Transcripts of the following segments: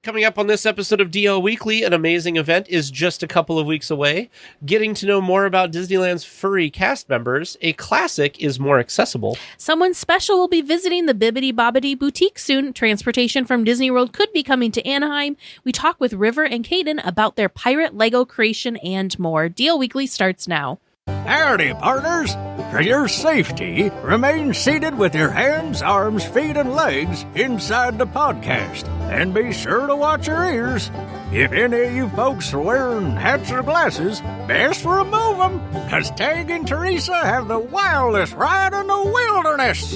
Coming up on this episode of DL Weekly, an amazing event is just a couple of weeks away. Getting to know more about Disneyland's furry cast members, a classic is more accessible. Someone special will be visiting the Bibbidy Bobbidi Boutique soon. Transportation from Disney World could be coming to Anaheim. We talk with River and Kaden about their pirate Lego creation and more. DL Weekly starts now. Howdy, partners! For your safety, remain seated with your hands, arms, feet, and legs inside the podcast. And be sure to watch your ears. If any of you folks are wearing hats or glasses, best remove them, because Tag and Teresa have the wildest ride in the wilderness.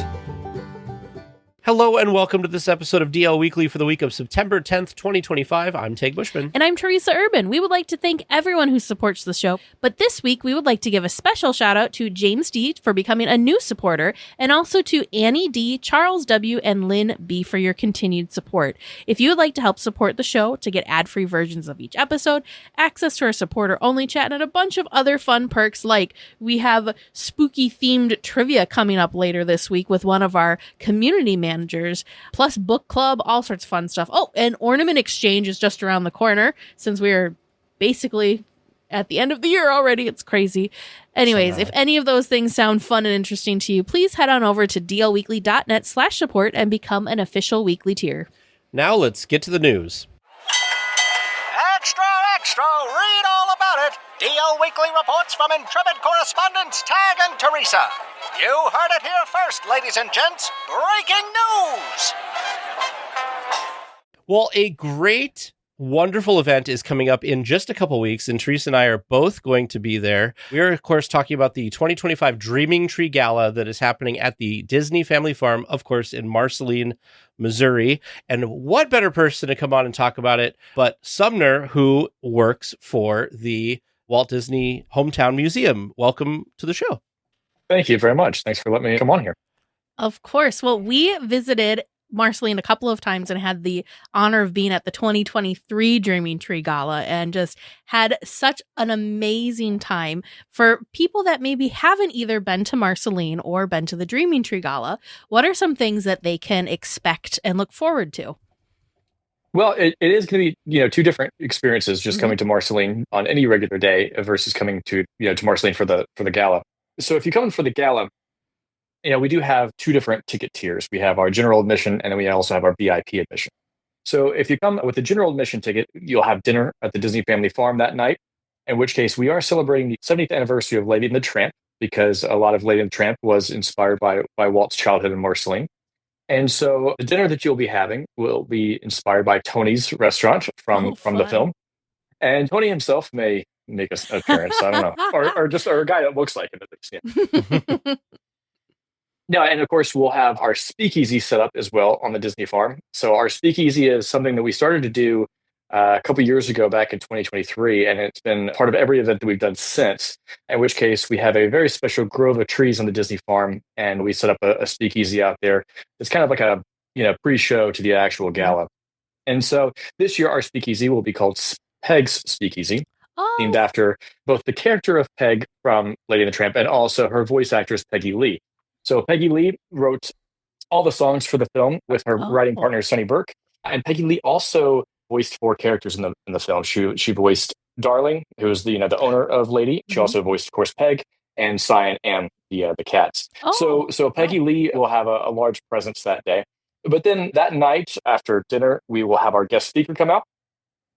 Hello and welcome to this episode of DL Weekly for the week of September 10th, 2025. I'm Tag Bushman. And I'm Teresa Urban. We would like to thank everyone who supports the show. But this week, we would like to give a special shout out to James D. for becoming a new supporter, and also to Annie D., Charles W., and Lynn B. for your continued support. If you would like to help support the show to get ad-free versions of each episode, access to our supporter-only chat, and a bunch of other fun perks, like we have spooky-themed trivia coming up later this week with one of our community managers, plus book club, all sorts of fun stuff. Oh, and ornament exchange is just around the corner since we're basically at the end of the year already. It's crazy. Anyways, if any of those things sound fun and interesting to you, please head on over to dlweekly.net/support and become an official weekly tier. Now let's get to the news. Extra, extra, read all about it. DL Weekly reports from intrepid correspondents Tag and Teresa. You heard it here first, ladies and gents. Breaking news! Well, a great, wonderful event is coming up in just a couple weeks, and Teresa and I are both going to be there. We are, of course, talking about the 2025 Dreaming Tree Gala that is happening at the Disney Family Farm, of course, in Marceline, Missouri. And what better person to come on and talk about it but Sumner, who works for the Walt Disney Hometown Museum. Welcome to the show. Thank you very much. Thanks for letting me come on here. Of course. Well, we visited Marceline a couple of times and had the honor of being at the 2023 Dreaming Tree Gala and just had such an amazing time. For people that maybe haven't either been to Marceline or been to the Dreaming Tree Gala, what are some things that they can expect and look forward to? Well, it is going to be, two different experiences just coming to Marceline on any regular day versus coming to Marceline for the gala. So if you come in for the gala, we do have two different ticket tiers. We have our general admission, and then we also have our VIP admission. So if you come with the general admission ticket, you'll have dinner at the Disney Family Farm that night, in which case we are celebrating the 70th anniversary of Lady and the Tramp, because a lot of Lady and the Tramp was inspired by Walt's childhood in Marceline. And so the dinner that you'll be having will be inspired by Tony's restaurant from the film. And Tony himself may make an appearance, I don't know, or a guy that looks like him at least. Yeah. No, and of course, we'll have our speakeasy set up as well on the Disney farm. So our speakeasy is something that we started to do a couple years ago back in 2023, and it's been part of every event that we've done since, in which case we have a very special grove of trees on the Disney farm, and we set up a speakeasy out there. It's kind of like a pre-show to the actual gala. And so this year, our speakeasy will be called Peg's Speakeasy, named after both the character of Peg from Lady and the Tramp and also her voice actress, Peggy Lee. So Peggy Lee wrote all the songs for the film with her writing partner, Sonny Burke. And Peggy Lee also voiced 4 characters in the film. She voiced Darling, who was the owner of Lady. She also voiced, of course, Peg, and Cyan and the cats. So Peggy Lee will have a large presence that day. But then that night after dinner, we will have our guest speaker come out,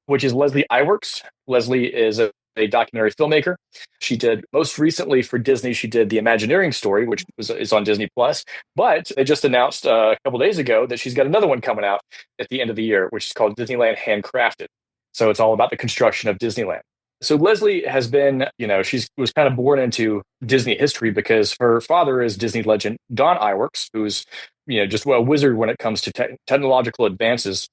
which is Leslie Iwerks. Leslie is a documentary filmmaker. She did most recently for Disney. She did The Imagineering Story, which is on Disney Plus. But they just announced a couple days ago that she's got another one coming out at the end of the year, which is called Disneyland Handcrafted. So it's all about the construction of Disneyland. So Leslie has been, she was kind of born into Disney history because her father is Disney legend Don Iwerks, who's just a wizard when it comes to technological advances.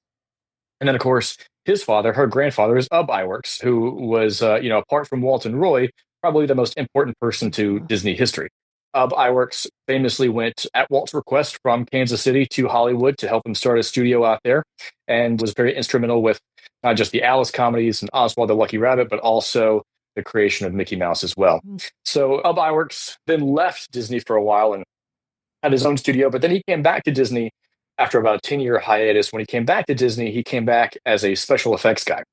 And then, of course, his father, her grandfather, is Ub Iwerks, who was, apart from Walt and Roy, probably the most important person to Disney history. Ub Iwerks famously went at Walt's request from Kansas City to Hollywood to help him start a studio out there, and was very instrumental with not just the Alice comedies and Oswald the Lucky Rabbit, but also the creation of Mickey Mouse as well. So Ub Iwerks then left Disney for a while and had his own studio, but then he came back to Disney after about a 10-year hiatus, when he came back to Disney, he came back as a special effects guy.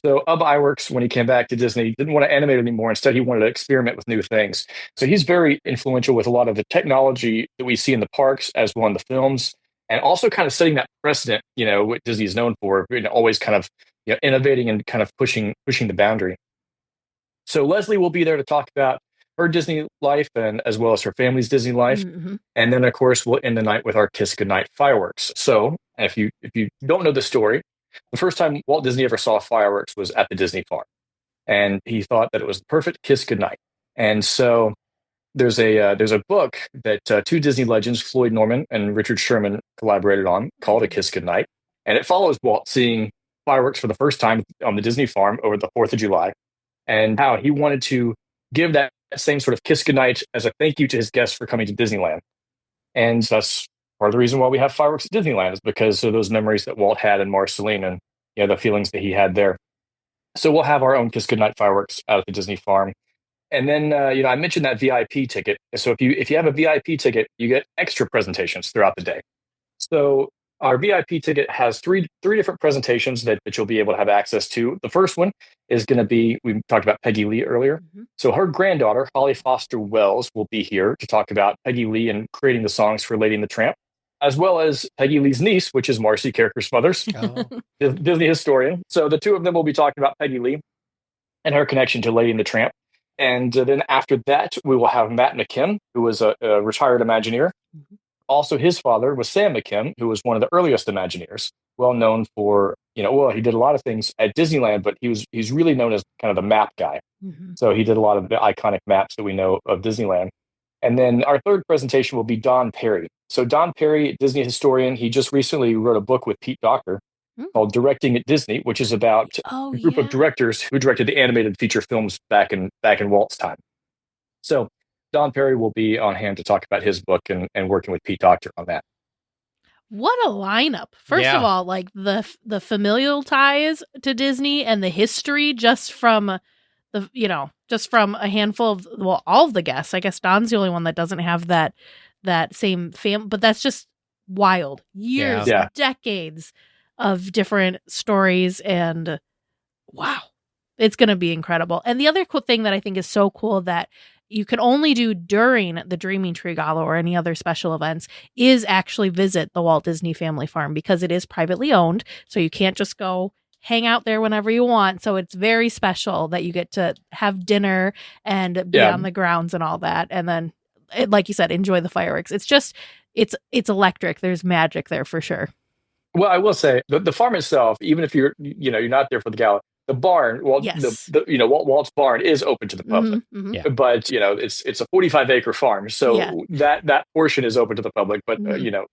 So Ub Iwerks, when he came back to Disney, didn't want to animate anymore. Instead, he wanted to experiment with new things. So he's very influential with a lot of the technology that we see in the parks as well in the films, and also kind of setting that precedent, what Disney is known for, always kind of innovating and kind of pushing the boundary. So Leslie will be there to talk about her Disney life and as well as her family's Disney life. Mm-hmm. And then, of course, we'll end the night with our Kiss Goodnight fireworks. So if you don't know the story, the first time Walt Disney ever saw fireworks was at the Disney farm. And he thought that it was the perfect kiss goodnight. And so there's a book that two Disney legends, Floyd Norman and Richard Sherman, collaborated on called A Kiss Goodnight. And it follows Walt seeing fireworks for the first time on the Disney farm over the 4th of July, and how he wanted to give that same sort of kiss goodnight as a thank you to his guests for coming to Disneyland. And that's part of the reason why we have fireworks at Disneyland, is because of those memories that Walt had in Marceline and the feelings that he had there. So we'll have our own Kiss Goodnight fireworks out at the Disney farm. And then, I mentioned that VIP ticket. So if you have a VIP ticket, you get extra presentations throughout the day. So our VIP ticket has three different presentations that you'll be able to have access to. The first one is going to be, we talked about Peggy Lee earlier. Mm-hmm. So her granddaughter, Holly Foster Wells, will be here to talk about Peggy Lee and creating the songs for Lady and the Tramp, as well as Peggy Lee's niece, which is Marcy Carricker Smothers, Disney historian. So the two of them will be talking about Peggy Lee and her connection to Lady and the Tramp. And then after that, we will have Matt McKim, who was a retired Imagineer. Mm-hmm. Also, his father was Sam McKim, who was one of the earliest Imagineers, well known for, he did a lot of things at Disneyland, but he's really known as kind of the map guy. Mm-hmm. So he did a lot of the iconic maps that we know of Disneyland. And then our third presentation will be Don Perry. So Don Perry, Disney historian, he just recently wrote a book with Pete Docter called Directing at Disney, which is about a group of directors who directed the animated feature films back in Walt's time. So Don Perry will be on hand to talk about his book and working with Pete Docter on that. What a lineup. First of all, like the familial ties to Disney and the history just from a handful of, all of the guests. I guess Don's the only one that doesn't have that same fam, but that's just wild. Years, decades of different stories, and wow, it's going to be incredible. And the other cool thing that I think is so cool that you can only do during the Dreaming Tree Gala or any other special events is actually visit the Walt Disney Family Farm, because it is privately owned. So you can't just go hang out there whenever you want. So it's very special that you get to have dinner and be on the grounds and all that. And then, like you said, enjoy the fireworks. It's just, it's electric. There's magic there for sure. Well, I will say the farm itself, even if you're not there for the gala, the barn, Walt's barn is open to the public, mm-hmm. Yeah. But it's a 45-acre farm, so that portion is open to the public, but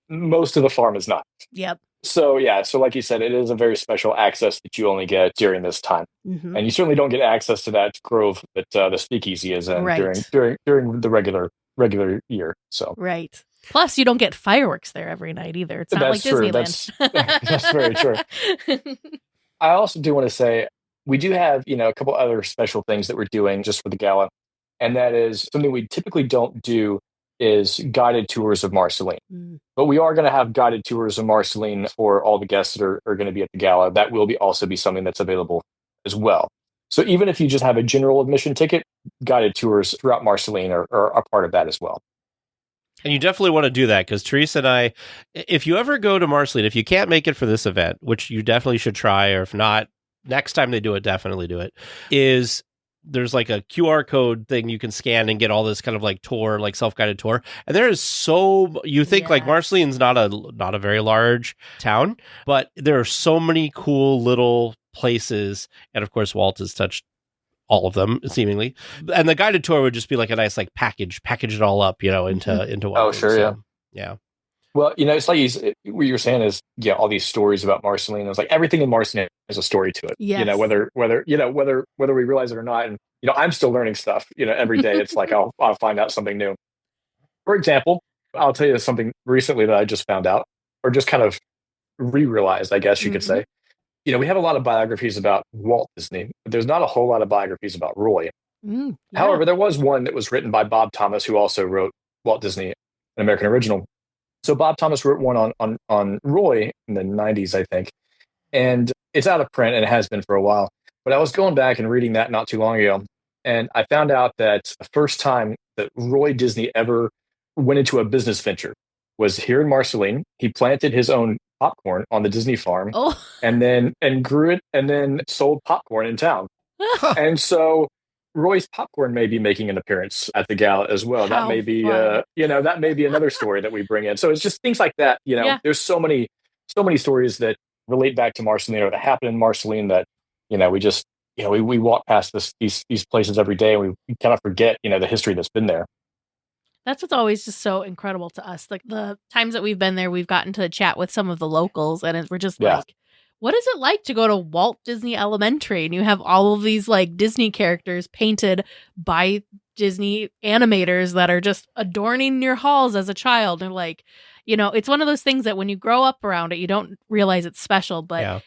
most of the farm is not. Yep. So like you said, it is a very special access that you only get during this time, mm-hmm. and you certainly don't get access to that grove that the Speakeasy is in during the regular year. So right. Plus, you don't get fireworks there every night either. It's not like Disneyland. That's very true. I also do want to say we do have, a couple other special things that we're doing just for the gala. And that is something we typically don't do is guided tours of Marceline. Mm. But we are going to have guided tours of Marceline for all the guests that are going to be at the gala. That will also be something that's available as well. So even if you just have a general admission ticket, guided tours throughout Marceline are a part of that as well. And you definitely want to do that, because Teresa and I, if you ever go to Marceline, if you can't make it for this event, which you definitely should try, or if not, next time they do it, definitely do it, there's like a QR code thing you can scan and get all this kind of like tour, like self-guided tour. And there is you think like Marceline's not a very large town, but there are so many cool little places. And of course, Walt has touched all of them seemingly, and the guided tour would just be like a nice like package it all up, into one. Oh, sure, so, yeah. Well, it's like what you're saying is all these stories about Marceline. It's like everything in Marceline has a story to it. Yes. Whether we realize it or not, and I'm still learning stuff. Every day it's like I'll find out something new. For example, I'll tell you something recently that I just found out, or just kind of re-realized, I guess you could say. We have a lot of biographies about Walt Disney, but there's not a whole lot of biographies about Roy. However, there was one that was written by Bob Thomas, who also wrote Walt Disney, an American Original. So Bob Thomas wrote one on Roy in the 90s, I think. And it's out of print and it has been for a while. But I was going back and reading that not too long ago. And I found out that the first time that Roy Disney ever went into a business venture was here in Marceline. He planted his own popcorn on the Disney farm Oh, and grew it and then sold popcorn in town. And so Roy's popcorn may be making an appearance at the gala as well. That How may be, fun. that may be another story that we bring in. So it's just things like that. Yeah. There's so many stories that relate back to Marceline or that happen in Marceline that, we just, we walk past these places every day and we kind of forget, the history that's been there. That's what's always just so incredible to us. Like the times that we've been there, we've gotten to chat with some of the locals, and we're just like, what is it like to go to Walt Disney Elementary? And you have all of these like Disney characters painted by Disney animators that are just adorning your halls as a child. And like, it's one of those things that when you grow up around it, you don't realize it's special. But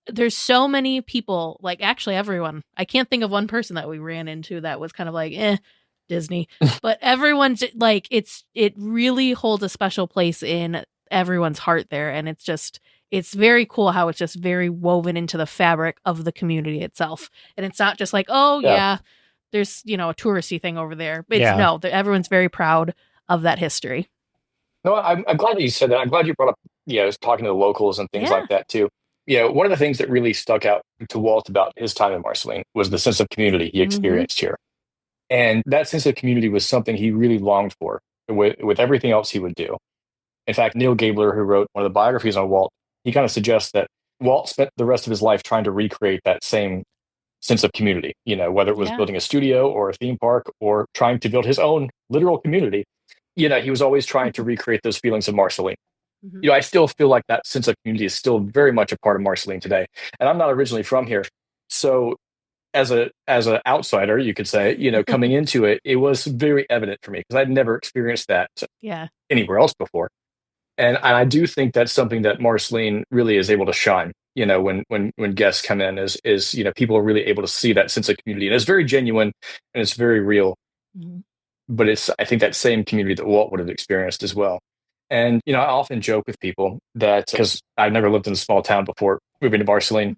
there's so many people, like actually everyone. I can't think of one person that we ran into that was kind of like, Disney. But everyone's like, it really holds a special place in everyone's heart there. And it's very cool how it's just very woven into the fabric of the community itself. And it's not just like, there's, a touristy thing over there. No, everyone's very proud of that history. No, I'm glad that you said that. I'm glad you brought up, talking to the locals and things like that too. One of the things that really stuck out to Walt about his time in Marceline was the sense of community he experienced here. And that sense of community was something he really longed for with everything else he would do. In fact, Neil Gabler, who wrote one of the biographies on Walt, he kind of suggests that Walt spent the rest of his life trying to recreate that same sense of community, whether it was building a studio or a theme park or trying to build his own literal community. He was always trying to recreate those feelings of Marceline. I still feel like that sense of community is still very much a part of Marceline today. And I'm not originally from here. So as an outsider, you could say, coming into it, it was very evident for me because I'd never experienced that anywhere else before. And I do think that's something that Marceline really is able to shine, when guests come in is people are really able to see that sense of community. And it's very genuine and it's very real. But it's, I think, that same community that Walt would have experienced as well. And, I often joke with people that because I've never lived in a small town before moving to Marceline.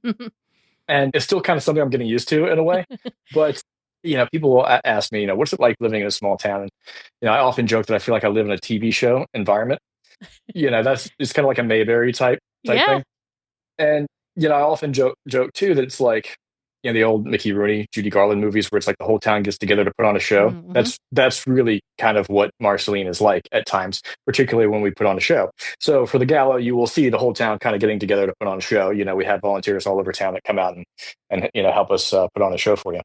And it's still kind of something I'm getting used to in a way. But, people will ask me, what's it like living in a small town? And, I often joke that I feel like I live in a TV show environment. It's kind of like a Mayberry type thing. And, I often joke too that it's like, the old Mickey Rooney, Judy Garland movies where it's like the whole town gets together to put on a show. That's really kind of what Marceline is like at times, particularly when we put on a show. So for the gala, you will see the whole town kind of getting together to put on a show. We have volunteers all over town that come out and help us put on a show for you.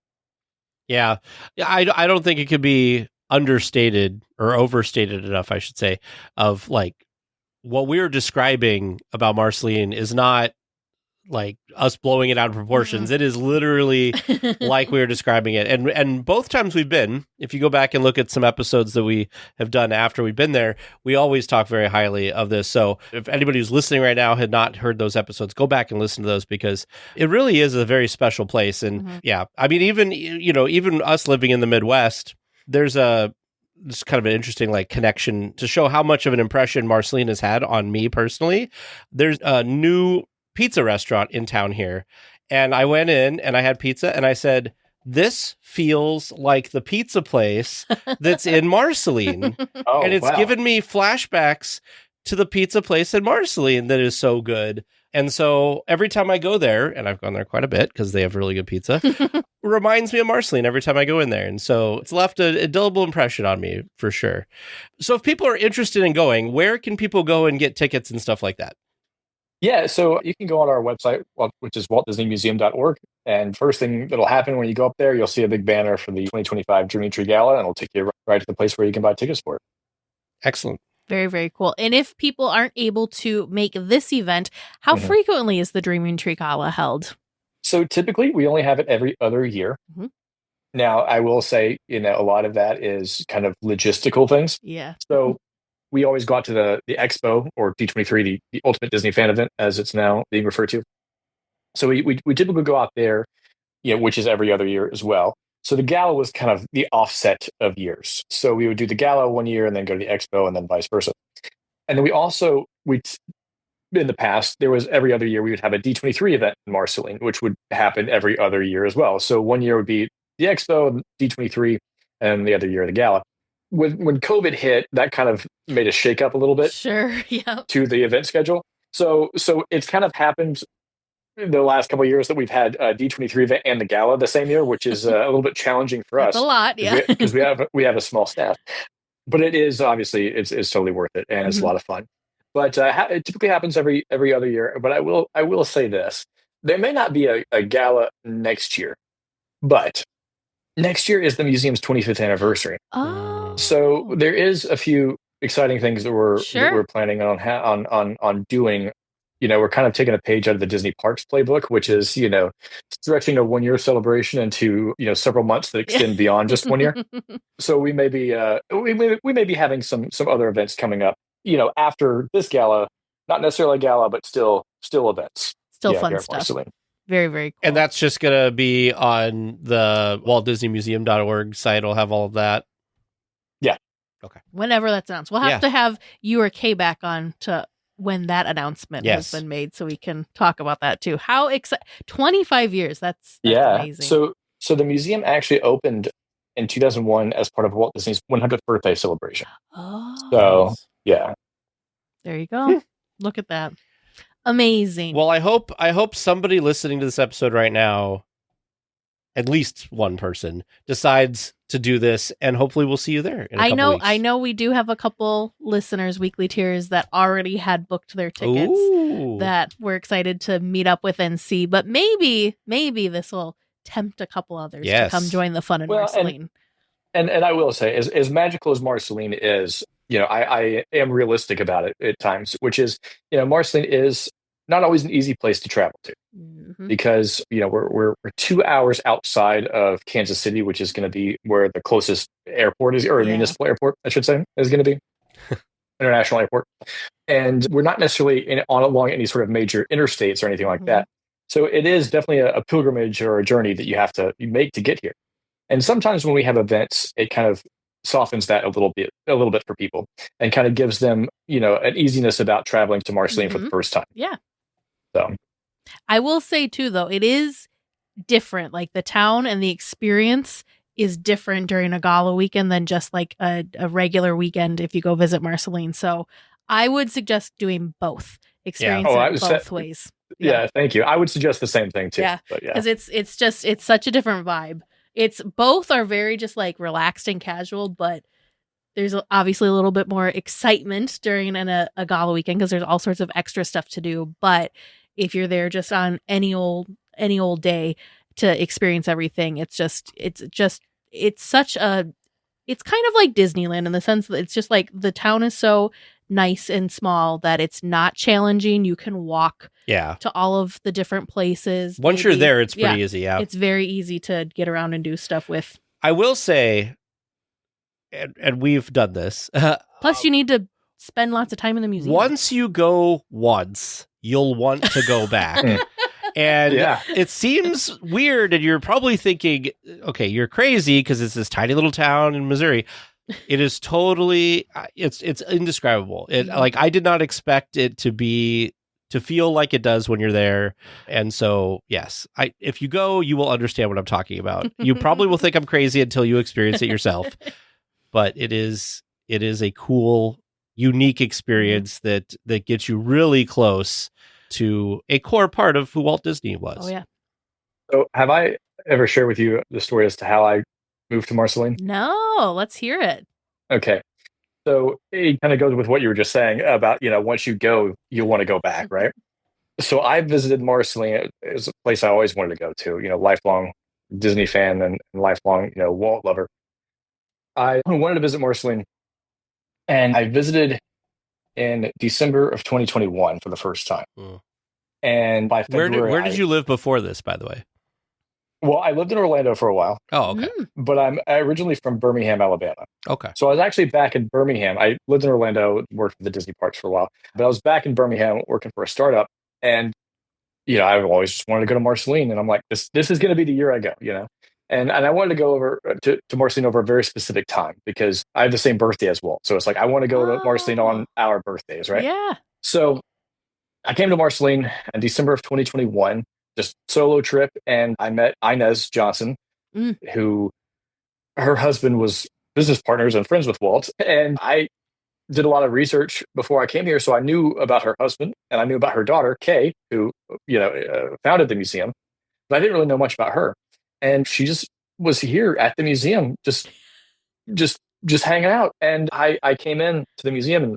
Yeah. I don't think it could be understated or overstated enough, I should say, of like what we're describing about Marceline is not like us blowing it out of proportions. It is literally like we were describing it. And both times we've been, if you go back and look at some episodes that we have done after we've been there, we always talk very highly of this. So if anybody who's listening right now had not heard those episodes, go back and listen to those because it really is a very special place. And I mean, even us living in the Midwest, there's this kind of an interesting like connection to show how much of an impression Marceline has had on me personally. There's a new pizza restaurant in town here. And I went in and I had pizza and I said, this feels like the pizza place that's in Marceline. And it's given me flashbacks to the pizza place in Marceline that is so good. And so every time I go there, and I've gone there quite a bit because they have really good pizza, reminds me of Marceline every time I go in there. And so it's left an indelible impression on me for sure. So if people are interested in going, where can people go and get tickets and stuff like that? Yeah, so you can go on our website, which is waltdisneymuseum.org. And first thing that'll happen when you go up there, you'll see a big banner for the 2025 Dreaming Tree Gala, and it'll take you right to the place where you can buy tickets for it. Excellent. Very, very cool. And if people aren't able to make this event, how frequently is the Dreaming Tree Gala held? So typically, we only have it every other year. Now, I will say, a lot of that is kind of logistical things. Yeah. So we always got to the Expo or D23, the Ultimate Disney Fan Event, as it's now being referred to. So we typically go out there, which is every other year as well. So the gala was kind of the offset of years. So we would do the gala one year and then go to the Expo and then vice versa. And then we in the past, there was every other year we would have a D23 event in Marceline, which would happen every other year as well. So one year would be the Expo, D23, and the other year the Gala. When COVID hit, that kind of made a shake up a little bit Sure. Yeah. to the event schedule. So it's kind of happened in the last couple of years that we've had a D23 event and the Gala the same year, which is a little bit challenging for That's us. a lot. Yeah. Because we have a small staff. But it is obviously it's totally worth it, and it's a lot of fun. But it typically happens every other year. But I will say this: there may not be a gala next year, but next year is the museum's 25th anniversary. Oh. So there is a few exciting things that we're planning on doing. We're kind of taking a page out of the Disney Parks playbook, which is stretching a 1 year celebration into several months that extend beyond just 1 year. So we may be we may be having some other events coming up after this gala, not necessarily a gala, but still events. Still fun stuff. Marceline. Very, very cool. And that's just going to be on the WaltDisneyMuseum.org site. It'll have all of that. Yeah. Okay. Whenever that's announced. We'll have to have you or Kay back on to when that announcement has been made so we can talk about that too. How 25 years. That's amazing. So the museum actually opened in 2001 as part of Walt Disney's 100th birthday celebration. Oh. So, yeah. There you go. Look at that. Amazing. Well, I hope somebody listening to this episode right now, at least one person, decides to do this, and hopefully we'll see you there in a couple weeks. I know we do have a couple listeners, weekly tiers, that already had booked their tickets that we're excited to meet up with and see, but maybe this will tempt a couple others to come join the fun in Marceline. And I will say, as magical as Marceline is, I am realistic about it at times, which is, Marceline is not always an easy place to travel to because, we're 2 hours outside of Kansas City, which is going to be where the closest airport is, or municipal airport, I should say, is going to be international airport. And we're not necessarily along any sort of major interstates or anything like that. So it is definitely a pilgrimage or a journey that you make to get here. And sometimes when we have events, it kind of softens that a little bit for people and kind of gives them, an easiness about traveling to Marceline for the first time. Yeah. So I will say too, though, it is different. Like the town and the experience is different during a gala weekend than just like a regular weekend if you go visit Marceline. So I would suggest doing both. Experience it both ways. Yeah, thank you. I would suggest the same thing too. Yeah, because it's such a different vibe. It's both are very just like relaxed and casual, but there's obviously a little bit more excitement during a gala weekend because there's all sorts of extra stuff to do. But if you're there just on any old day to experience everything, it's kind of like Disneyland in the sense that it's just like the town is so nice and small that it's not challenging. You can walk to all of the different places. Once you're there, it's pretty easy. Yeah. It's very easy to get around and do stuff with. I will say, and we've done this. Plus, you need to spend lots of time in the museum. Once you go once, you'll want to go back. And it seems weird, and you're probably thinking, okay, you're crazy because it's this tiny little town in Missouri. It is totally, it's indescribable. Like I did not expect it to feel like it does when you're there. And so, yes, if you go, you will understand what I'm talking about. You probably will think I'm crazy until you experience it yourself. But it is a cool, unique experience that gets you really close to a core part of who Walt Disney was. Oh, yeah. So have I ever shared with you the story as to how I moved to Marceline? No, let's hear it. Okay. So it kind of goes with what you were just saying about, once you go, you'll want to go back, right? So I visited Marceline. It was a place I always wanted to go to, lifelong Disney fan and lifelong, Walt lover. I wanted to visit Marceline, and I visited in December of 2021 for the first time. And by February, where did you live before this, by the way? Well, I lived in Orlando for a while. Oh, okay. But I'm originally from Birmingham, Alabama. Okay. So I was actually back in Birmingham. I lived in Orlando, worked for the Disney parks for a while, but I was back in Birmingham working for a startup. And, I've always just wanted to go to Marceline. And I'm like, this is going to be the year I go, And I wanted to go over to Marceline over a very specific time because I have the same birthday as Walt. So it's like, I want to go to Marceline on our birthdays, right? Yeah. So I came to Marceline in December of 2021, just solo trip. And I met Inez Johnson, who her husband was business partners and friends with Walt. And I did a lot of research before I came here. So I knew about her husband and I knew about her daughter, Kay, who, founded the museum, but I didn't really know much about her. And she just was here at the museum, just hanging out. And I came in to the museum, and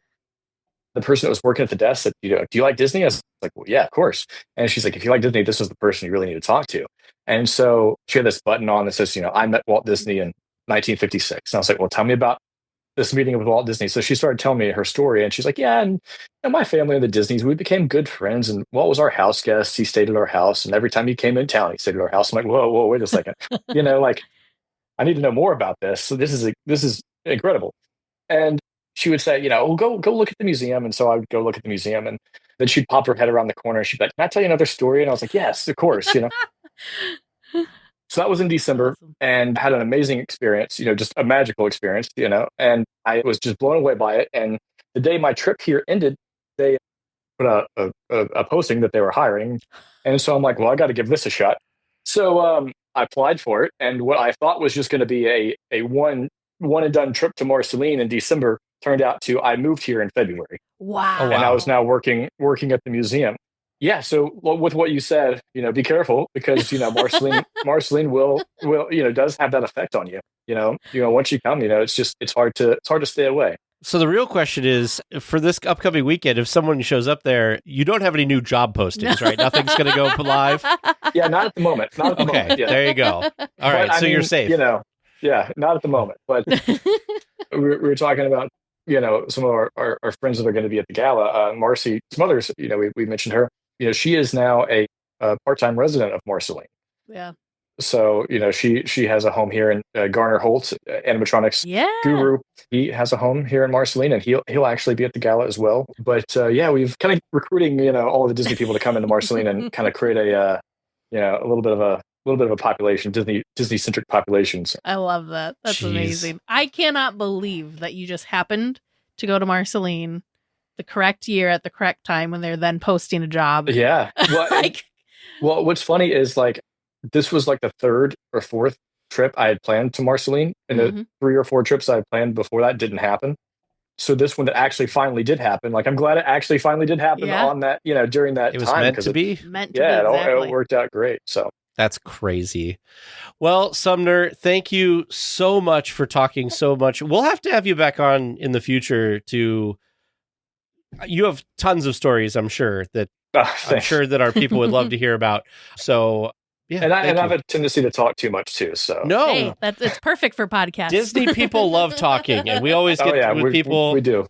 the person that was working at the desk said, do you like Disney? I was like, well, yeah, of course. And she's like, if you like Disney, this is the person you really need to talk to. And so she had this button on that says, I met Walt Disney in 1956. And I was like, well, tell me about this meeting with Walt Disney. So she started telling me her story, and she's like, yeah, and my family and the Disneys, we became good friends, and Walt was our house guest. He stayed at our house, and every time he came in town, he stayed at our house. I'm like, whoa, wait a second. Like, I need to know more about this. So this is incredible. And she would say, well, go look at the museum. And so I would go look at the museum, and then she'd pop her head around the corner and she'd be like, can I tell you another story? And I was like, yes, of course, So that was in December, and had an amazing experience, just a magical experience, and I was just blown away by it. And the day my trip here ended, they put a posting that they were hiring. And so I'm like, well, I got to give this a shot. So I applied for it. And what I thought was just going to be a one and done trip to Marceline in December turned out to, I moved here in February. Wow. And I was now working at the museum. Yeah. So with what you said, be careful, because, Marceline will, does have that effect on you, once you come, it's hard to stay away. So the real question is, for this upcoming weekend, if someone shows up there, you don't have any new job postings, right? Nothing's going to go live? Yeah, not at the moment. Okay, yeah. There you go. All right, so you're safe. Yeah, not at the moment. But we were talking about, some of our friends that are going to be at the gala. Marcy Smothers, we mentioned her. She is now a part-time resident of Marceline. Yeah. So, she has a home here, in Garner Holt, animatronics guru. He has a home here in Marceline, and he'll actually be at the gala as well. But we've kind of recruiting, all of the Disney people to come into Marceline and kind of create a little bit of a population, Disney centric population. So. I love that. That's amazing. I cannot believe that you just happened to go to Marceline the correct year at the correct time when they're then posting a job. Yeah. Well, what's funny is this was the third or fourth trip I had planned to Marceline, and the 3 or 4 trips I had planned before that didn't happen. So this one that actually finally did happen, I'm glad it actually finally did happen on that, during that time. It was meant to be. It worked out great. So that's crazy. Well, Sumner, thank you so much for talking so much. We'll have to have you back on in the future you have tons of stories, I'm sure that our people would love to hear about. So yeah, and I have a tendency to talk too much too. So hey, it's perfect for podcasts. Disney people love talking, and we always get with people. We do.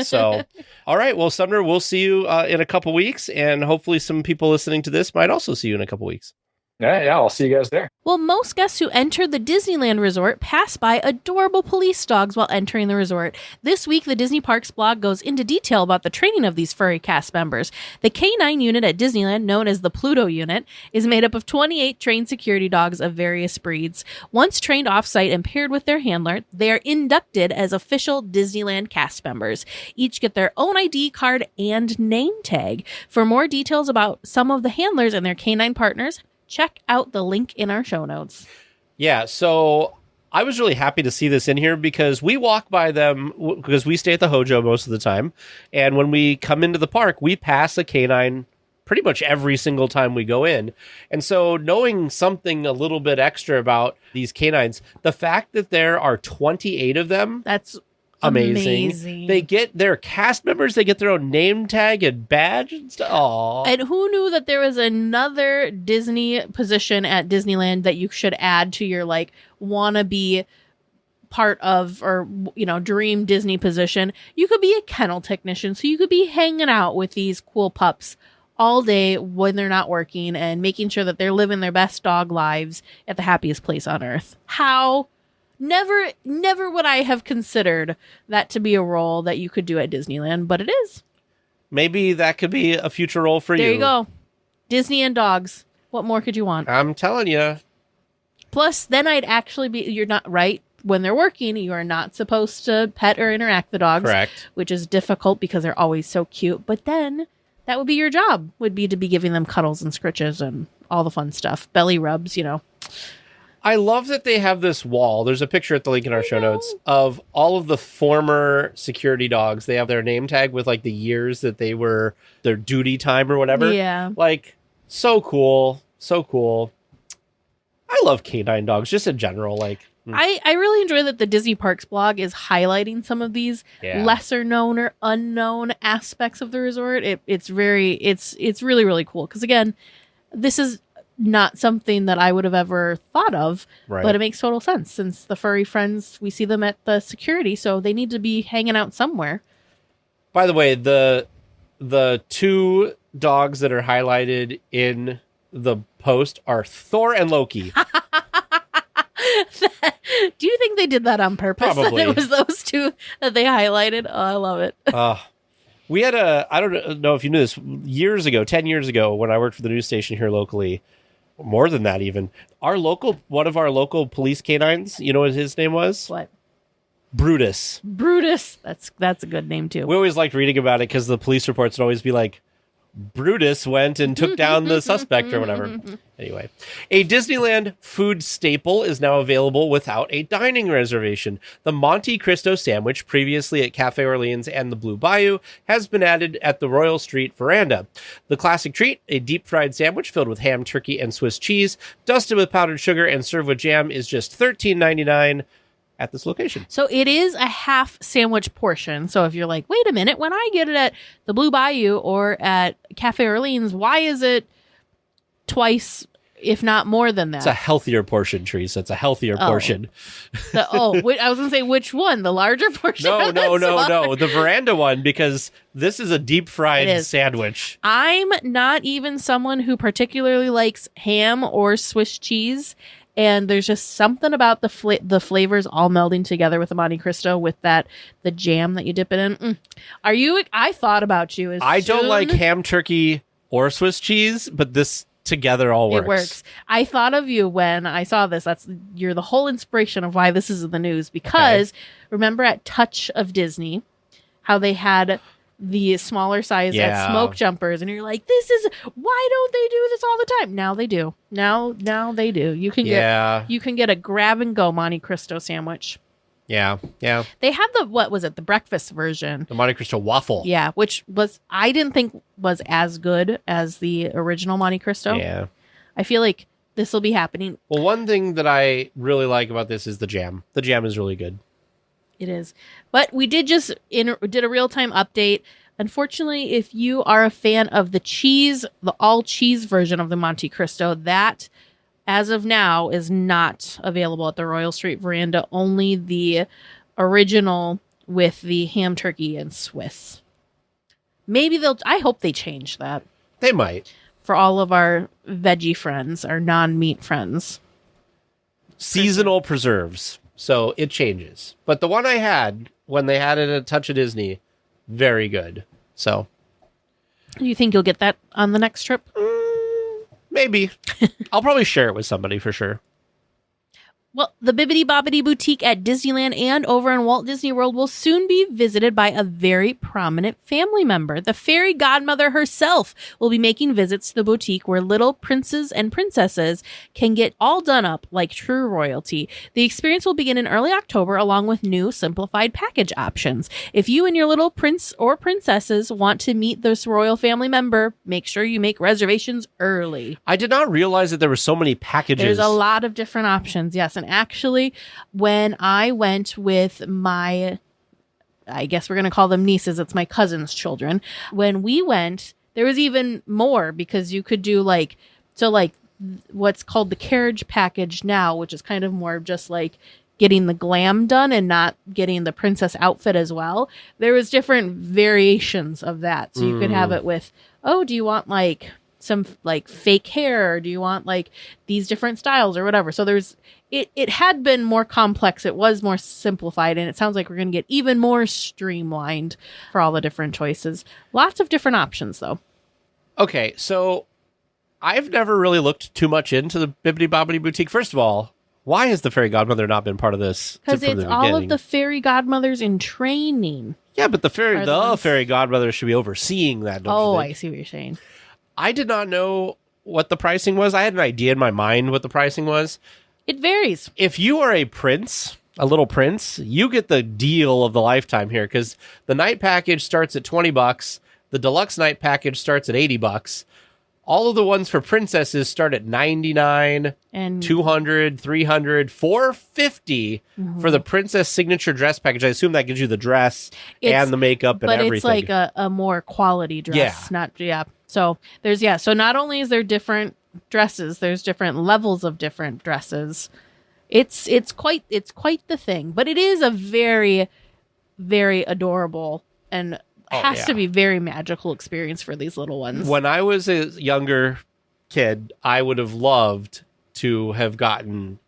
So, all right. Well, Sumner, we'll see you in a couple weeks, and hopefully, some people listening to this might also see you in a couple weeks. Yeah, I'll see you guys there. Well, most guests who enter the Disneyland Resort pass by adorable police dogs while entering the resort. This week, the Disney Parks blog goes into detail about the training of these furry cast members. The K9 unit at Disneyland, known as the Pluto unit, is made up of 28 trained security dogs of various breeds. Once trained off-site and paired with their handler, they are inducted as official Disneyland cast members. Each get their own ID card and name tag. For more details about some of the handlers and their K9 partners, check out the link in our show notes. Yeah, so I was really happy to see this in here because we walk by them because we stay at the Hojo most of the time. And when we come into the park, we pass a canine pretty much every single time we go in. And so knowing something a little bit extra about these canines, the fact that there are 28 of them, that's amazing. They get their cast members, they get their own name tag and badge and stuff. Aww. And who knew that there was another Disney position at Disneyland that you should add to your wannabe part of, or dream Disney position? You could be a kennel technician, so you could be hanging out with these cool pups all day when they're not working and making sure that they're living their best dog lives at the happiest place on earth. How never would I have considered that to be a role that you could do at Disneyland, but it is. Maybe that could be a future role for you. There you go. Disney and dogs. What more could you want? I'm telling you. Plus, then I'd actually be, you're not right. When they're working, you are not supposed to pet or interact the dogs. Correct. Which is difficult because they're always so cute. But then that would be your job, would be to be giving them cuddles and scritches and all the fun stuff. Belly rubs, I love that they have this wall. There's a picture at the link in our show notes of all of the former security dogs. They have their name tag with like the years that they were their duty time or whatever. Yeah. Like, so cool. So cool. I love canine dogs just in general. Like, I really enjoy that the Disney Parks blog is highlighting some of these lesser known or unknown aspects of the resort. It's really, really cool. Because again, this is not something that I would have ever thought of, but it makes total sense since the furry friends, we see them at the security, so they need to be hanging out somewhere. By the way, the 2 dogs that are highlighted in the post are Thor and Loki. Do you think they did that on purpose? Probably. That it was those 2 that they highlighted? Oh, I love it. We had I don't know if you knew this, 10 years ago, when I worked for the news station here locally, more than that even, one of our local police canines, you know what his name was? What? Brutus. That's a good name too. We always liked reading about it because the police reports would always be like, Brutus went and took down the suspect or whatever. Anyway, a Disneyland food staple is now available without a dining reservation. The Monte Cristo sandwich, previously at Cafe Orleans and the Blue Bayou, has been added at the Royal Street Veranda. The classic treat, a deep-fried sandwich filled with ham, turkey, and Swiss cheese, dusted with powdered sugar and served with jam, is just $13.99 at this location. So it is a half sandwich portion. So if you're like, wait a minute, when I get it at the Blue Bayou or at Cafe Orleans, why is it twice, if not more than that? It's a healthier portion, Teresa. It's a healthier portion. I was going to say, which one? The larger portion? No. The veranda one, because this is a deep fried sandwich. I'm not even someone who particularly likes ham or Swiss cheese. And there's just something about the flavors all melding together with the Monte Cristo with the jam that you dip it in. I thought about you. I don't like ham, turkey, or Swiss cheese, but this together all works. It works. I thought of you when I saw this. You're the whole inspiration of why this is in the news. Because remember at Touch of Disney, how they had the smaller size at Smoke Jumpers, and you're like, why don't they do this all the time? Now they do. Now they do. You can get a grab and go Monte Cristo sandwich. Yeah. They have the breakfast version, the Monte Cristo waffle. Yeah, which I didn't think was as good as the original Monte Cristo. Yeah, I feel like this will be happening. Well, one thing that I really like about this is the jam. The jam is really good. It is. But we did did a real-time update. Unfortunately, if you are a fan of the all-cheese version of the Monte Cristo, that, as of now, is not available at the Royal Street Veranda. Only the original with the ham, turkey, and Swiss. Maybe I hope they change that. They might. For all of our veggie friends, our non-meat friends. Seasonal preserves. So it changes. But the one I had when they had it at Touch of Disney, very good. So. Do you think you'll get that on the next trip? Maybe. I'll probably share it with somebody for sure. Well, the Bibbidy Bobbidi Boutique at Disneyland and over in Walt Disney World will soon be visited by a very prominent family member. The fairy godmother herself will be making visits to the boutique where little princes and princesses can get all done up like true royalty. The experience will begin in early October along with new simplified package options. If you and your little prince or princesses want to meet this royal family member, make sure you make reservations early. I did not realize that there were so many packages. There's a lot of different options, yes. And actually, when I went with I guess we're going to call them nieces, it's my cousin's children. When we went, there was even more because you could do what's called the carriage package now, which is kind of more just like getting the glam done and not getting the princess outfit as well. There was different variations of that. So you could have it with, do you want some fake hair, or do you want these different styles or whatever? So it had been more complex. It was more simplified, and it sounds like we're going to get even more streamlined for all the different choices. Lots of different options, though. Okay, so I've never really looked too much into the Bibbidy Bobbidi Boutique. First of all, Why has the fairy godmother not been part of this? Because from it's the all beginning? of the fairy godmothers in training. Yeah, but the ones- fairy godmother should be overseeing that. Don't Oh, you I think? see what you're saying. I did not know what the pricing was. I had an idea in my mind what the pricing was. It varies. If you are a prince, a little prince, you get the deal of the lifetime here because the night package starts at $20. The deluxe night package starts at $80. All of the ones for princesses start at $99, And $200, $300, $450 for the princess signature dress package. I assume that gives you the dress and the makeup and but everything. it's like a more quality dress. So so not only is there different dresses, there's different levels of different dresses. It's quite the thing. But it is a very, very adorable and has to be very magical experience for these little ones. When I was a younger kid, I would have loved to have gotten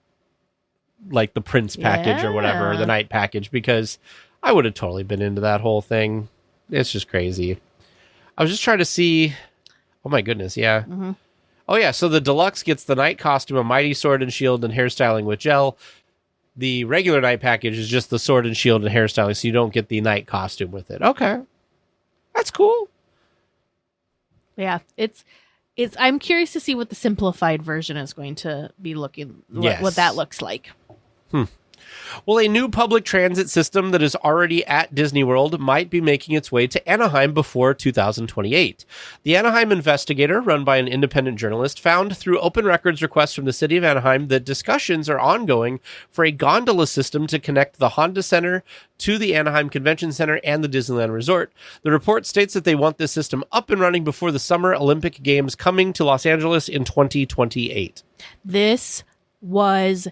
like the prince package or whatever, Yeah. the night package, because I would have totally been into that whole thing. It's just crazy. I was just trying to see. Oh my goodness, yeah. Mhm. Oh yeah, so the deluxe gets the night costume, a mighty sword and shield, and hairstyling with gel. The regular night package is just the sword and shield and hairstyling, so you don't get the night costume with it. Okay. That's cool. Yeah, it's. I'm curious to see what the simplified version is going to be looking. Yes. What that looks like. Well, a new public transit system that is already at Disney World might be making its way to Anaheim before 2028. The Anaheim Investigator, run by an independent journalist, found through open records requests from the city of Anaheim that discussions are ongoing for a gondola system to connect the Honda Center to the Anaheim Convention Center and the Disneyland Resort. The report states that they want this system up and running before the Summer Olympic Games coming to Los Angeles in 2028. This was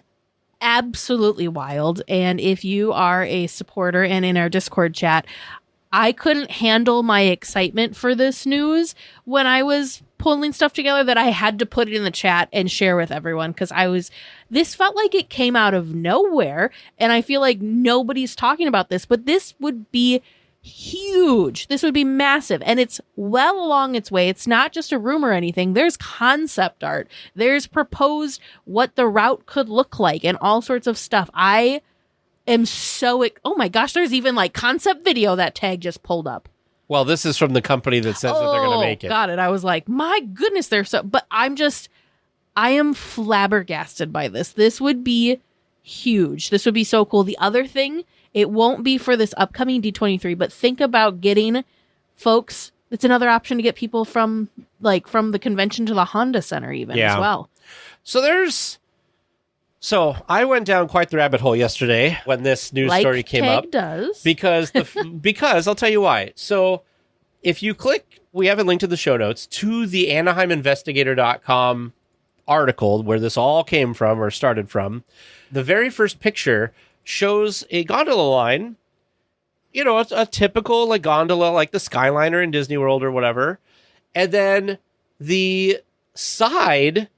absolutely wild. And if you are a supporter and in our Discord chat, I couldn't handle my excitement for this news when I was pulling stuff together that I had to put it in the chat and share with everyone because this felt like it came out of nowhere. And I feel like nobody's talking about this, but this would be huge. This would be massive. And it's well along its way. It's not just a rumor or anything. There's concept art. There's proposed what the route could look like and all sorts of stuff. I am oh my gosh, there's even like concept video that Tag just pulled up. Well, this is from the company that says that they're going to make it. Got it. I was like, my goodness, but I am flabbergasted by this. This would be huge. This would be so cool. The other thing, it won't be for this upcoming D23, but think about getting folks. It's another option to get people from the convention to the Honda Center even as well. So I went down quite the rabbit hole yesterday when this news story came up. Does. Because I'll tell you why. So if you click, we have a link to the show notes to the AnaheimInvestigator.com article where this all came from or started from. The very first picture shows a gondola line, a typical like gondola, like the Skyliner in Disney World or whatever. And then the side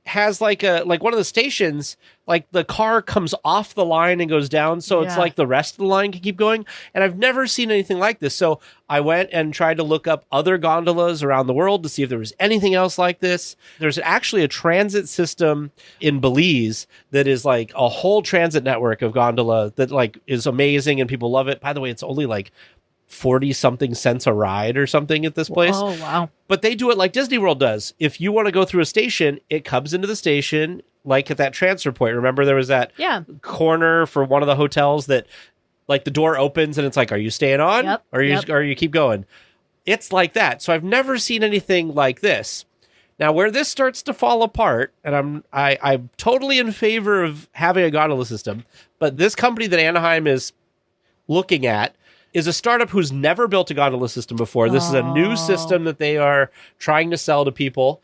has like one of the stations, like the car comes off the line and goes down. So it's like the rest of the line can keep going. And I've never seen anything like this. So I went and tried to look up other gondolas around the world to see if there was anything else like this. There's actually a transit system in Belize that is like a whole transit network of gondola that like is amazing and people love it. By the way, it's only like 40 something cents a ride or something at this place. Oh, wow. But they do it like Disney World does. If you want to go through a station, it comes into the station like at that transfer point. Remember there was that corner for one of the hotels that like the door opens and it's like, are you staying on? Yep, Or you keep going? It's like that. So I've never seen anything like this. Now, where this starts to fall apart, and I'm totally in favor of having a gondola system, but this company that Anaheim is looking at is a startup who's never built a gondola system before. This is a new system that they are trying to sell to people.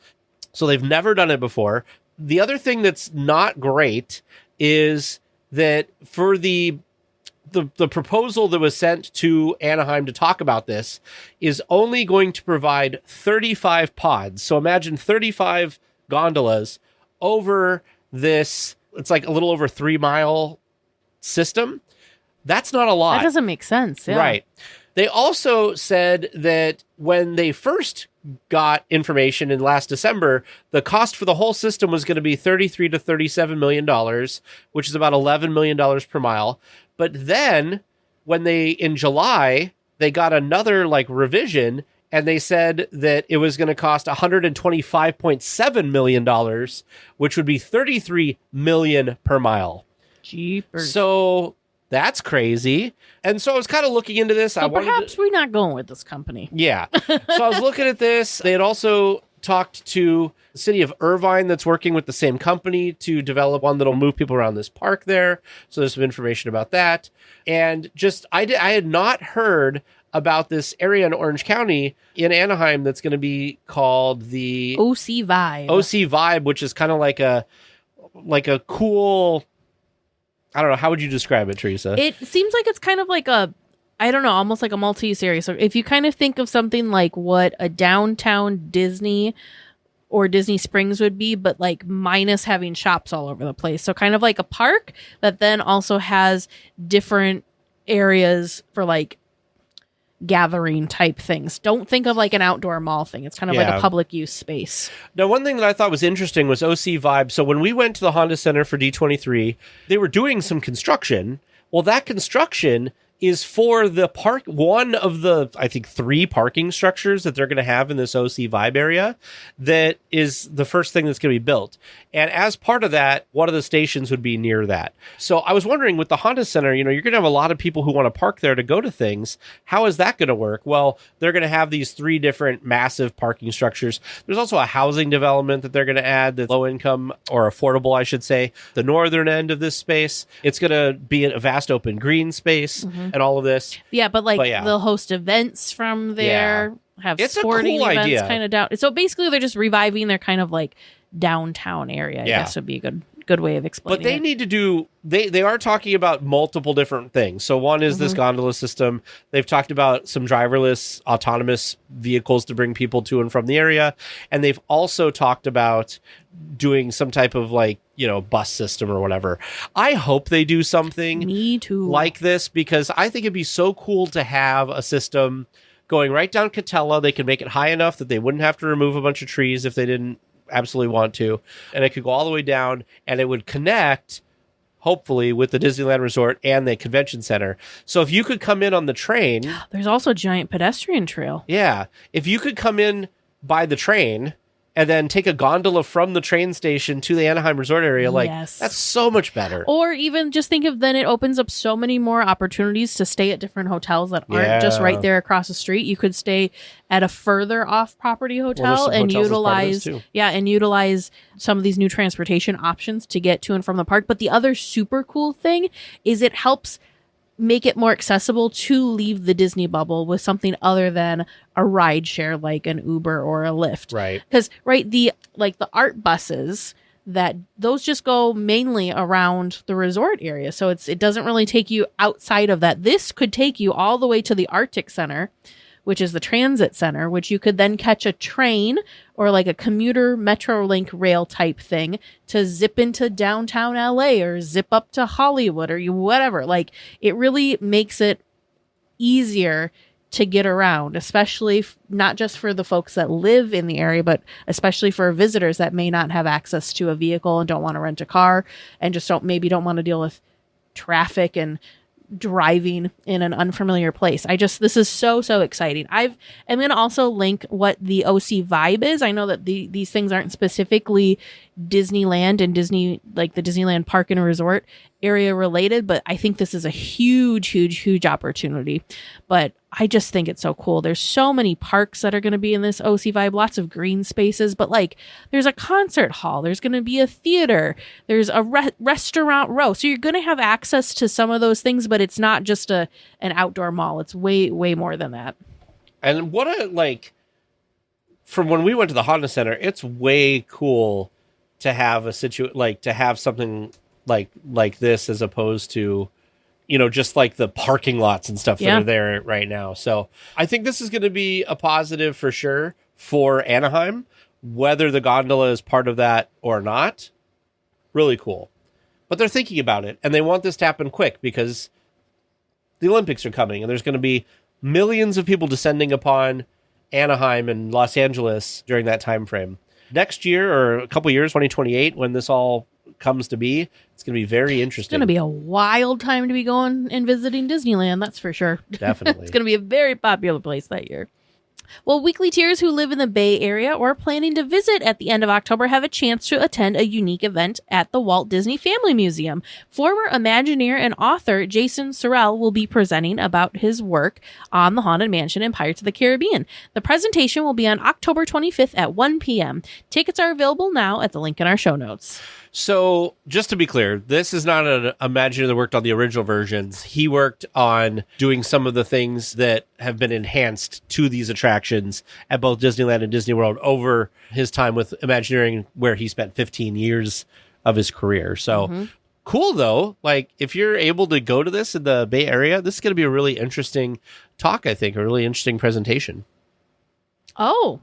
So they've never done it before. The other thing that's not great is that for the proposal that was sent to Anaheim to talk about this is only going to provide 35 pods. So imagine 35 gondolas over this. It's like a little over 3 mile system. That's not a lot. That doesn't make sense. Yeah. Right. They also said that when they first got information in last December, the cost for the whole system was going to be $33 to $37 million, which is about $11 million per mile. But then when in July, they got another like revision, and they said that it was going to cost $125.7 million, which would be $33 million per mile. Jeepers. So that's crazy. And so I was kind of looking into this. So perhaps we're not going with this company. Yeah. So I was looking at this. They had also talked to the city of Irvine that's working with the same company to develop one that'll move people around this park there. So there's some information about that. And just, I had not heard about this area in Orange County in Anaheim that's going to be called the OC Vibe. OC Vibe, which is kind of like a cool, I don't know, how would you describe it, Teresa? It seems like it's kind of like I don't know, almost like a multi-use area. So if you kind of think of something like what a downtown Disney or Disney Springs would be, but like minus having shops all over the place. So kind of like a park that then also has different areas for like gathering type things. Don't think of like an outdoor mall thing. It's kind of like a public use space. Now, one thing that I thought was interesting was OC Vibe. So when we went to the Honda Center for D23, they were doing some construction. Well, that construction is for the park, one of the, I think, 3 parking structures that they're going to have in this OC Vibe area. That is the first thing that's going to be built. And as part of that, one of the stations would be near that. So I was wondering, with the Honda Center, you're going to have a lot of people who want to park there to go to things. How is that going to work? Well, they're going to have these 3 different massive parking structures. There's also a housing development that they're going to add that's low income, or affordable, I should say, the northern end of this space. It's going to be a vast open green space. And all of this. Yeah, but they'll host events from there, have sporting events kind of down. So basically they're just reviving their kind of like downtown area, I guess would be a good way of explaining it. But they need to do, they are talking about multiple different things. So one is this gondola system. They've talked about some driverless autonomous vehicles to bring people to and from the area. And they've also talked about doing some type of like, bus system or whatever. I hope they do something like this, because I think it'd be so cool to have a system going right down Catella. They could make it high enough that they wouldn't have to remove a bunch of trees if they didn't absolutely want to. And it could go all the way down, and it would connect, hopefully, with the Disneyland Resort and the convention center. So if you could come in on the train. There's also a giant pedestrian trail. Yeah. If you could come in by the train and then take a gondola from the train station to the Anaheim Resort area, that's so much better. Or even just think of, then it opens up so many more opportunities to stay at different hotels that aren't just right there across the street. You could stay at a further off property hotel and utilize some of these new transportation options to get to and from the park. But the other super cool thing is it helps make it more accessible to leave the Disney bubble with something other than a ride share like an Uber or a Lyft. Right. Because, the art buses, those just go mainly around the resort area. So it doesn't really take you outside of that. This could take you all the way to the Arctic Center, which is the transit center, which you could then catch a train or like a commuter Metrolink rail type thing to zip into downtown LA or zip up to Hollywood or whatever. It really makes it easier to get around, especially not just for the folks that live in the area, but especially for visitors that may not have access to a vehicle and don't want to rent a car and just don't want to deal with traffic and driving in an unfamiliar place. This is so exciting. I'm going to also link what the OC Vibe is. I know that these things aren't specifically Disneyland and Disney, like the Disneyland Park and Resort area related, but I think this is a huge opportunity. But I just think it's so cool. There's so many parks that are going to be in this OC Vibe, lots of green spaces, but there's a concert hall, there's going to be a theater, there's a restaurant row. So you're going to have access to some of those things, but it's not just an outdoor mall. It's way more than that. And from when we went to the Honda Center, it's way cool to have to have something like this, as opposed to just like the parking lots and stuff that are there right now. So I think this is going to be a positive for sure for Anaheim, whether the gondola is part of that or not. Really cool. But they're thinking about it, and they want this to happen quick because the Olympics are coming, and there's going to be millions of people descending upon Anaheim and Los Angeles during that time frame. Next year, or a couple years, 2028, when this all comes to be, it's going to be very interesting. It's going to be a wild time to be going and visiting Disneyland, that's for sure. Definitely. It's going to be a very popular place that year. Well, weekly tiers who live in the Bay Area or planning to visit at the end of October have a chance to attend a unique event at the Walt Disney Family Museum. Former Imagineer and author Jason Sorrell will be presenting about his work on the Haunted Mansion in Pirates of the Caribbean. The presentation will be on October 25th at 1 p.m. Tickets are available now at the link in our show notes. So, just to be clear, this is not an Imagineer that worked on the original versions. He worked on doing some of the things that have been enhanced to these attractions at both Disneyland and Disney World over his time with Imagineering, where he spent 15 years of his career. So, cool, though. Like, if you're able to go to this in the Bay Area, this is going to be a really interesting talk, I think, a really interesting presentation. Oh,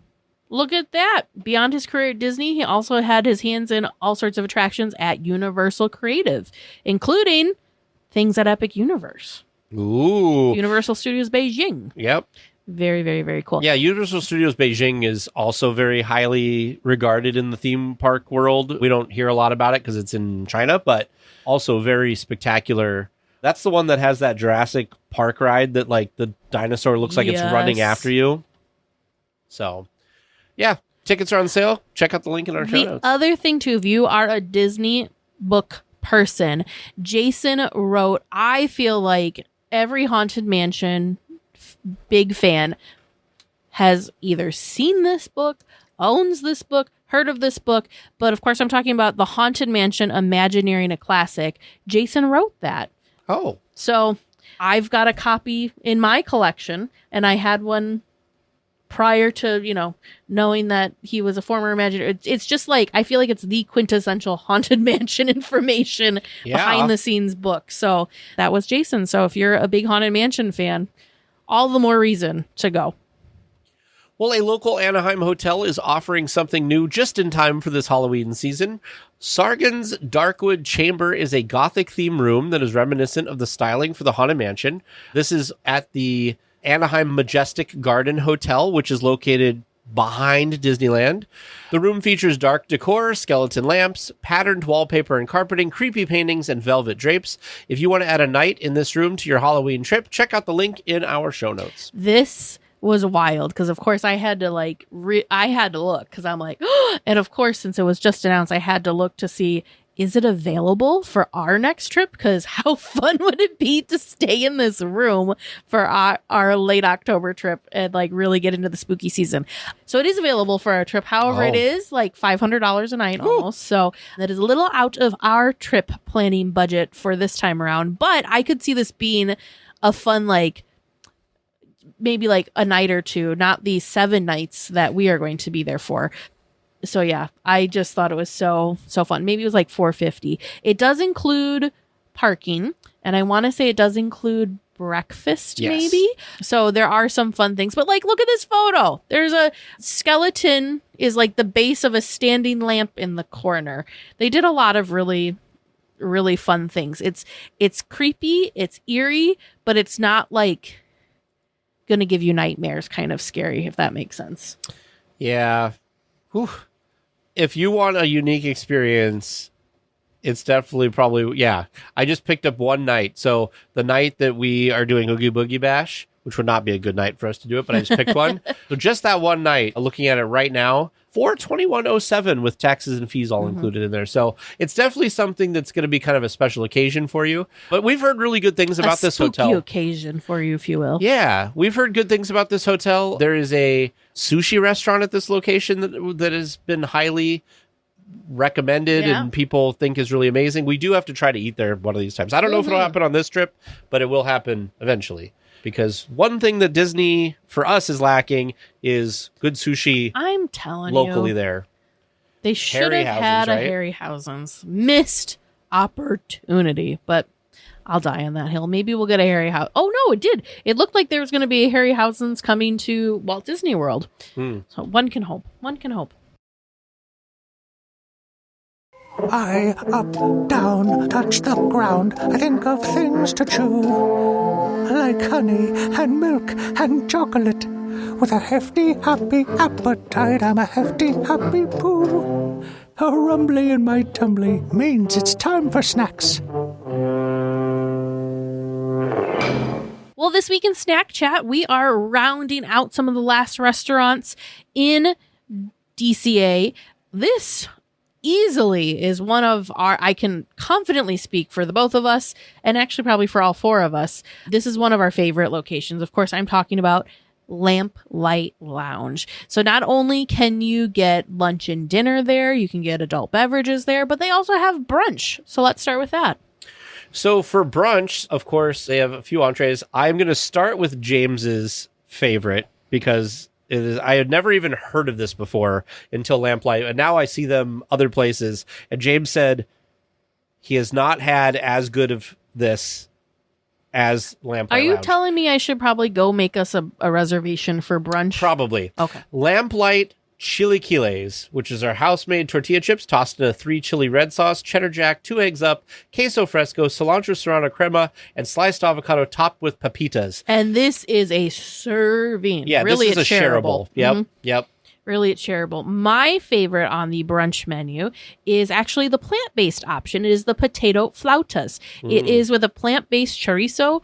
look at that. Beyond his career at Disney, he also had his hands in all sorts of attractions at Universal Creative, including things at Epic Universe. Ooh. Universal Studios Beijing. Yep. Very, very, very cool. Yeah, Universal Studios Beijing is also very highly regarded in the theme park world. We don't hear a lot about it because it's in China, but also very spectacular. That's the one that has that Jurassic Park ride that, like, the dinosaur looks like it's running after you. So, yeah, tickets are on sale. Check out the link in our show notes. The other thing, too, if you are a Disney book person, Jason wrote, I feel like every Haunted Mansion big fan has either seen this book, owns this book, heard of this book, but of course I'm talking about the Haunted Mansion Imagineering a Classic. Jason wrote that. Oh. So I've got a copy in my collection, and I had one prior to, knowing that he was a former Imagineer. It's just like, I feel like it's the quintessential Haunted Mansion information behind the scenes book. So that was Jason. So if you're a big Haunted Mansion fan, all the more reason to go. Well, a local Anaheim hotel is offering something new just in time for this Halloween season. Sargon's Darkwood Chamber is a Gothic-themed room that is reminiscent of the styling for the Haunted Mansion. This is at the Anaheim Majestic Garden Hotel, which is located behind Disneyland. The room features dark decor, skeleton lamps, patterned wallpaper and carpeting, creepy paintings, and velvet drapes. If you want to add a night in this room to your Halloween trip, check out the link in our show notes. This was wild because, of course, I had to look because I'm like, oh! And of course, since it was just announced, I had to look to see, is it available for our next trip? Because how fun would it be to stay in this room for our late October trip and really get into the spooky season? So it is available for our trip. However, it is like $500 a night almost. So that is a little out of our trip planning budget for this time around. But I could see this being a fun, maybe a night or two, not the 7 nights that we are going to be there for. So yeah, I just thought it was so fun. Maybe it was $450. It does include parking, and I want to say it does include breakfast, maybe. So there are some fun things. But look at this photo. There's a skeleton is the base of a standing lamp in the corner. They did a lot of really, really fun things. It's creepy, it's eerie, but it's not gonna give you nightmares kind of scary, if that makes sense. Yeah. Whew. If you want a unique experience, it's definitely probably, I just picked up one night. So the night that we are doing Oogie Boogie Bash, which would not be a good night for us to do it, but I just picked one. So just that one night, looking at it right now, $421.07 with taxes and fees all included in there. So it's definitely something that's going to be kind of a special occasion for you. But we've heard really good things about this hotel. A spooky occasion for you, if you will. Yeah, we've heard good things about this hotel. There is a sushi restaurant at this location that has been highly recommended and people think is really amazing. We do have to try to eat there one of these times. I don't know if it'll happen on this trip, but it will happen eventually. Because one thing that Disney, for us, is lacking is good sushi. I'm telling locally you. There. They should have had a Harryhausen's. Missed opportunity. But I'll die on that hill. Maybe we'll get a Harryhausen. Oh, no, it did. It looked like there was going to be a Harryhausen's coming to Walt Disney World. So one can hope. One can hope. I, up, down, touch the ground. I think of things to chew, like honey and milk and chocolate. with a hefty, happy appetite. I'm a hefty, happy poo. A rumbly in my tumbly means it's time for snacks. Well, this week in Snack Chat, we are rounding out some of the last restaurants in DCA. This easily is one of our, I can confidently speak for the both of us, and actually probably for all four of us. This is one of our favorite locations. Of course, I'm talking about Lamplight Lounge. So not only can you get lunch and dinner there, you can get adult beverages there, but they also have brunch. So let's start with that. So for brunch, of course, they have a few entrees. I'm going to start with James's favorite because I had never even heard of this before until Lamplight, and now I see them other places. And James said he has not had as good of this as Lamplight Are you Lounge. telling me I should probably go make us a reservation for brunch? Probably. Okay. Lamplight Chilaquiles, which is our house-made tortilla chips tossed in a 3 chili red sauce, cheddar jack, 2 eggs up, queso fresco, cilantro serrano crema, and sliced avocado topped with papitas. And this is a serving. Yeah, really, this is it's a shareable. Yep, yep. Really, it's shareable. My favorite on the brunch menu is actually the plant-based option. It is the potato flautas. It is with a plant-based chorizo,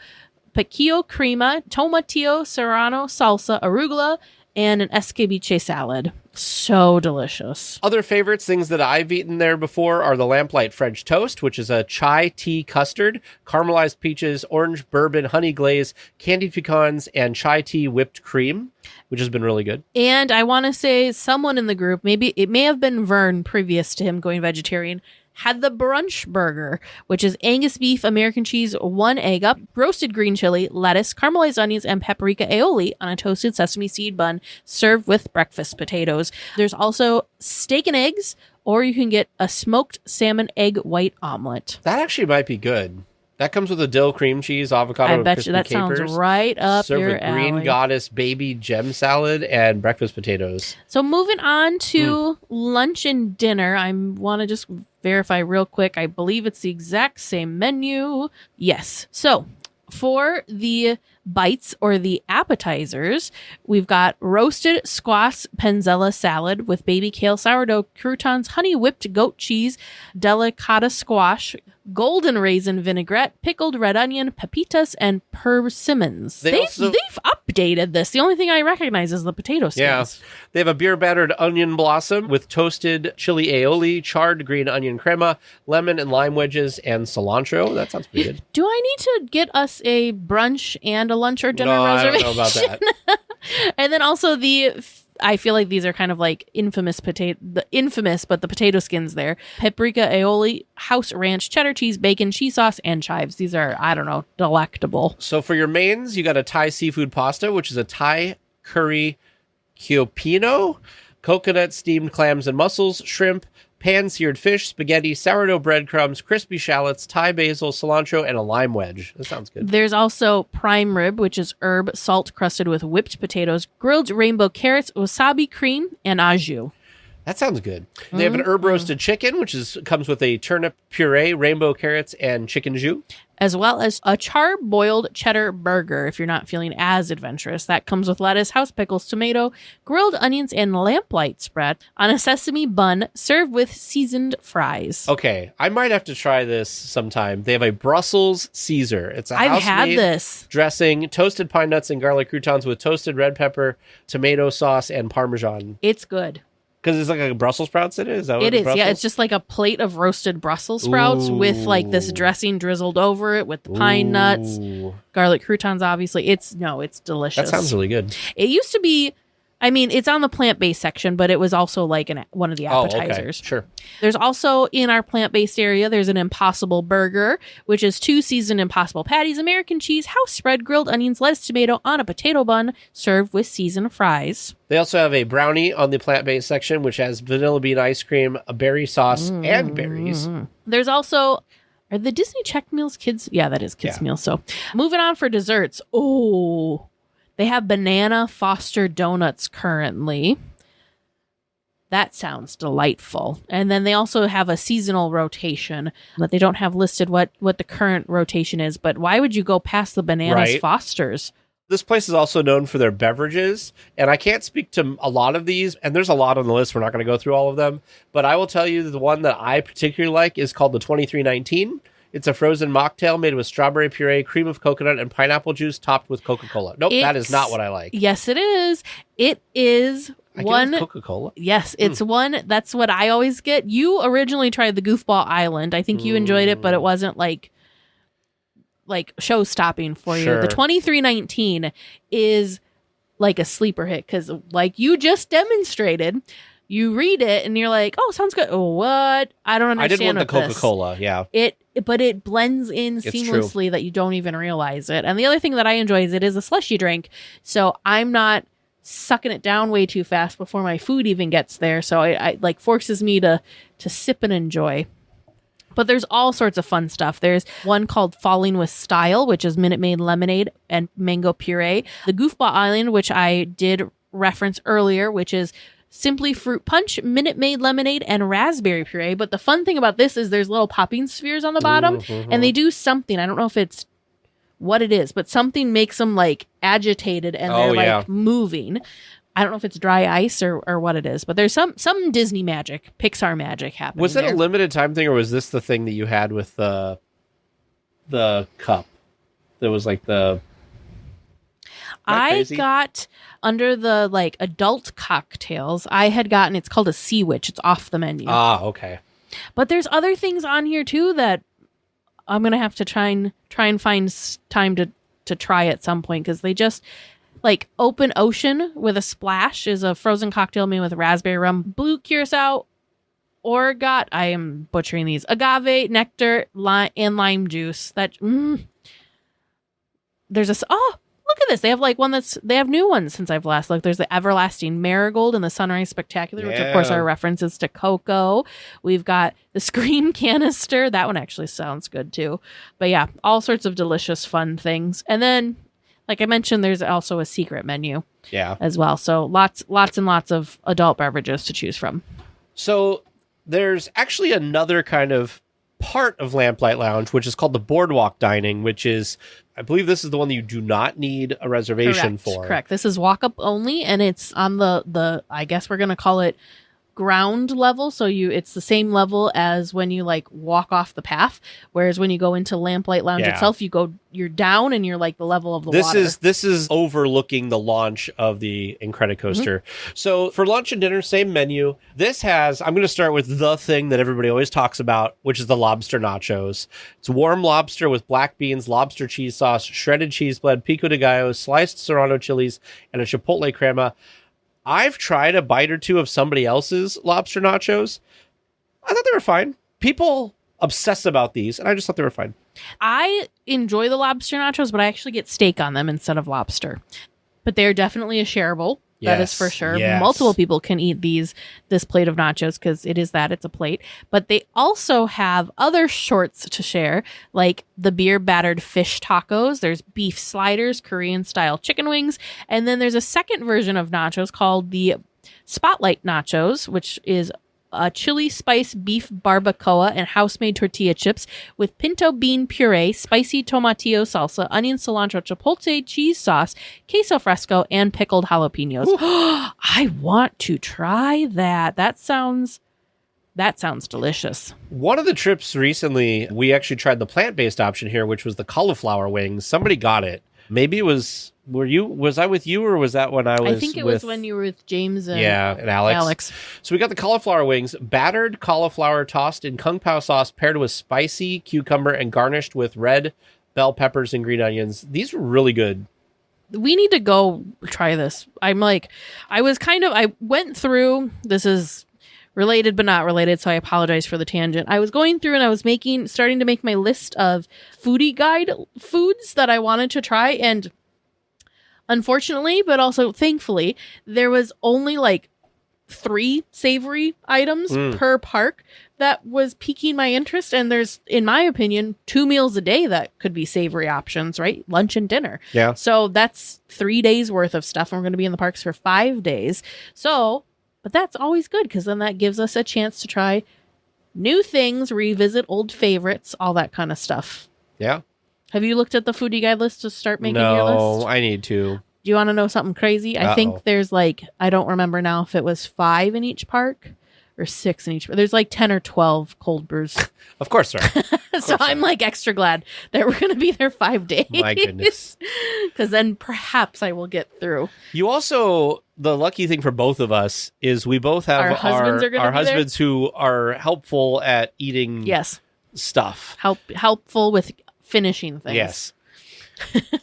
piquillo crema, tomatillo, serrano, salsa, arugula, and an escabeche salad. So delicious. Other favorites, things that I've eaten there before, are the Lamplight French Toast, which is a chai tea custard, caramelized peaches, orange bourbon, honey glaze, candied pecans, and chai tea whipped cream, which has been really good. And I want to say someone in the group, maybe it may have been Vern previous to him going vegetarian, had the brunch burger, which is Angus beef, American cheese, 1 egg up, roasted green chili, lettuce, caramelized onions, and paprika aioli on a toasted sesame seed bun, served with breakfast potatoes. There's also steak and eggs, or you can get a smoked salmon egg white omelet. That actually might be good. That comes with a dill cream cheese, avocado, I and bet crispy you that capers. sounds right up Served your with green alley. goddess baby gem salad and breakfast potatoes. So moving on to lunch and dinner, I want to just verify real quick. I believe it's the exact same menu. Yes. So for the bites or the appetizers, we've got roasted squash panzella salad with baby kale, sourdough croutons, honey whipped goat cheese, delicata squash, golden raisin vinaigrette, pickled red onion, pepitas, and persimmons. They've updated this. The only thing I recognize is the potato skins. Yeah. They have a beer battered onion blossom with toasted chili aioli, charred green onion crema, lemon and lime wedges, and cilantro. That sounds pretty good. Do I need to get us a brunch and a lunch or dinner No, I reservation? don't know about that. And then also I feel like these are kind of like infamous, but the potato skins there. Paprika aioli, house ranch, cheddar cheese, bacon, cheese sauce, and chives. These are, I don't know, delectable. So for your mains, you got a Thai seafood pasta, which is a Thai curry Kiopino, coconut steamed clams and mussels, shrimp, pan-seared fish, spaghetti, sourdough breadcrumbs, crispy shallots, Thai basil, cilantro, and a lime wedge. That sounds good. There's also prime rib, which is herb salt crusted with whipped potatoes, grilled rainbow carrots, wasabi cream, and au jus. That sounds good. They have an herb roasted chicken, which comes with a turnip puree, rainbow carrots, and chicken jus. As well as a char-boiled cheddar burger, if you're not feeling as adventurous. That comes with lettuce, house pickles, tomato, grilled onions, and lamplight spread on a sesame bun served with seasoned fries. Okay, I might have to try this sometime. They have a Brussels Caesar. It's a I've had house-made this. dressing, toasted pine nuts and garlic croutons with toasted red pepper, tomato sauce, and Parmesan. It's good. Because it's like a Brussels sprouts, it is? Is that what It is, Brussels? yeah. It's just like a plate of roasted Brussels sprouts with like this Ooh. dressing drizzled over it with the pine nuts, Ooh. garlic croutons, obviously. It's delicious. That sounds really good. It used to be, I mean, it's on the plant-based section, but it was also like one of the Oh, okay. appetizers. Sure. There's also, in our plant-based area, there's an Impossible Burger, which is 2 seasoned Impossible patties, American cheese, house spread, grilled onions, lettuce, tomato on a potato bun, served with seasoned fries. They also have a brownie on the plant-based section, which has vanilla bean ice cream, a berry sauce, and berries. There's also, are the Disney check meals kids? Yeah, that is kids' meals. So moving on for desserts. Oh, they have banana Foster donuts currently. That sounds delightful. And then they also have a seasonal rotation, but they don't have listed what the current rotation is. But why would you go past the bananas Right. Fosters? This place is also known for their beverages, and I can't speak to a lot of these, and there's a lot on the list. We're not going to go through all of them, but I will tell you the one that I particularly like is called the 2319. It's a frozen mocktail made with strawberry puree, cream of coconut, and pineapple juice topped with Coca-Cola. Nope, that is not what I like. Yes, it is. It is one Coca-Cola. Yes, it's one. That's what I always get. You originally tried the Goofball Island. I think you enjoyed it, but it wasn't like show stopping for you. The 2319 is like a sleeper hit because, like you just demonstrated, you read it and you're like, "Oh, sounds good." Oh, what? I don't understand. I didn't want the Coca-Cola. Yeah, but it blends in seamlessly that you don't even realize it. And the other thing that I enjoy is it is a slushy drink, so I'm not sucking it down way too fast before my food even gets there. So I like forces me to sip and enjoy. But there's all sorts of fun stuff. There's one called Falling with Style, which is Minute Maid lemonade and mango puree. The Goofball Island, which I did reference earlier, which is Simply Fruit Punch, Minute Maid lemonade, and raspberry puree. But the fun thing about this is there's little popping spheres on the bottom, and they do something. I don't know if it's what it is, but something makes them like agitated and they're like moving. I don't know if it's dry ice or what it is, but there's some Disney magic, Pixar magic happening. Was it a limited time thing, or was this the thing that you had with the cup? That was like the. I got under the like adult cocktails. I had gotten. It's called a Sea Witch. It's off the menu. Ah, okay. But there's other things on here too that I'm gonna have to try and find time to try at some point because they just. Like Open Ocean with a Splash is a frozen cocktail made with raspberry rum, blue curacao, orgeat. I am butchering these. Agave, nectar, and lime juice. That there's look at this. They have like they have new ones since I've last looked. There's the Everlasting Marigold and the Sunrise Spectacular, which of course are references to Coco. We've got the Scream Canister. That one actually sounds good too. But yeah, all sorts of delicious fun things. And then like I mentioned, there's also a secret menu as well. So lots and lots of adult beverages to choose from. So there's actually another kind of part of Lamplight Lounge, which is called the Boardwalk Dining, which is, I believe this is the one that you do not need a reservation for. Correct. This is walk up only, and it's on the I guess we're going to call it ground level, so it's the same level as when you like walk off the path, whereas when you go into Lamplight Lounge itself, you're down and you're like the level of the water. This is overlooking the launch of the Incredicoaster. So for lunch and dinner, same menu. This has, I'm going to start with the thing that everybody always talks about, which is the lobster nachos. It's warm lobster with black beans, lobster cheese sauce, shredded cheese blend, pico de gallo, sliced serrano chilies, and a chipotle crema. I've tried a bite or two of somebody else's lobster nachos. I thought they were fine. People obsess about these, and I just thought they were fine. I enjoy the lobster nachos, but I actually get steak on them instead of lobster. But they're definitely a shareable. That is for sure. Yes. Multiple people can eat this plate of nachos because it's a plate. But they also have other shorts to share, like the beer battered fish tacos. There's beef sliders, Korean style chicken wings. And then there's a second version of nachos called the Spotlight Nachos, which is a chili spice beef barbacoa and house-made tortilla chips with pinto bean puree, spicy tomatillo salsa, onion cilantro, chipotle cheese sauce, queso fresco, and pickled jalapenos. I want to try that. That sounds delicious. One of the trips recently, we actually tried the plant-based option here, which was the cauliflower wings. Somebody got it. Maybe it was... Was I with you, or was that when I was? I think it was when you were with James and Alex. So we got the cauliflower wings, battered cauliflower tossed in kung pao sauce, paired with spicy cucumber and garnished with red bell peppers and green onions. These were really good. We need to go try this. I went through. This is related but not related, so I apologize for the tangent. I was going through and I was starting to make my list of foodie guide foods that I wanted to try, and unfortunately, but also thankfully, there was only like 3 savory items per park that was piquing my interest. And there's, in my opinion, 2 meals a day that could be savory options, right? Lunch and dinner. Yeah. So that's 3 days worth of stuff. And we're going to be in the parks for 5 days. So, but that's always good because then that gives us a chance to try new things, revisit old favorites, all that kind of stuff. Yeah. Have you looked at the foodie guide list to start making your list? No, I need to. Do you want to know something crazy? I think there's like, I don't remember now if it was 5 in each park or 6 in each. There's like 10 or 12 cold brews. Of course, sir. So I'm like extra glad that we're going to be there 5 days. My goodness. Because then perhaps I will get through. You also, the lucky thing for both of us is we both have Our husbands are gonna our be there? husbands who are helpful at eating stuff. Helpful with finishing things. Yes.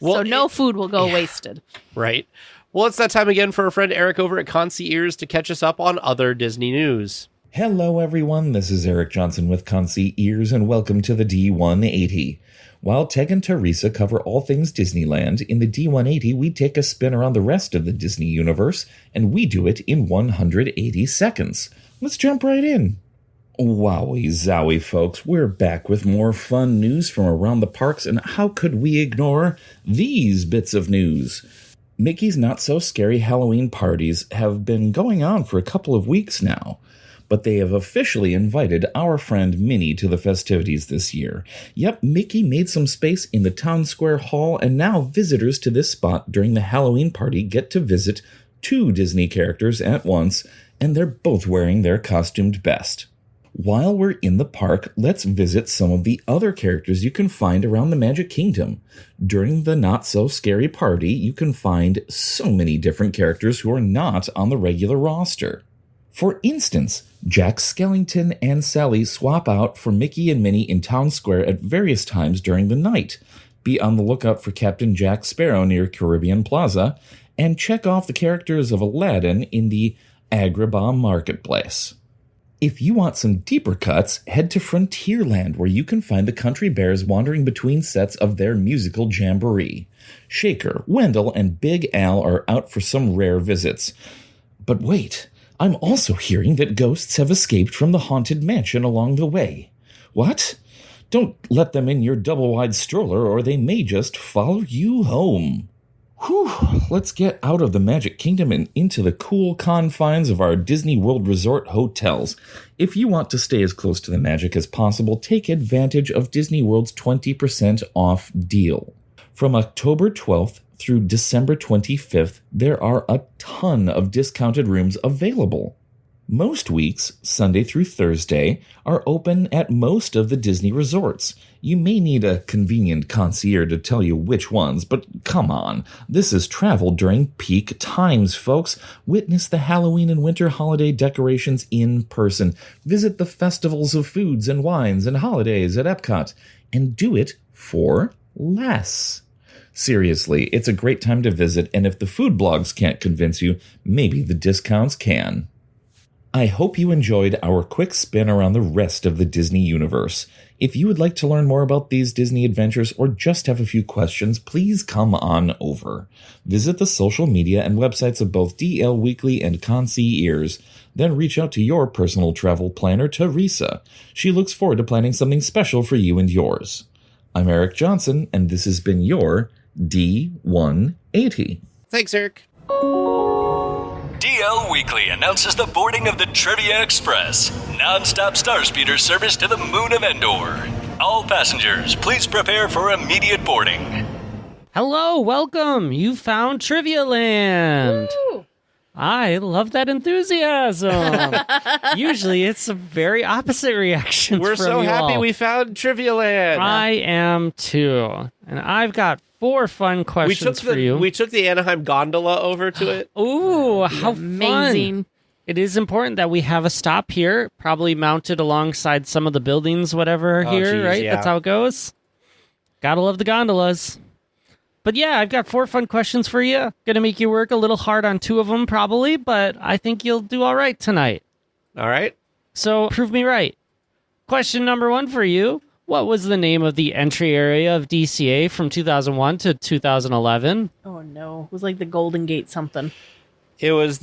So no food will go wasted. Right. Well, it's that time again for our friend Eric over at Concierge to catch us up on other Disney news. Hello, everyone. This is Eric Johnson with Concierge, and welcome to the D180. While Teg and Teresa cover all things Disneyland, in the D180 we take a spin around the rest of the Disney universe, and we do it in 180 seconds. Let's jump right in. Wowie zowie, folks, we're back with more fun news from around the parks, and how could we ignore these bits of news? Mickey's Not-So-Scary Halloween parties have been going on for a couple of weeks now, but they have officially invited our friend Minnie to the festivities this year. Yep, Mickey made some space in the Town Square Hall, and now visitors to this spot during the Halloween party get to visit 2 Disney characters at once, and they're both wearing their costumed best. While we're in the park, let's visit some of the other characters you can find around the Magic Kingdom. During the Not-So-Scary Party, you can find so many different characters who are not on the regular roster. For instance, Jack Skellington and Sally swap out for Mickey and Minnie in Town Square at various times during the night. Be on the lookout for Captain Jack Sparrow near Caribbean Plaza, and check off the characters of Aladdin in the Agrabah Marketplace. If you want some deeper cuts, head to Frontierland, where you can find the Country Bears wandering between sets of their musical jamboree. Shaker, Wendell, and Big Al are out for some rare visits. But wait, I'm also hearing that ghosts have escaped from the Haunted Mansion along the way. What? Don't let them in your double-wide stroller, or they may just follow you home. Whew, let's get out of the Magic Kingdom and into the cool confines of our Disney World Resort hotels. If you want to stay as close to the magic as possible, take advantage of Disney World's 20% off deal. From October 12th through December 25th, there are a ton of discounted rooms available. Most weeks, Sunday through Thursday, are open at most of the Disney resorts. You may need a convenient concierge to tell you which ones, but come on, this is travel during peak times, folks. Witness the Halloween and winter holiday decorations in person. Visit the festivals of foods and wines and holidays at Epcot, and do it for less. Seriously, it's a great time to visit, and if the food blogs can't convince you, maybe the discounts can. I hope you enjoyed our quick spin around the rest of the Disney universe. If you would like to learn more about these Disney adventures or just have a few questions, please come on over. Visit the social media and websites of both DLWeekly and Concierge. Then reach out to your personal travel planner, Teresa. She looks forward to planning something special for you and yours. I'm Eric Johnson, and this has been your D180. Thanks, Eric. DL Weekly announces the boarding of the Trivia Express, non-stop star speeder service to the moon of Endor. All passengers, please prepare for immediate boarding. Hello, welcome. You found Trivia Land. Woo! I love that enthusiasm. Usually it's a very opposite reaction. We're so happy we found Trivia Land. I am too. And I've got 4 fun questions for you. We took the Anaheim gondola over to it. Ooh, how amazing. Fun. It is important that we have a stop here, probably mounted alongside some of the buildings, whatever here, geez, right? yeah. That's how it goes. Gotta love the gondolas. But yeah, I've got 4 fun questions for you. Gonna make you work a little hard on 2 of them, probably, but I think you'll do all right tonight. All right. So prove me right. Question number 1 for you. What was the name of the entry area of DCA from 2001 to 2011? Oh no, it was like the Golden Gate something. It was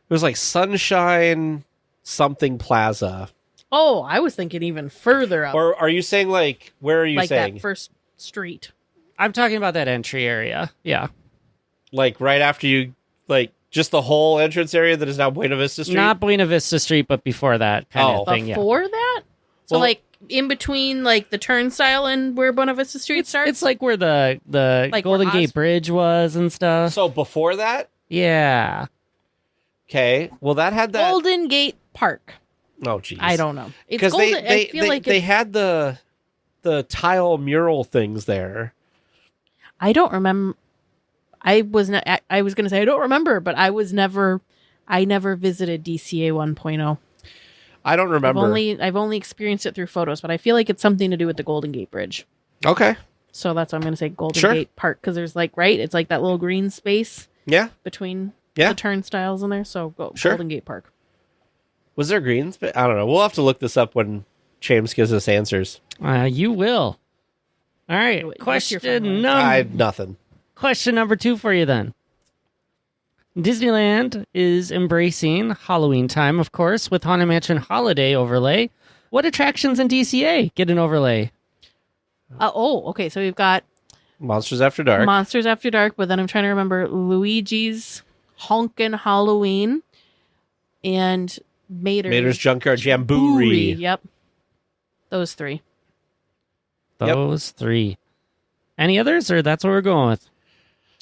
like Sunshine something Plaza. Oh, I was thinking even further up. Or are you saying like, where are you like saying? that first street. I'm talking about that entry area. Yeah. Like right after you, like just the whole entrance area that is now Buena Vista Street? Not Buena Vista Street, but before that kind of thing. Before that? So Well, like in between like the turnstile and where Buena Vista Street starts? It's like where the Like Golden where Gate Bridge was and stuff. So before that? Yeah. Okay. Well, that had that. Golden Gate Park. Oh, geez. I don't know. It's Because Golden. I feel they, like they it's, had the tile mural things there. I don't remember. I was going to say I don't remember, but I never visited DCA 1.0. I don't remember. I've only experienced it through photos, but I feel like it's something to do with the Golden Gate Bridge. Okay. So that's why I'm going to say Golden Sure. Gate Park, because there's like, right? It's like that little green space Yeah. between Yeah. the turnstiles in there. So Sure. Golden Gate Park. Was there greens? But I don't know. We'll have to look this up when James gives us answers. You will. All right. What's your final Nothing. Question number 2 for you then. Disneyland is embracing Halloween time, of course, with Haunted Mansion Holiday overlay. What attractions in DCA get an overlay? Okay. So we've got Monsters After Dark. Monsters After Dark, but then I'm trying to remember Luigi's Honkin' Halloween and Mater's Junkyard Jamboree. Yep. Those 3. Those 3. Any others, or that's what we're going with?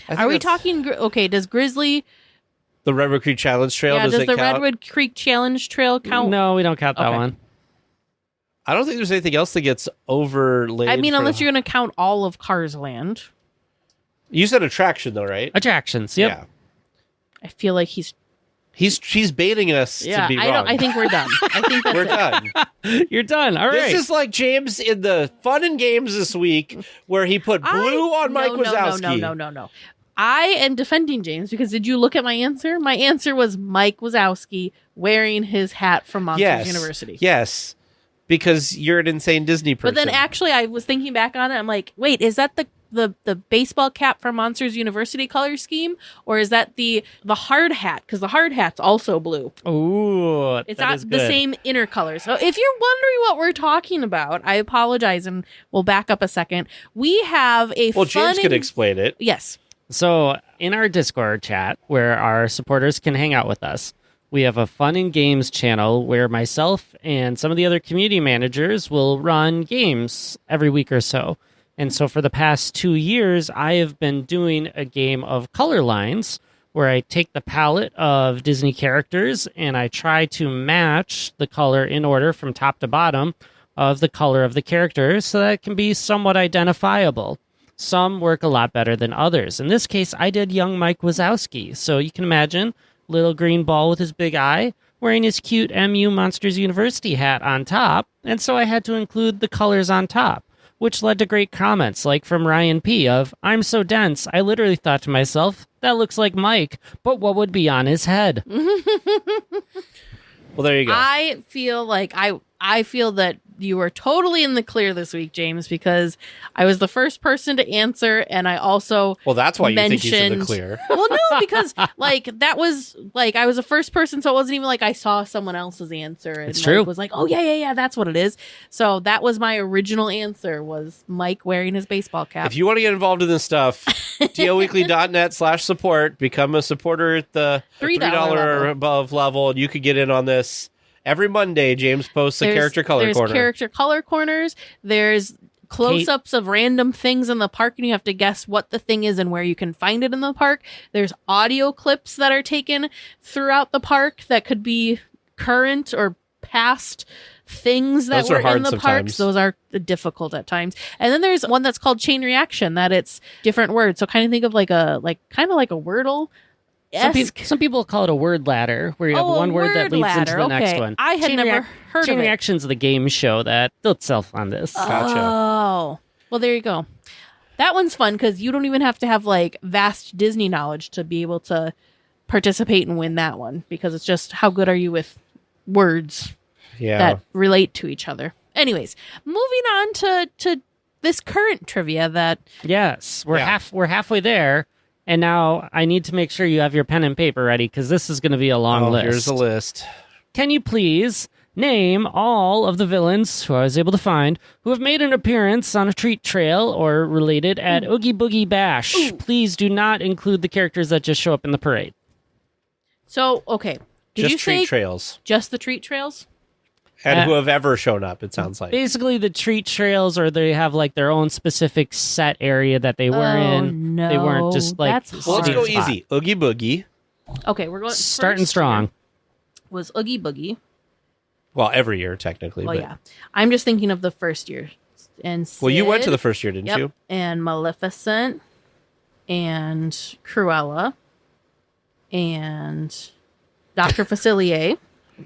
Are we talking? Okay, does Grizzly? The Redwood Creek Challenge Trail? Yeah, does does it the count? Redwood Creek Challenge Trail count? No, we don't count that Okay. one. I don't think there's anything else that gets overlaid. I mean, for- unless you're going to count all of Cars Land. You said attraction, though, right? Attractions, yep. Yeah. I feel like she's baiting us to be wrong. I think we're done. I think that's We're it. done. You're done. All right. This is like James in the Fun and Games this week, where he put blue on Mike Wazowski. No. I am defending James because did you look at my answer? My answer was Mike Wazowski wearing his hat from Monsters University. Yes, because you're an insane Disney person. But then actually I was thinking back on it. I'm like, wait, is that the baseball cap from Monsters University color scheme? Or is that the hard hat? Because the hard hat's also blue. Ooh, It's that not is the good. same inner color. So if you're wondering what we're talking about, I apologize and we'll back up a second. We have a James could explain it. Yes. So in our Discord chat, where our supporters can hang out with us, we have a fun and games channel where myself and some of the other community managers will run games every week or so. And so for the past 2 years, I have been doing a game of color lines where I take the palette of Disney characters and I try to match the color in order from top to bottom of the color of the characters so that it can be somewhat identifiable. Some work a lot better than others. In this case, I did young Mike Wazowski. So you can imagine little green ball with his big eye wearing his cute MU Monsters University hat on top. And so I had to include the colors on top, which led to great comments like from Ryan P. of, "I'm so dense, I literally thought to myself, that looks like Mike, but what would be on his head?" Well, there you go. I feel like I feel that you were totally in the clear this week, James, because I was the first person to answer, and I also Well, that's why you think he's in the mentioned- clear. Well, no, because like that was like I was the first person, so it wasn't even like I saw someone else's answer. And It's Mike true. Was like, oh yeah, that's what it is. So that was my original answer was Mike wearing his baseball cap. If you want to get involved in this stuff, DLWeekly.net/support. Become a supporter at the $3 $3 or level. above level, and you could get in on this. Every Monday, James posts a character color there's corner. Character color corners. There's close-ups of random things in the park, and you have to guess what the thing is and where you can find it in the park. There's audio clips that are taken throughout the park that could be current or past things that Those are were hard in the sometimes. parks. Those are difficult at times. And then there's one that's called chain reaction, that it's different words. So kind of think of like a Wordle. Some people call it a word ladder, where you have one word that leads into the next one. I had never heard Chain of it. Reaction's the game show that built itself on this. Gotcha. Oh, well, there you go. That one's fun because you don't even have to have like vast Disney knowledge to be able to participate and win that one, because it's just how good are you with words Yeah. that relate to each other. Anyways, moving on to this current trivia that Yes, we're halfway there, and now I need to make sure you have your pen and paper ready because this is going to be a long list. Here's the list. Can you please name all of the villains who I was able to find who have made an appearance on a treat trail or related at Oogie Boogie Bash? Please do not include the characters that just show up in the parade. So okay, did Just you treat say trails. just the treat trails? And who have ever shown up, it sounds like. Basically, the treat trails, or they have like their own specific set area that they were in. No, they weren't just like. Well, let's go spot. easy. Oogie Boogie. Okay, we're going Starting strong. Was Oogie Boogie. Well, every year, technically. Well, but... yeah. I'm just thinking of the first year. And Well, you went to Sid, the first year, didn't you? And Maleficent and Cruella and Dr. Facilier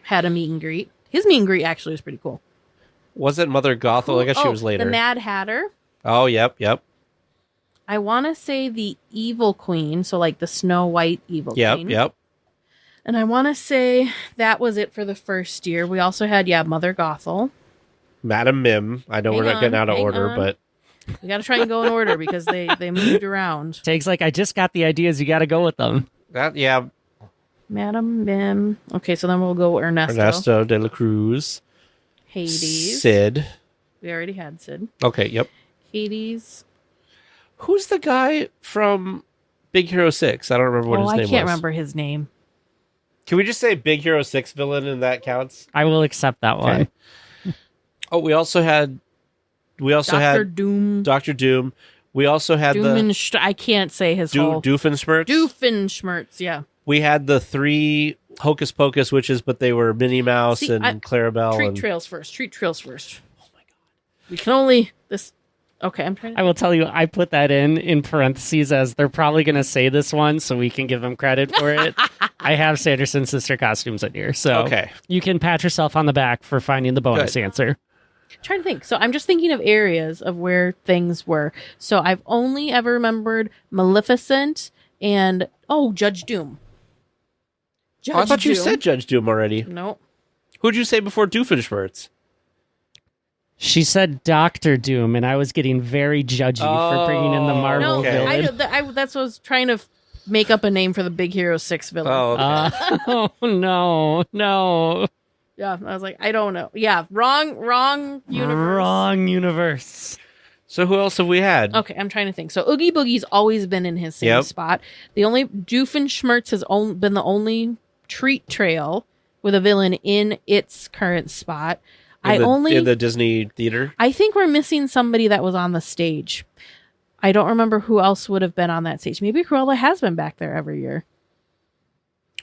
had a meet and greet. His meet and greet actually was pretty cool. Wasn't Mother Gothel? I guess she was later. The Mad Hatter. Oh, yep. I want to say the Evil Queen, so like the Snow White Evil Queen. Yep. And I want to say that was it for the first year. We also had, Mother Gothel. Madam Mim. I know we're not getting out of order, but... We got to try and go in order because they moved around. Takes like, I just got the ideas. You got to go with them. Madam Mim. Okay, so then we'll go Ernesto de la Cruz. Hades. Sid. We already had Sid. Okay, yep. Hades. Who's the guy from Big Hero 6? I don't remember what his name was. I can't remember his name. Can we just say Big Hero 6 villain and that counts? I will accept that one. Oh, we also had Doom. Dr. Doom. We also had I can't say his whole... Doofenshmirtz. Doofenshmirtz, yeah. We had the 3 Hocus Pocus witches, but they were Minnie Mouse and Clarabelle. Treat Trails first. Oh my god. We can only... Okay, I'm trying to... I will tell you, I put that in parentheses as they're probably going to say this one so we can give them credit for it. I have Sanderson's sister costumes in here, so you can pat yourself on the back for finding the bonus answer. I'm trying to think. So I'm just thinking of areas of where things were. So I've only ever remembered Maleficent and, Judge Doom. I thought you said Judge Doom already. Nope. Who'd you say before Doofenshmirtz? She said Dr. Doom, and I was getting very judgy for bringing in the Marvel villain. That's what I was trying to make up a name for the Big Hero 6 villain. Oh, okay. No. Yeah, I was like, I don't know. Yeah, wrong universe. Wrong universe. So who else have we had? Okay, I'm trying to think. So Oogie Boogie's always been in his same spot. The only Doofenshmirtz has been the only treat trail with a villain in its current spot. In the Disney theater? I think we're missing somebody that was on the stage. I don't remember who else would have been on that stage. Maybe Cruella has been back there every year.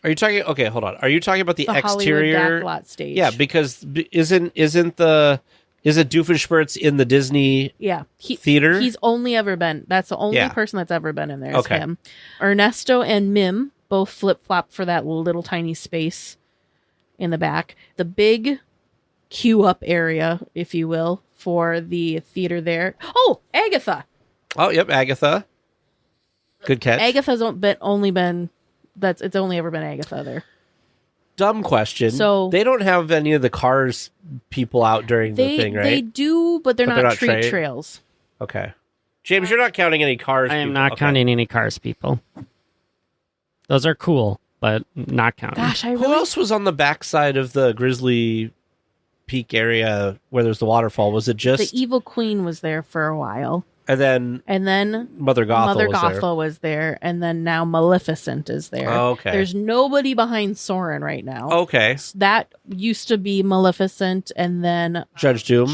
Are you talking? Okay, hold on. Are you talking about the exterior Hollywood backlot stage? Yeah, because isn't Doofenshmirtz in the Disney theater? He's only ever been. That's the only person that's ever been in there. Is him. Ernesto and Mim both flip flop for that little tiny space in the back. The big queue up area, if you will, for the theater there. Oh, Agatha. Oh, yep, Agatha. Good catch. Agatha's only been. It's only ever been Agatha there. Dumb question. So they don't have any of the Cars people out during the thing, right? They do, but they're not treat trails. Okay. James, you're not counting any Cars people. I am not counting any Cars people. Those are cool, but not counting. Gosh, who else was on the backside of the Grizzly Peak area where there's the waterfall? Was it just... The Evil Queen was there for a while. And then Mother Gothel was there. And then now Maleficent is there. Oh, okay. There's nobody behind Soren right now. Okay. That used to be Maleficent and then Judge Doom.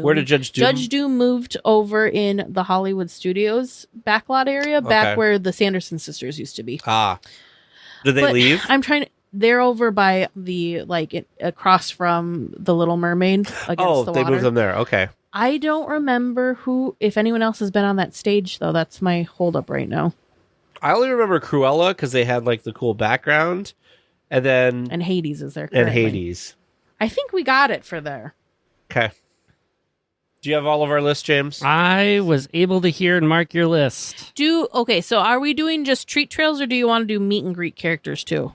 Where did Judge Doom? Judge Doom moved over in the Hollywood Studios backlot area, back where the Sanderson sisters used to be. Ah. Did they leave? They're over by the, across from the Little Mermaid against the water. They moved them there. Okay. I don't remember if anyone else has been on that stage, though. That's my holdup right now. I only remember Cruella because they had, the cool background. And Hades is there currently. And Hades. I think we got it for there. Okay. Do you have all of our lists, James? I was able to hear and mark your list. Okay, so are we doing just treat trails, or do you want to do meet and greet characters, too?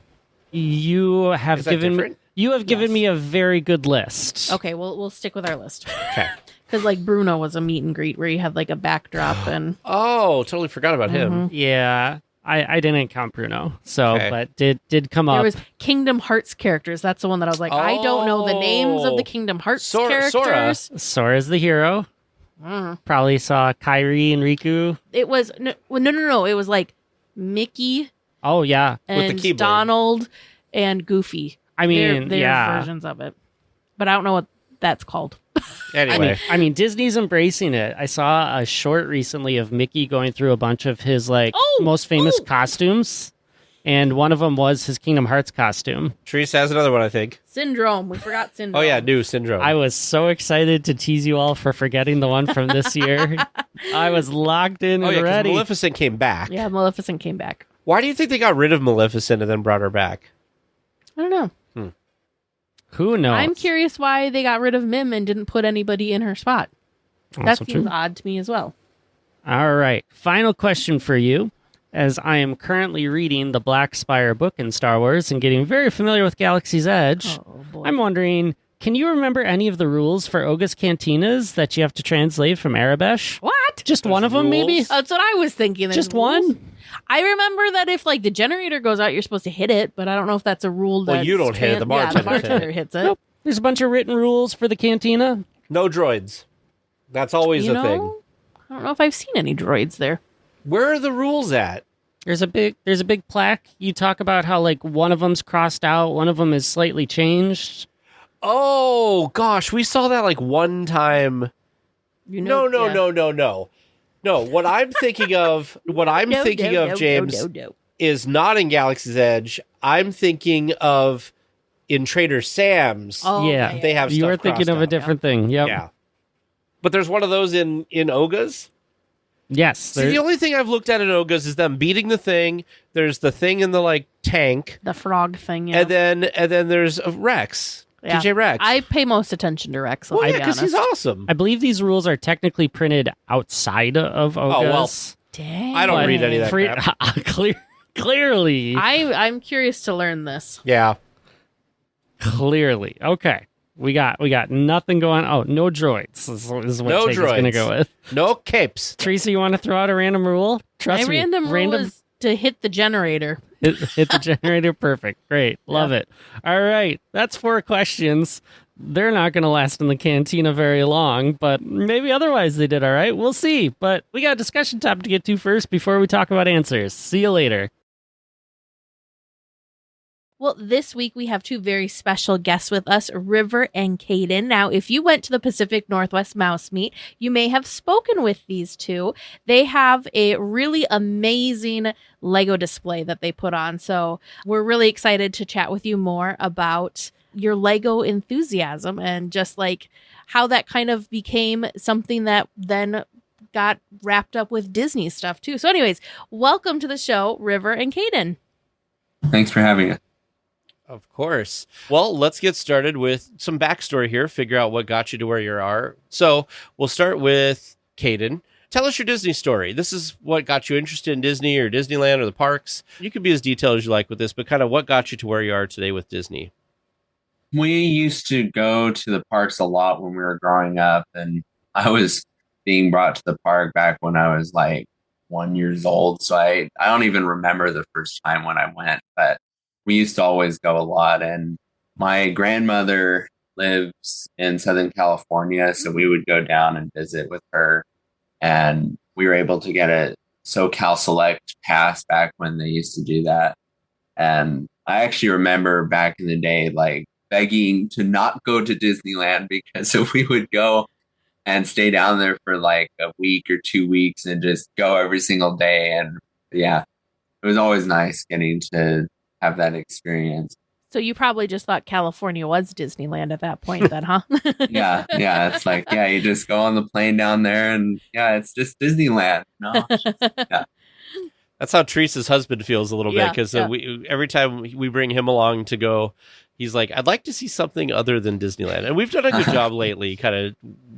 You have given me a very good list. Okay, we'll stick with our list. Okay. Because Bruno was a meet and greet where you had a backdrop and... Oh, totally forgot about him. Yeah, I didn't count Bruno, but did come up. There was Kingdom Hearts characters. That's the one that I was like, I don't know the names of the Kingdom Hearts characters. Sora's the hero. Probably saw Kairi and Riku. It was... No. It was Mickey... Oh, yeah. And with the keyboard. Donald and Goofy. I mean, they're versions of it. but I don't know what that's called. Anyway, I mean, Disney's embracing it. I saw a short recently of Mickey going through a bunch of his most famous costumes, and one of them was his Kingdom Hearts costume. Teresa has another one, I think. Syndrome. We forgot Syndrome. Oh yeah, new Syndrome. I was so excited to tease you all for forgetting the one from this year. I was locked in and ready. Maleficent came back. Yeah, Maleficent came back. Why do you think they got rid of Maleficent and then brought her back? I don't know. Who knows? I'm curious why they got rid of Mim and didn't put anybody in her spot. Also That seems true. odd to me as well. All right. Final question for you. As I am currently reading the Black Spire book in Star Wars and getting very familiar with Galaxy's Edge, Oh, boy. I'm wondering, can you remember any of the rules for Oga's Cantinas that you have to translate from Arabesh? What? Just one of them, maybe? That's what I was thinking. Just one? I remember that if the generator goes out, you're supposed to hit it, but I don't know if that's a rule. Well, you don't hit it, the bartender hits it. Nope. There's a bunch of written rules for the Cantina. No droids. That's always You a know, thing. I don't know if I've seen any droids there. Where are the rules at? There's a big plaque. You talk about how one of them's crossed out, one of them is slightly changed. Oh gosh, we saw that one time. No. No, what I'm thinking of, James, is not in Galaxy's Edge. I'm thinking of in Trader Sam's. Oh, Yeah. okay. They have You stuff were thinking crossed of a out. different thing. Yep. Yeah. But there's one of those in Oga's. Yes. See, the only thing I've looked at in Oga's is them beating the thing. There's the thing in the tank. The frog thing, yeah. And then there's Rex. Yeah. DJ Rex. I pay most attention to Rex. well, I'll yeah, be because he's honest. awesome. I believe these rules are technically printed outside of Oga's. Dang. I don't read any of that crap. Clearly. I'm curious to learn this. Yeah. Clearly. Okay. We got nothing going. Oh, no droids. This is what No Tig is going to droids. go with. No capes. Teresa, you want to throw out a random rule? Trust My me. random rule is to hit the generator. Hit the generator. Perfect. Great. Love it. All right. That's 4 questions. They're not going to last in the cantina very long, but maybe otherwise they did all right. We'll see. But we got a discussion topic to get to first before we talk about answers. See you later. Well, this week we have 2 very special guests with us, River and Kaden. Now, if you went to the Pacific Northwest Mouse Meet, you may have spoken with these 2. They have a really amazing Lego display that they put on. So we're really excited to chat with you more about your Lego enthusiasm and just how that kind of became something that then got wrapped up with Disney stuff too. So anyways, welcome to the show, River and Kaden. Thanks for having us. Of course. Well, let's get started with some backstory here, figure out what got you to where you are. So we'll start with Kaden. Tell us your Disney story. This is what got you interested in Disney or Disneyland or the parks. You can be as detailed as you like with this, but kind of what got you to where you are today with Disney? We used to go to the parks a lot when we were growing up, and I was being brought to the park back when I was 1 year old. So I don't even remember the first time when I went, but we used to always go a lot. And my grandmother lives in Southern California, so we would go down and visit with her. And we were able to get a SoCal Select pass back when they used to do that. And I actually remember back in the day, begging to not go to Disneyland because if we would go and stay down there for a week or 2 weeks and just go every single day. And yeah, it was always nice getting to have that experience. So you probably just thought California was Disneyland at that point then, huh? Yeah. It's you just go on the plane down there and it's just Disneyland. No, That's how Teresa's husband feels a little bit, because every time we bring him along to go, he's like, I'd like to see something other than Disneyland. And we've done a good job lately.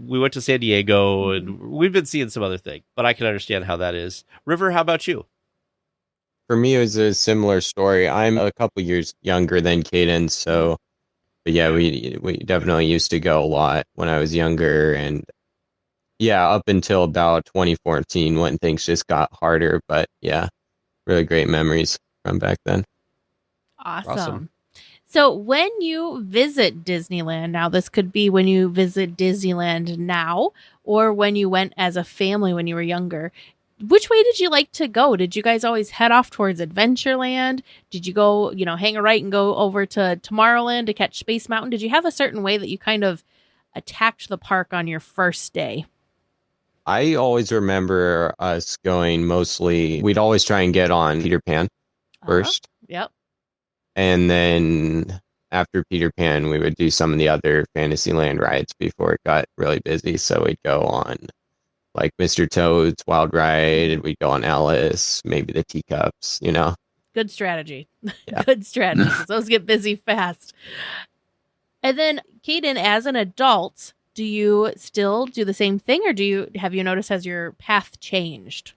We went to San Diego and we've been seeing some other things, but I can understand how that is. River, how about you? For me, it was a similar story. I'm a couple years younger than Kaden, so but yeah, we definitely used to go a lot when I was younger, and up until about 2014 when things just got harder. But yeah, really great memories from back then. Awesome. So when you visit Disneyland, now this could be when you visit Disneyland now or when you went as a family when you were younger, Which way did you like to go? Did you guys always head off towards Adventureland? Did you go, hang a right and go over to Tomorrowland to catch Space Mountain? Did you have a certain way that you kind of attacked the park on your first day? I always remember us going mostly, we'd always try and get on Peter Pan first. Yep. And then after Peter Pan, we would do some of the other Fantasyland rides before it got really busy. So we'd go on like Mr. Toad's Wild Ride, and we'd go on Alice, maybe the Teacups, Good strategy. Yeah. Good strategy. 'Cause those get busy fast. And then, Kaden, as an adult, do you still do the same thing, or have you noticed has your path changed?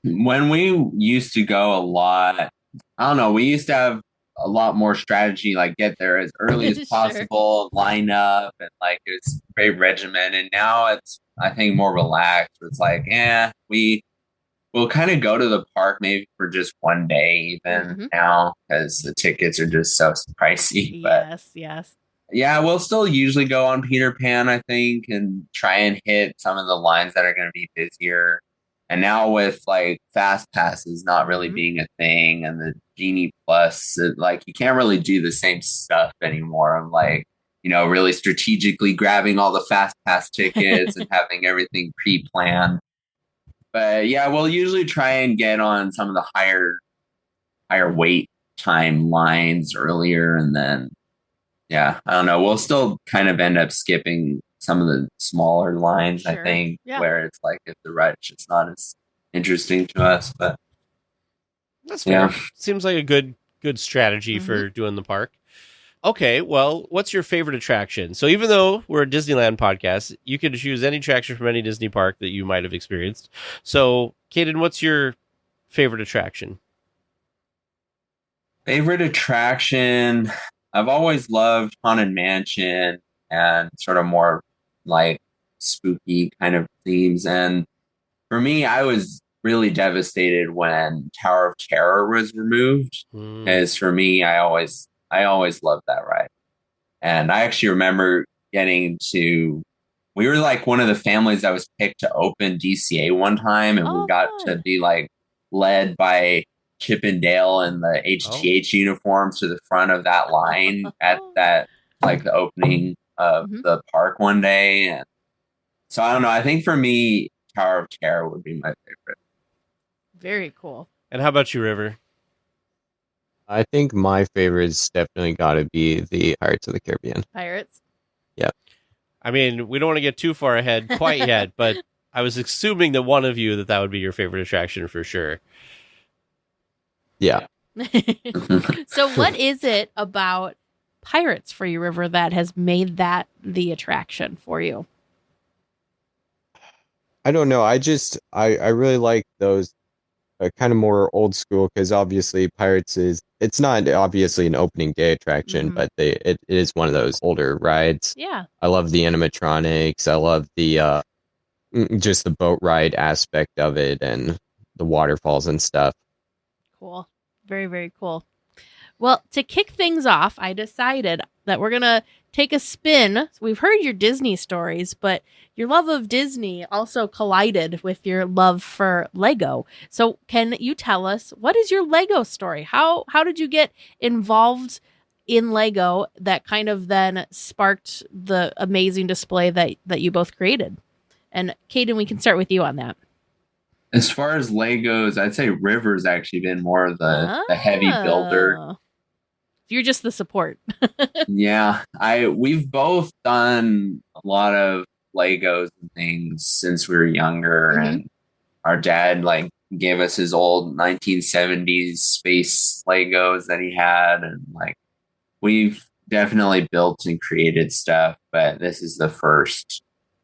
When we used to go a lot, I don't know, we used to have a lot more strategy, like get there as early as Sure. possible, line up, and like it's very regimented. Now it's, I think, more relaxed. It's like, we'll kind of go to the park maybe for just one day even now, because the tickets are just so pricey. But Yes. yeah, we'll still usually go on Peter Pan, I think, and try and hit some of the lines that are going to be busier. And now with like fast passes not really being a thing, and the Genie Plus, like you can't really do the same stuff anymore. I'm like, really strategically grabbing all the fast pass tickets and having everything pre-planned. But yeah, we'll usually try and get on some of the higher wait time lines earlier, and then I don't know, we'll still kind of end up skipping some of the smaller lines, I think, where it's like if the ride's just not as interesting to us. But that's fair. Seems like a good strategy for doing the park. Okay, well, what's your favorite attraction? So even though we're a Disneyland podcast, you can choose any attraction from any Disney park that you might have experienced. So, Kaden, what's your favorite attraction? Favorite attraction? I've always loved Haunted Mansion and sort of more like spooky kind of themes. And for me, I was really devastated when Tower of Terror was removed. Because for me, I always loved that ride. And I actually remember we were like one of the families that was picked to open DCA one time, and we got to be like led by Chip and Dale in the HTH uniforms to the front of that line at that, like the opening of the park one day. And so I don't know, I think for me, Tower of Terror would be my favorite. Very cool. And how about you, River? I think my favorite's definitely got to be the Pirates of the Caribbean. Pirates? Yep. I mean, we don't want to get too far ahead quite yet, but I was assuming that one of you that would be your favorite attraction for sure. Yeah. So what is it about Pirates for you, River, that has made that the attraction for you? I don't know. I really like those kind of more old school, because obviously Pirates it's not obviously an opening day attraction, but it is one of those older rides. Yeah. I love the animatronics. I love the just the boat ride aspect of it and the waterfalls and stuff. Cool. Very, very cool. Well, to kick things off, I decided that we're going to take a spin. We've heard your Disney stories, but your love of Disney also collided with your love for Lego. So can you tell us, what is your Lego story? How did you get involved in Lego that kind of then sparked the amazing display that you both created? And Kaden, we can start with you on that. As far as Legos, I'd say River's actually been more of the heavy builder. You're just the support. Yeah, we've both done a lot of Legos and things since we were younger, and our dad like gave us his old 1970s space Legos that he had, and like we've definitely built and created stuff, but this is the first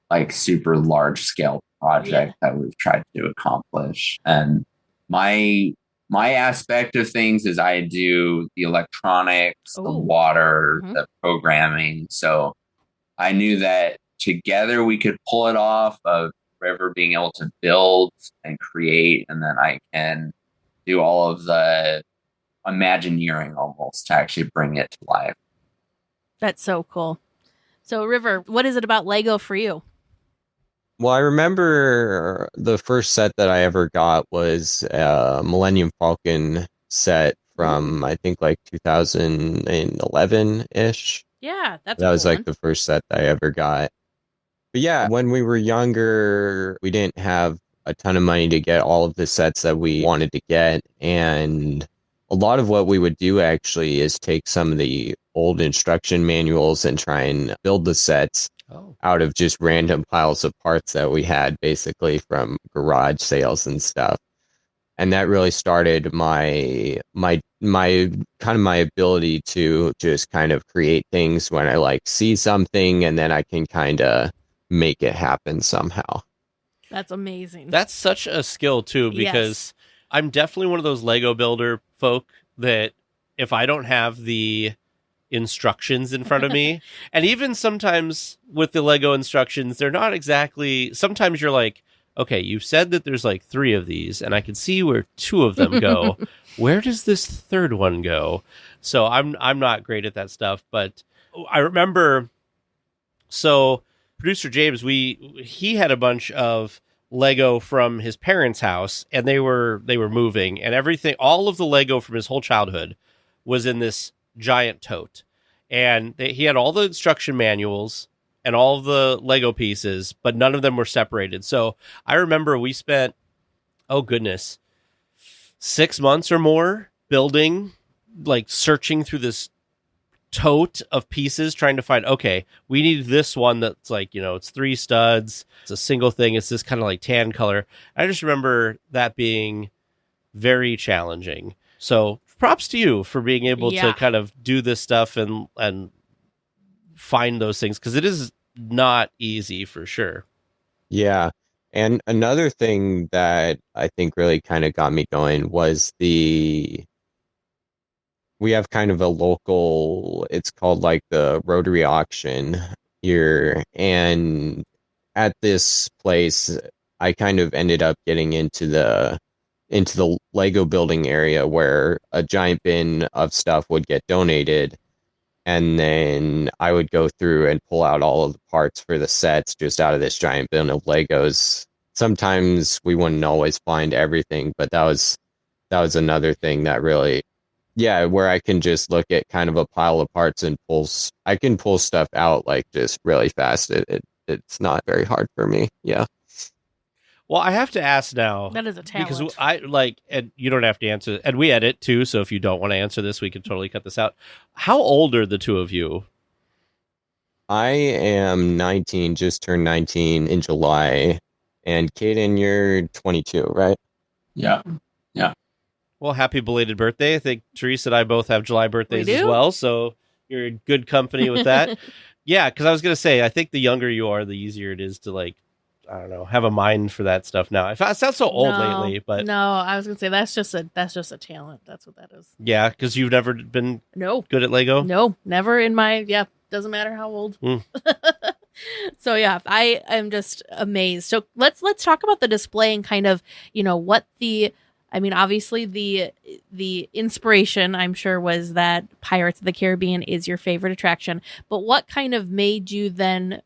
like super large scale project that we've tried to accomplish. And my aspect of things is I do the electronics, the water, the programming. So I knew that together we could pull it off, of River being able to build and create, and then I can do all of the Imagineering almost to actually bring it to life. That's so cool. So River, what is it about Lego for you? Well, I remember the first set that I ever got was a Millennium Falcon set from, I think, like 2011-ish. Yeah, that's That a was cool like one. the first set that I ever got. But yeah, when we were younger, we didn't have a ton of money to get all of the sets that we wanted to get. And a lot of what we would do actually is take some of the old instruction manuals and try and build the sets out of just random piles of parts that we had basically from garage sales and stuff. And that really started my kind of my ability to just kind of create things when I like see something and then I can kind of make it happen somehow. That's amazing. That's such a skill too, because I'm definitely one of those Lego builder folk that if I don't have the instructions in front of me, and even sometimes with the Lego instructions, they're not exactly, sometimes you're like, okay, you've said that there's like 3 of these and I can see where 2 of them go. Where does this third one go? So I'm not great at that stuff, but I remember, so producer James, he had a bunch of Lego from his parents' house, and they were moving, and everything, all of the Lego from his whole childhood was in this giant tote, and he had all the instruction manuals and all of the Lego pieces, but none of them were separated. So I remember we spent, oh goodness, 6 months or more building, like searching through this tote of pieces trying to find, okay, we need this one that's like, it's 3 studs, it's a single thing, it's this kind of like tan color. I just remember that being very challenging. So props to you for being able to kind of do this stuff and find those things, because it is not easy for sure. Yeah. And another thing that I think really kind of got me going was we have kind of a local, it's called like the Rotary Auction here. And at this place, I kind of ended up getting into the Lego building area where a giant bin of stuff would get donated. And then I would go through and pull out all of the parts for the sets just out of this giant bin of Legos. Sometimes we wouldn't always find everything, but that was another thing that really, where I can just look at kind of a pile of parts and I can pull stuff out like just really fast. It's not very hard for me. Yeah. Well, I have to ask now. That is a talent. Because I like, and you don't have to answer, and we edit too, so if you don't want to answer this, we can totally cut this out. How old are the two of you? I am 19, just turned 19 in July. And Kaden, you're 22, right? Yeah. Yeah. Well, happy belated birthday. I think Teresa and I both have July birthdays as well, so you're in good company with that. Yeah, because I was going to say, I think the younger you are, the easier it is to, like, I don't know, have a mind for that stuff now. I sound so old lately, but no, I was gonna say that's just a talent. That's what that is. Yeah, because you've never been good at Lego. No, never in my doesn't matter how old. So yeah, I am just amazed. So let's talk about the display and kind of what obviously the inspiration I'm sure was that Pirates of the Caribbean is your favorite attraction, but what kind of made you then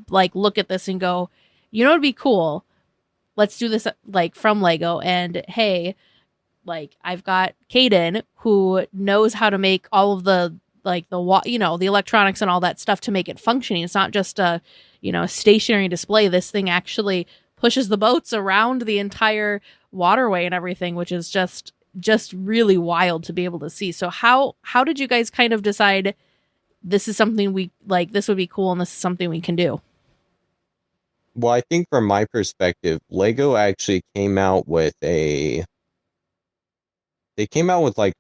like look at this and go, it'd be cool. Let's do this like from Lego. And hey, like I've got Kaden who knows how to make all of the the electronics and all that stuff to make it functioning. It's not just a stationary display. This thing actually pushes the boats around the entire waterway and everything, which is just really wild to be able to see. So how did you guys kind of decide this is something we like, this would be cool and this is something we can do? Well, I think from my perspective, Lego actually came out with like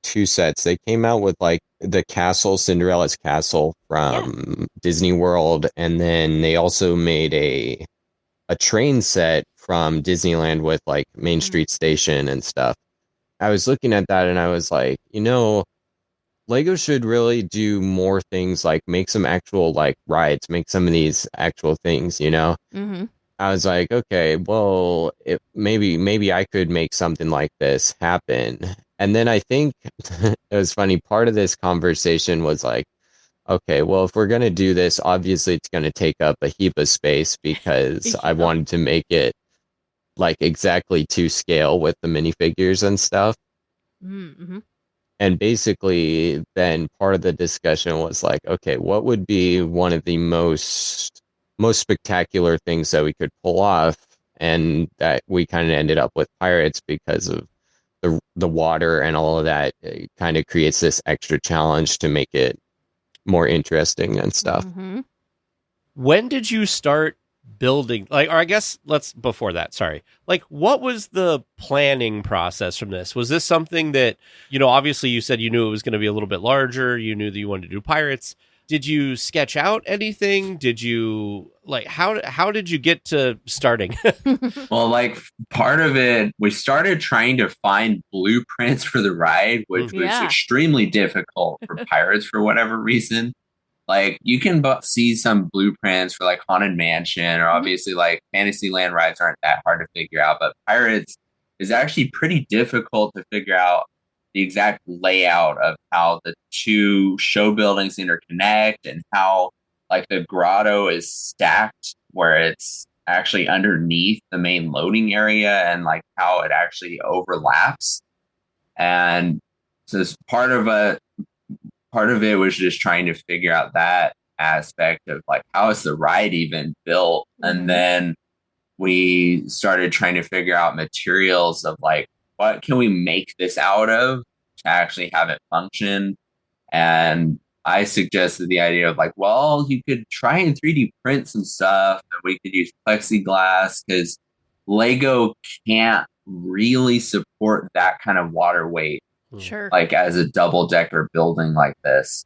2 sets. They came out with like the castle, Cinderella's castle from Disney World. And then they also made a train set from Disneyland with like Main Street Station and stuff. I was looking at that and I was like, Lego should really do more things, like make some actual like rides, make some of these actual things, Mm-hmm. I was like, okay, well, maybe I could make something like this happen. And then I think it was funny. Part of this conversation was like, okay, well, if we're going to do this, obviously it's going to take up a heap of space because I wanted to make it like exactly to scale with the minifigures and stuff. Mm-hmm. And basically, then part of the discussion was like, okay, what would be one of the most spectacular things that we could pull off? And that we kind of ended up with pirates because of the water and all of that. It kind of creates this extra challenge to make it more interesting and stuff. Mm-hmm. When did you start building, like, or I guess let's before that, sorry, like, what was the planning process from this? Was this something that, obviously you said you knew it was going to be a little bit larger, you knew that you wanted to do pirates? Did you sketch out anything? Did you, like, how did you get to starting? Well, like, part of it, we started trying to find blueprints for the ride, which was extremely difficult for pirates for whatever reason. Like, you can see some blueprints for like Haunted Mansion, or obviously like Fantasyland rides aren't that hard to figure out, but Pirates is actually pretty difficult to figure out the exact layout of how the two show buildings interconnect and how like the grotto is stacked where it's actually underneath the main loading area and like how it actually overlaps. And so this part of it was just trying to figure out that aspect of like, how is the ride even built? And then we started trying to figure out materials of like, what can we make this out of to actually have it function? And I suggested the idea of like, well, you could try and 3D print some stuff, and we could use plexiglass because Lego can't really support that kind of water weight. Sure. Like as a double-decker building like this.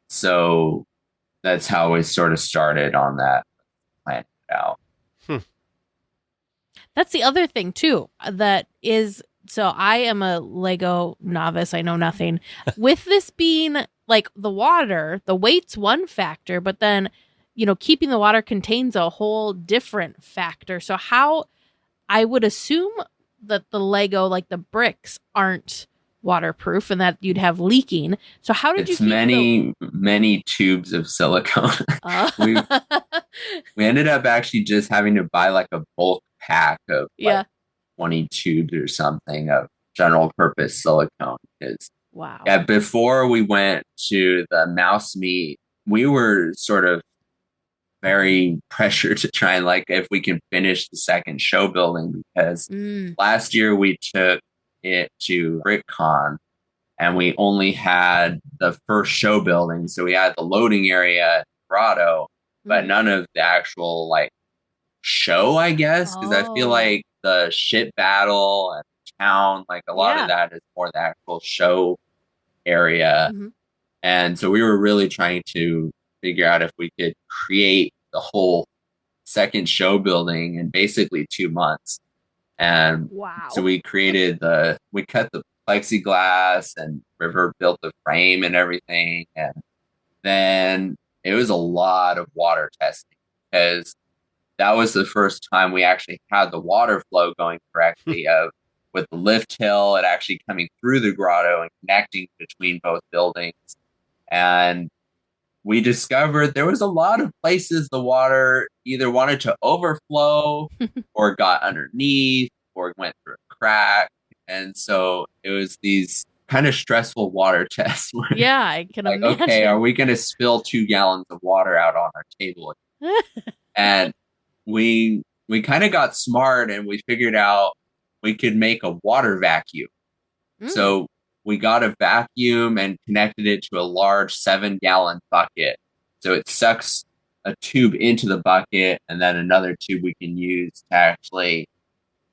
So that's how we sort of started on that, planned it out. That's the other thing too, so I am a Lego novice. I know nothing. With this being like the water, the weight's one factor, but then, keeping the water contains a whole different factor. So how, I would assume that the Lego, like the bricks, aren't waterproof and that you'd have leaking. So how did you keep many tubes of silicone. We ended up actually just having to buy like a bulk pack of like 20 tubes or something of general purpose silicone. Wow. Yeah, before we went to the mouse meet, we were sort of very pressured to try and like if we can finish the second show building, because last year we took it to BrickCon and we only had the first show building. So we had the loading area, grotto, but none of the actual like show, I guess, because I feel like the ship battle and town, like a lot of that is more the actual show area. And so we were really trying to figure out if we could create the whole second show building in basically 2 months. And so we we cut the plexiglass, and River built the frame and everything. And then it was a lot of water testing, because that was the first time we actually had the water flow going correctly with the lift hill, it actually coming through the grotto and connecting between both buildings. And we discovered there was a lot of places the water either wanted to overflow or got underneath or went through a crack. And so it was these kind of stressful water tests. Where, I can imagine. Okay, are we going to spill 2 gallons of water out on our table? And we kind of got smart, and we figured out we could make a water vacuum. So we got a vacuum and connected it to a large 7-gallon bucket. So it sucks a tube into the bucket, and then another tube we can use to actually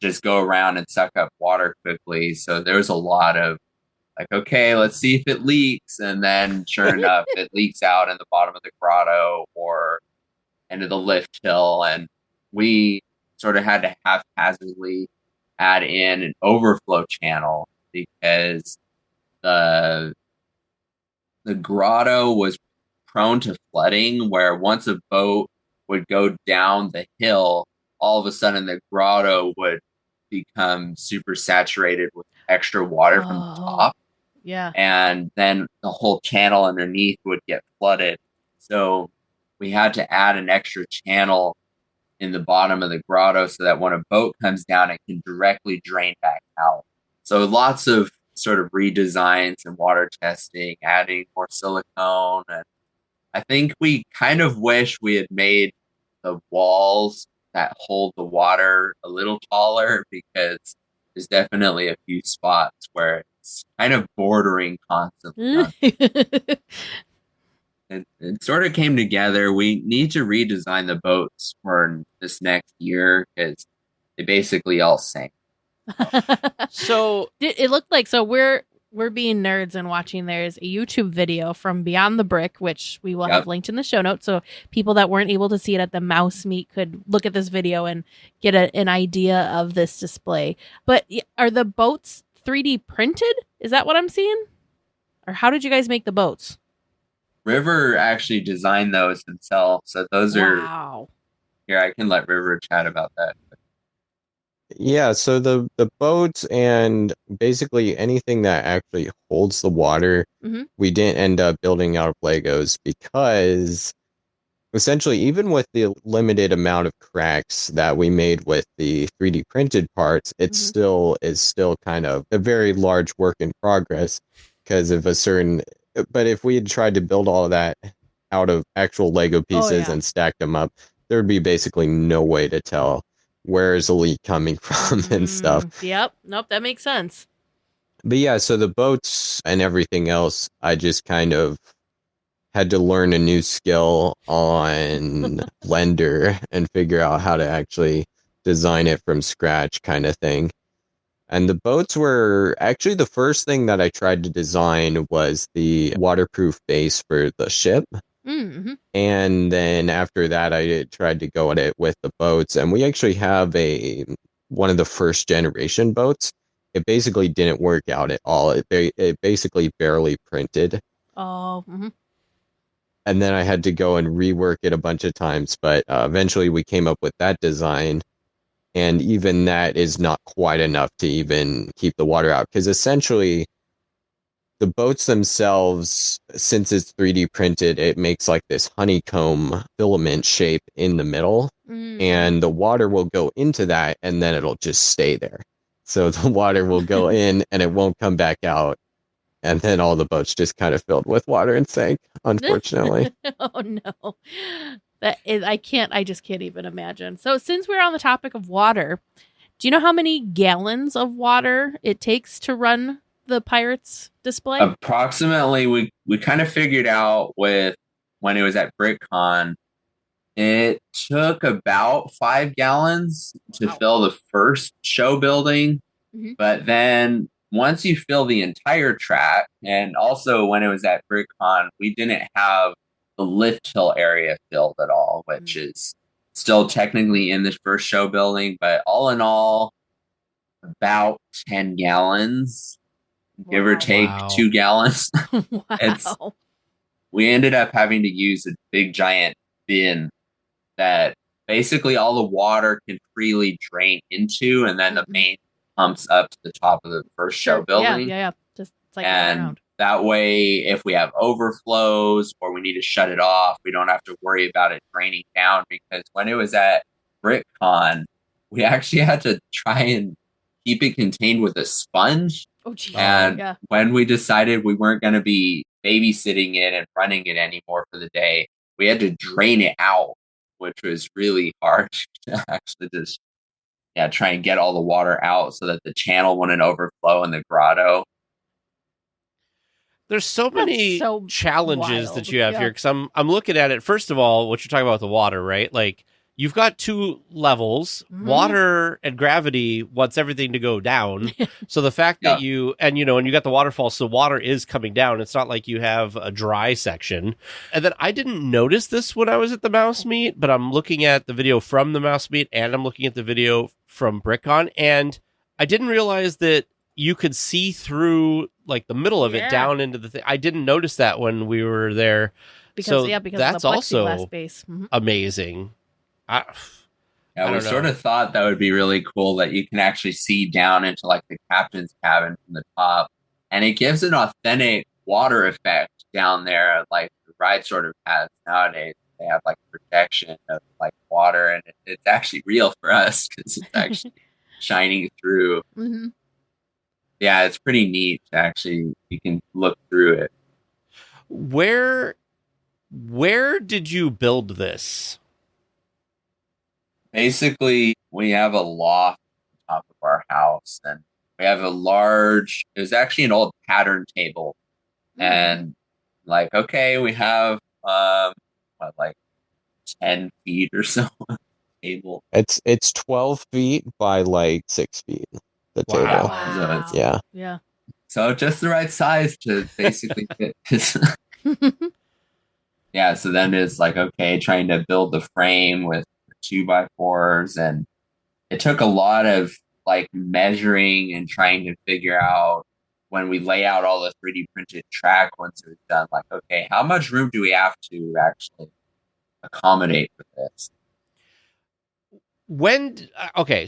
just go around and suck up water quickly. So there's a lot of like, okay, let's see if it leaks. And then sure enough, it leaks out in the bottom of the grotto or into the lift hill. And we sort of had to haphazardly add in an overflow channel, because the grotto was prone to flooding, where once a boat would go down the hill, all of a sudden the grotto would become super saturated with extra water from the top. Yeah. And then the whole channel underneath would get flooded. So we had to add an extra channel in the bottom of the grotto so that when a boat comes down, it can directly drain back out. So lots of sort of redesigns and water testing, adding more silicone. And I think we kind of wish we had made the walls that hold the water a little taller, because there's definitely a few spots where it's kind of bordering constantly. It sort of came together. We need to redesign the boats for this next year because they basically all sank. So it looked like, so we're being nerds and watching. There's a YouTube video from Beyond the Brick, which we will have linked in the show notes. So people that weren't able to see it at the Mouse Meet could look at this video and get an idea of this display. But are the boats 3D printed? Is that what I'm seeing? Or how did you guys make the boats? River actually designed those himself. So those are... Here, I can let River chat about that. Yeah, so the boats and basically anything that actually holds the water, we didn't end up building out of Legos because essentially, even with the limited amount of cracks that we made with the 3D printed parts, it still is still kind of a very large work in progress because of a certain... But if we had tried to build all of that out of actual Lego pieces and stack them up, there would be basically no way to tell where is the leak coming from and stuff. Yep. Nope. That makes sense. But yeah, so the boats and everything else, I just kind of had to learn a new skill on Blender and figure out how to actually design it from scratch kind of thing. And the boats were actually the first thing that I tried to design was the waterproof base for the ship. And then after that, I tried to go at it with the boats. And we actually have one of the first generation boats. It basically didn't work out at all. It basically barely printed. Oh. And then I had to go and rework it a bunch of times. But eventually we came up with that design. And even that is not quite enough to even keep the water out. Because essentially, the boats themselves, since it's 3D printed, it makes like this honeycomb filament shape in the middle. And the water will go into that, and then it'll just stay there. So the water will go in, and it won't come back out. And then all the boats just kind of filled with water and sank, unfortunately. Oh, no. I just can't even imagine. So since we're on the topic of water, do you know how many gallons of water it takes to run the Pirates display? Approximately, we kind of figured out when it was at BrickCon, it took about 5 gallons to fill the first show building. But then once you fill the entire track, and also when it was at BrickCon, we didn't have the lift hill area filled at all, which is still technically in this first show building, but all in all, about 10 gallons, give or take 2 gallons. We ended up having to use a big giant bin that basically all the water can freely drain into, and then the main pumps up to the top of the first show building. Yeah. Just cycle and around. That way, if we have overflows or we need to shut it off, we don't have to worry about it draining down. Because when it was at BrickCon, we actually had to try and keep it contained with a sponge. Oh, geez. And when we decided we weren't going to be babysitting it and running it anymore for the day, we had to drain it out, which was really hard to actually just try and get all the water out so that the channel wouldn't overflow in the grotto. There's so many challenges that you have here, because I'm looking at it. First of all, what you're talking about with the water, right? Like, you've got 2 levels. Water and gravity wants everything to go down. So the fact that you got the waterfall, so water is coming down. It's not like you have a dry section. And then I didn't notice this when I was at the Mouse Meet, but I'm looking at the video from the Mouse Meet and I'm looking at the video from BrickCon, and I didn't realize that you could see through like the middle of it down into the thing. I didn't notice that when we were there. Because that's of the also plexiglass base. Amazing. We sort of thought that would be really cool that you can actually see down into like the captain's cabin from the top. and it gives an authentic water effect down there, like the ride sort of has nowadays. They have like protection of like water, and it's actually real for us because it's actually shining through. Mm-hmm. Yeah, it's pretty neat. Actually, you can look through it. Where did you build this? Basically, we have a loft on top of our house, and we have a large. It was actually an old pattern table, and like, okay, we have like 10 feet or so table. It's 12 feet by like 6 feet. The table. Wow. Yeah. Yeah. So just the right size to basically fit this. Yeah, so then it's like, okay, trying to build the frame with 2x4s, and it took a lot of like measuring and trying to figure out when we lay out all the 3D printed track once it was done, like, okay, how much room do we have to actually accommodate for this?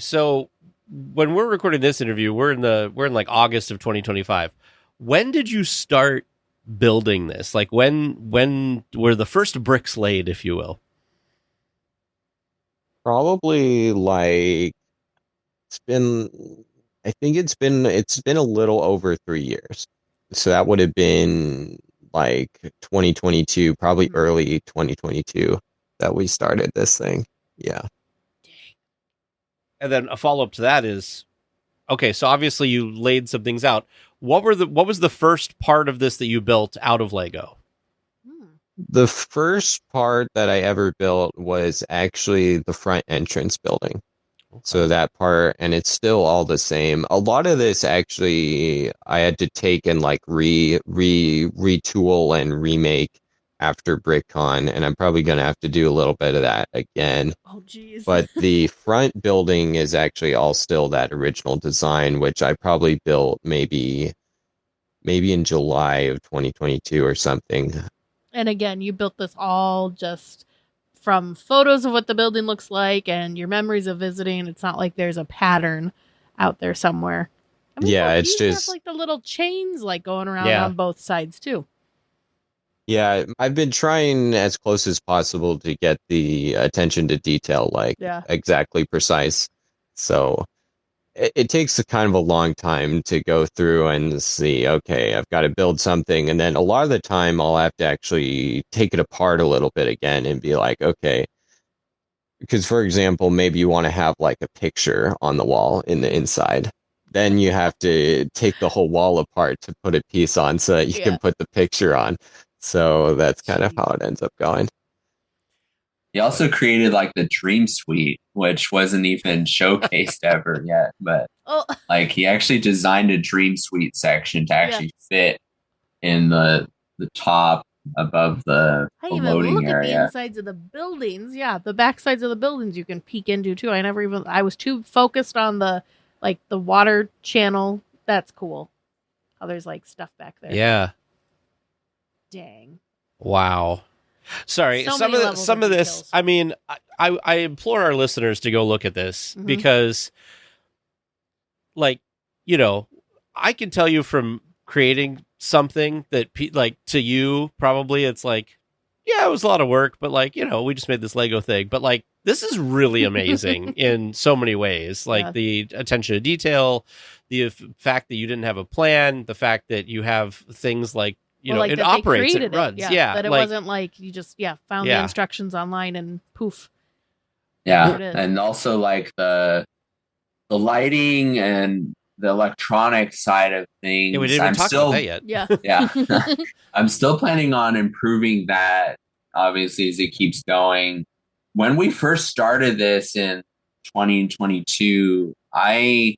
So when we're recording this interview, we're in like August of 2025. When did you start building this? Like when were the first bricks laid, if you will? Probably like I think it's been a little over 3 years. So that would have been like 2022, probably early 2022 that we started this thing. Yeah. And then a follow-up to that is, okay, so obviously you laid some things out. What was the first part of this that you built out of Lego? The first part that I ever built was actually the front entrance building. Okay. So that part, and it's still all the same. A lot of this actually I had to take and like retool and remake after BrickCon, and I'm probably going to have to do a little bit of that again. Oh, geez. But the front building is actually all still that original design, which I probably built maybe in July of 2022 or something. And again, you built this all just from photos of what the building looks like and your memories of visiting. It's not like there's a pattern out there somewhere. I mean, yeah, it's it's just have, like the little chains like going around Yeah. on both sides too. Yeah, I've been trying as close as possible to get the attention to detail, like exactly precise. So it takes a kind of a long time to go through and see, okay, I've got to build something. And then a lot of the time I'll have to actually take it apart a little bit again and be like, okay, because for example, maybe you want to have like a picture on the wall in the inside. Then you have to take the whole wall apart to put a piece on so that you can put the picture on. So that's kind of how it ends up going. He also created like the Dream Suite, which wasn't even showcased ever yet. But like he actually designed a Dream Suite section to actually fit in the top above the loading look area. At the insides of the buildings. Yeah, the back sides of the buildings you can peek into too. I was too focused on the water channel. That's cool. How there's like stuff back there. Yeah. Dang. Wow. Sorry, some of this. I mean, I implore our listeners to go look at this because, like, you know, I can tell you from creating something that, like, to you probably it's like, yeah, it was a lot of work, but like, you know, we just made this Lego thing. But like, this is really amazing in so many ways. Like the attention to detail, the fact that you didn't have a plan, the fact that you have things like. You know, it operates, it runs. Yeah. That it wasn't like you just, found the instructions online and poof. Yeah. And also like the lighting and the electronic side of things. Yeah, we didn't even talk about that yet. Yeah. Yeah. I'm still planning on improving that, obviously, as it keeps going. When we first started this in 2022, I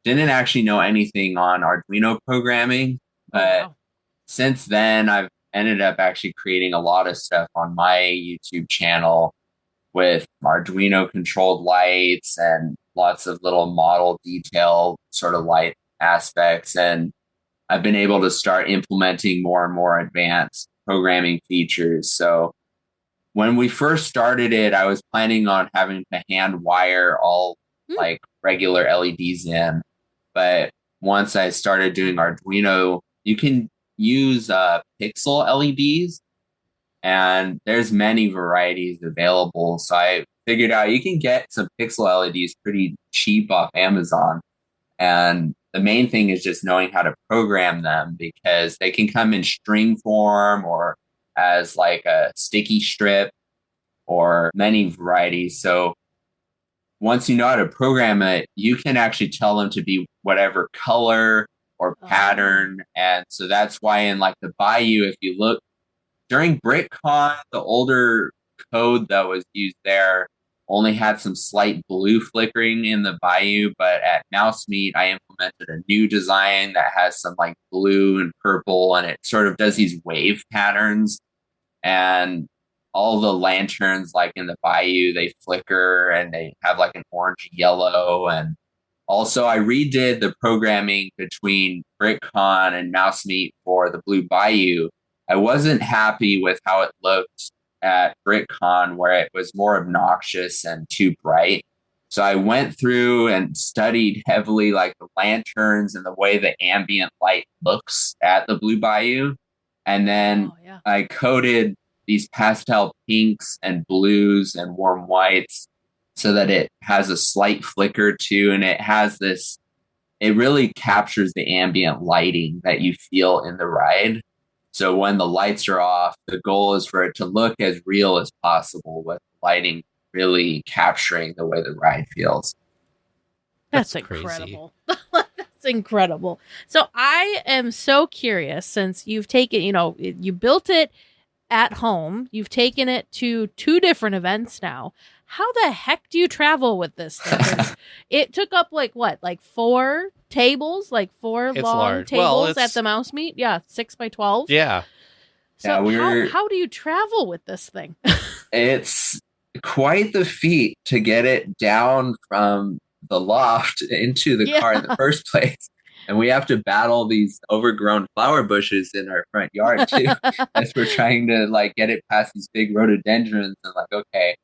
didn't actually know anything on Arduino programming, but since then, I've ended up actually creating a lot of stuff on my YouTube channel with Arduino controlled lights and lots of little model detail sort of light aspects. And I've been able to start implementing more and more advanced programming features. So when we first started it, I was planning on having to hand wire all like regular LEDs in. But once I started doing Arduino, you can use pixel LEDs, and there's many varieties available. So I figured out you can get some pixel LEDs pretty cheap off Amazon. And the main thing is just knowing how to program them, because they can come in string form or as like a sticky strip or many varieties. So once you know how to program it, you can actually tell them to be whatever color or pattern. And so that's why in like the Bayou, if you look during BrickCon, the older code that was used there only had some slight blue flickering in the Bayou, but at Mouse Meat, I implemented a new design that has some like blue and purple, and it sort of does these wave patterns. And all the lanterns, like in the Bayou, they flicker and they have like an orange yellow. And also I redid the programming between BrickCon and Mouse Meat for the Blue Bayou. I wasn't happy with how it looked at BrickCon, where it was more obnoxious and too bright. So I went through and studied heavily like the lanterns and the way the ambient light looks at the Blue Bayou. And then I coded these pastel pinks and blues and warm whites so that it has a slight flicker too. And it has this, it really captures the ambient lighting that you feel in the ride. So when the lights are off, the goal is for it to look as real as possible, with lighting really capturing the way the ride feels. That's incredible. That's incredible. So I am so curious, since you've taken, you built it at home, you've taken it to 2 different events now. How the heck do you travel with this thing? It took up like 4 tables, like 4 long large. tables at the Mouse Meet. Yeah, 6 by 12. Yeah. So how do you travel with this thing? It's quite the feat to get it down from the loft into the car in the first place. And we have to battle these overgrown flower bushes in our front yard too, as we're trying to like get it past these big rhododendrons and like, okay.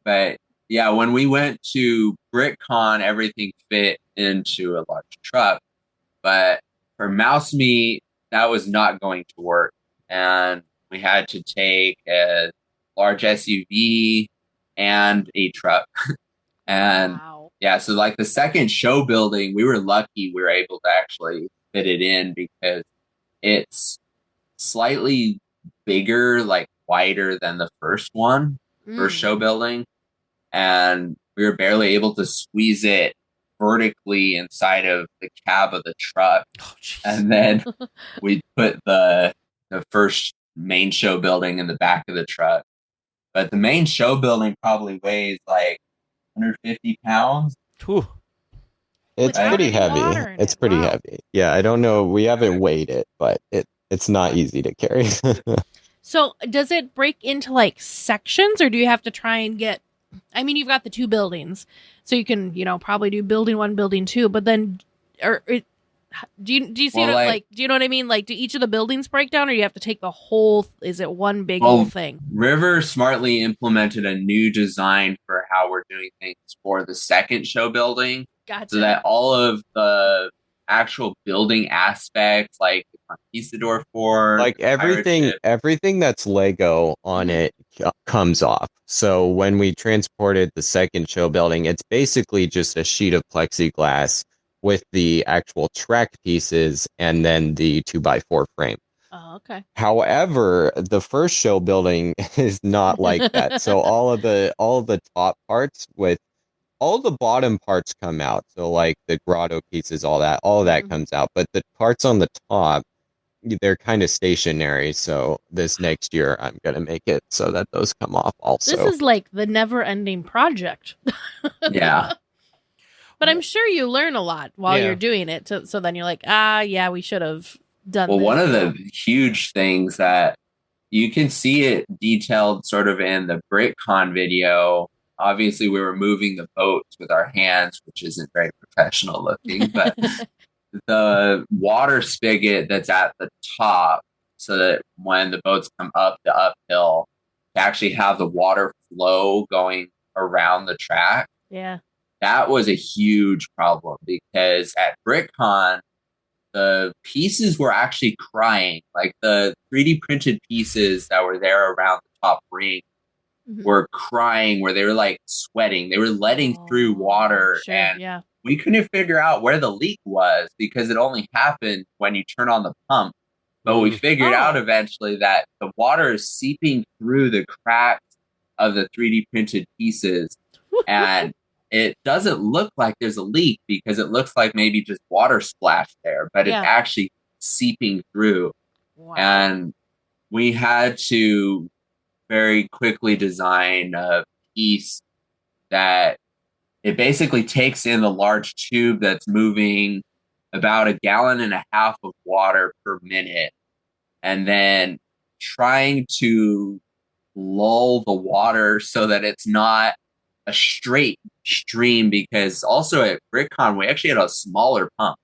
But yeah, when we went to BrickCon, everything fit into a large truck. But for Mouse Meat, that was not going to work. And we had to take a large SUV and a truck. And yeah, so like the second show building, we were lucky we were able to actually fit it in, because it's slightly bigger, like wider than the first show building. And we were barely able to squeeze it vertically inside of the cab of the truck. And then we put the first main show building in the back of the truck. But the main show building probably weighs like 150 pounds. Whew. It's pretty heavy. It's pretty heavy. Yeah, I don't know. We haven't weighed it, but it's not easy to carry. So does it break into like sections, or do you have to try and get, I mean, you've got the 2 buildings, so you can, probably do building 1, building 2, but then, do you see do you know what I mean? Like, do each of the buildings break down, or you have to take the whole, is it one big whole thing? River smartly implemented a new design for how we're doing things for the second show building. Gotcha. So that all of the actual building aspects, like the Conquistador Fort, like everything that's Lego on it comes off. So when we transported the second show building, it's basically just a sheet of plexiglass with the actual track pieces and then the 2x4 frame. Oh, okay. However, the first show building is not like that. So all of the top parts with all the bottom parts come out. So like the grotto pieces, all of that comes out. But the parts on the top, they're kind of stationary. So this next year, I'm going to make it so that those come off also. This is like the never-ending project. Yeah. But I'm sure you learn a lot while you're doing it. So then you're like, we should have done Well, this. one of the huge things that you can see it detailed sort of in the BrickCon video. Obviously, we were moving the boats with our hands, which isn't very professional looking, but the water spigot that's at the top, so that when the boats come up the uphill, to actually have the water flow going around the track. Yeah. that was a huge problem because at BrickCon, the pieces were actually crying. Like the 3D printed pieces that were there around the top ring were crying, where they were like sweating. They were letting through water. Sure, and yeah. we couldn't figure out where the leak was because it only happened when you turn on the pump. But we figured out eventually that the water is seeping through the cracks of the 3D printed pieces. And it doesn't look like there's a leak because it looks like maybe just water splashed there, but it's actually seeping through. Wow. And we had to very quickly design a piece that it basically takes in the large tube that's moving about 1.5 gallons of water per minute, and then trying to lull the water so that it's not a straight stream, because also at BrickCon we actually had a smaller pump.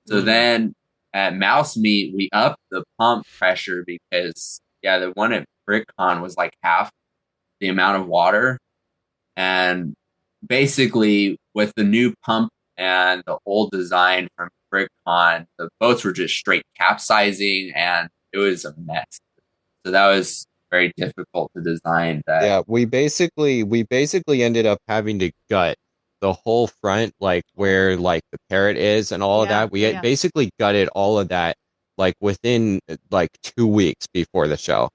So then at Mouse Meat we upped the pump pressure because the one at BrickCon was like half the amount of water. And basically with the new pump and the old design from BrickCon, the boats were just straight capsizing and it was a mess. So that was very difficult to design that. Yeah, we basically ended up having to gut the whole front, like where like the parrot is and all of that. We had basically gutted all of that like within like 2 weeks before the show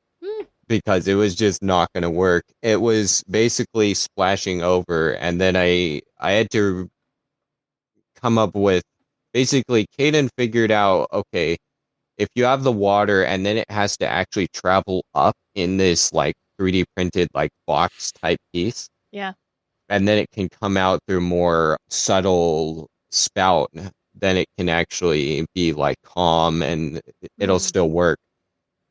because it was just not going to work. It was basically splashing over, and then I had to come up with basically Kaden figured out, okay, if you have the water and then it has to actually travel up in this like 3D printed like box type piece. Yeah. And then it can come out through more subtle spout, then it can actually be like calm and it'll still work.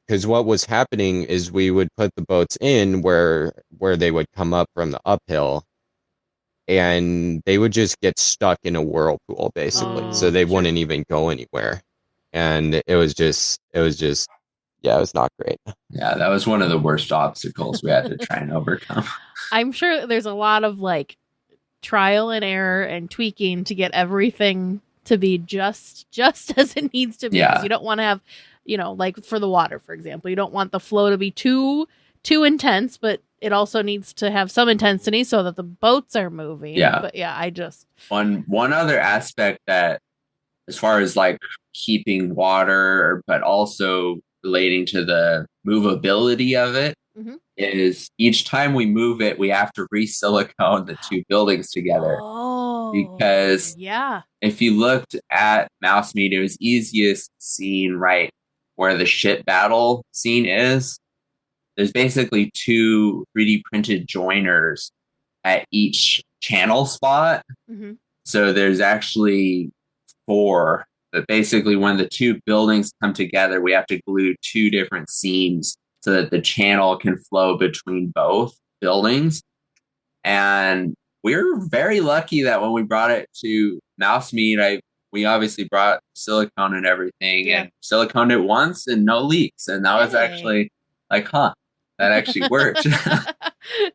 Because what was happening is we would put the boats in where they would come up from the uphill, and they would just get stuck in a whirlpool basically. So they wouldn't even go anywhere. And it was not great. Yeah, that was one of the worst obstacles we had to try and overcome. I'm sure there's a lot of like trial and error and tweaking to get everything to be just as it needs to be. Yeah. You don't want to have, like for the water, for example, you don't want the flow to be too intense, but it also needs to have some intensity so that the boats are moving. Yeah. But I just one other aspect that, as far as like keeping water, but also relating to the movability of it, is each time we move it, we have to re-silicone the two buildings together. Because if you looked at Mouse Meat, it was easiest seen right where the ship battle scene is. There's basically 2 3D printed joiners at each channel spot. So there's actually 4. But basically when the 2 buildings come together, we have to glue 2 different seams so that the channel can flow between both buildings. And we're very lucky that when we brought it to Mouse Meat, we obviously brought silicone and everything, and siliconed it once and no leaks. And that was actually like, that actually worked.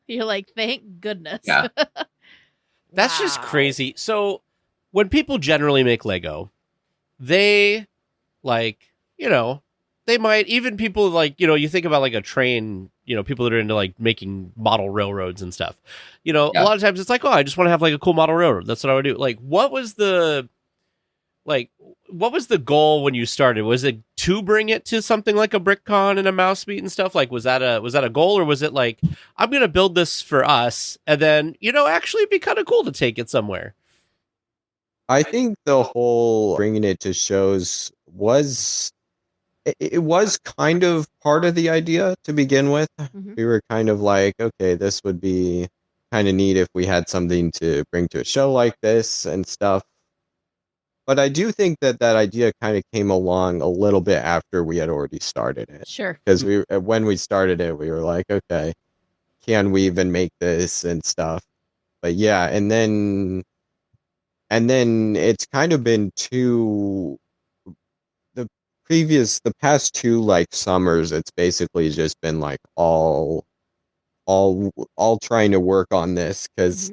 You're like, thank goodness. Yeah. That's just crazy. So when people generally make Lego, they they might, even people like, you think about like a train, people that are into like making model railroads and stuff, a lot of times it's like, I just want to have like a cool model railroad. That's what I would do. Like, what was the goal when you started? Was it to bring it to something like a BrickCon and a Mouse Meat and stuff? Like, was that a goal, or was it like, I'm going to build this for us and then, actually it'd be kind of cool to take it somewhere? I think the whole bringing it to shows was kind of part of the idea to begin with. We were kind of like, okay, this would be kind of neat if we had something to bring to a show like this and stuff. But I do think that idea kind of came along a little bit after we had already started it. Sure. Because when we started it, we were like, okay, can we even make this and stuff? But yeah, and then it's kind of been the past 2 like summers, it's basically just been like all trying to work on this, because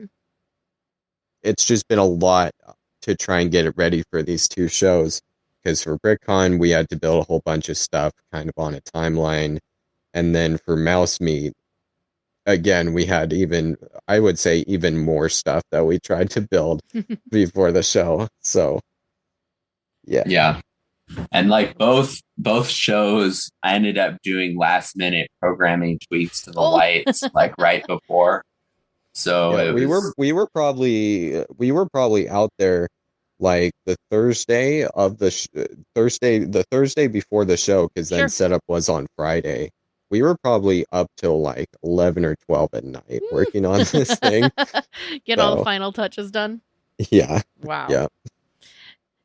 it's just been a lot to try and get it ready for these two shows. Because for BrickCon, we had to build a whole bunch of stuff kind of on a timeline. And then for Mouse Meat, again, we had I would say even more stuff that we tried to build before the show. So, yeah. Yeah. And like both shows, I ended up doing last minute programming tweaks to the lights, like right before. So yeah, we were probably out there like the Thursday of the Thursday before the show, because then setup was on Friday. We were probably up till like 11 or 12 at night working on this thing. Get all the final touches done. Yeah. Wow. Yeah.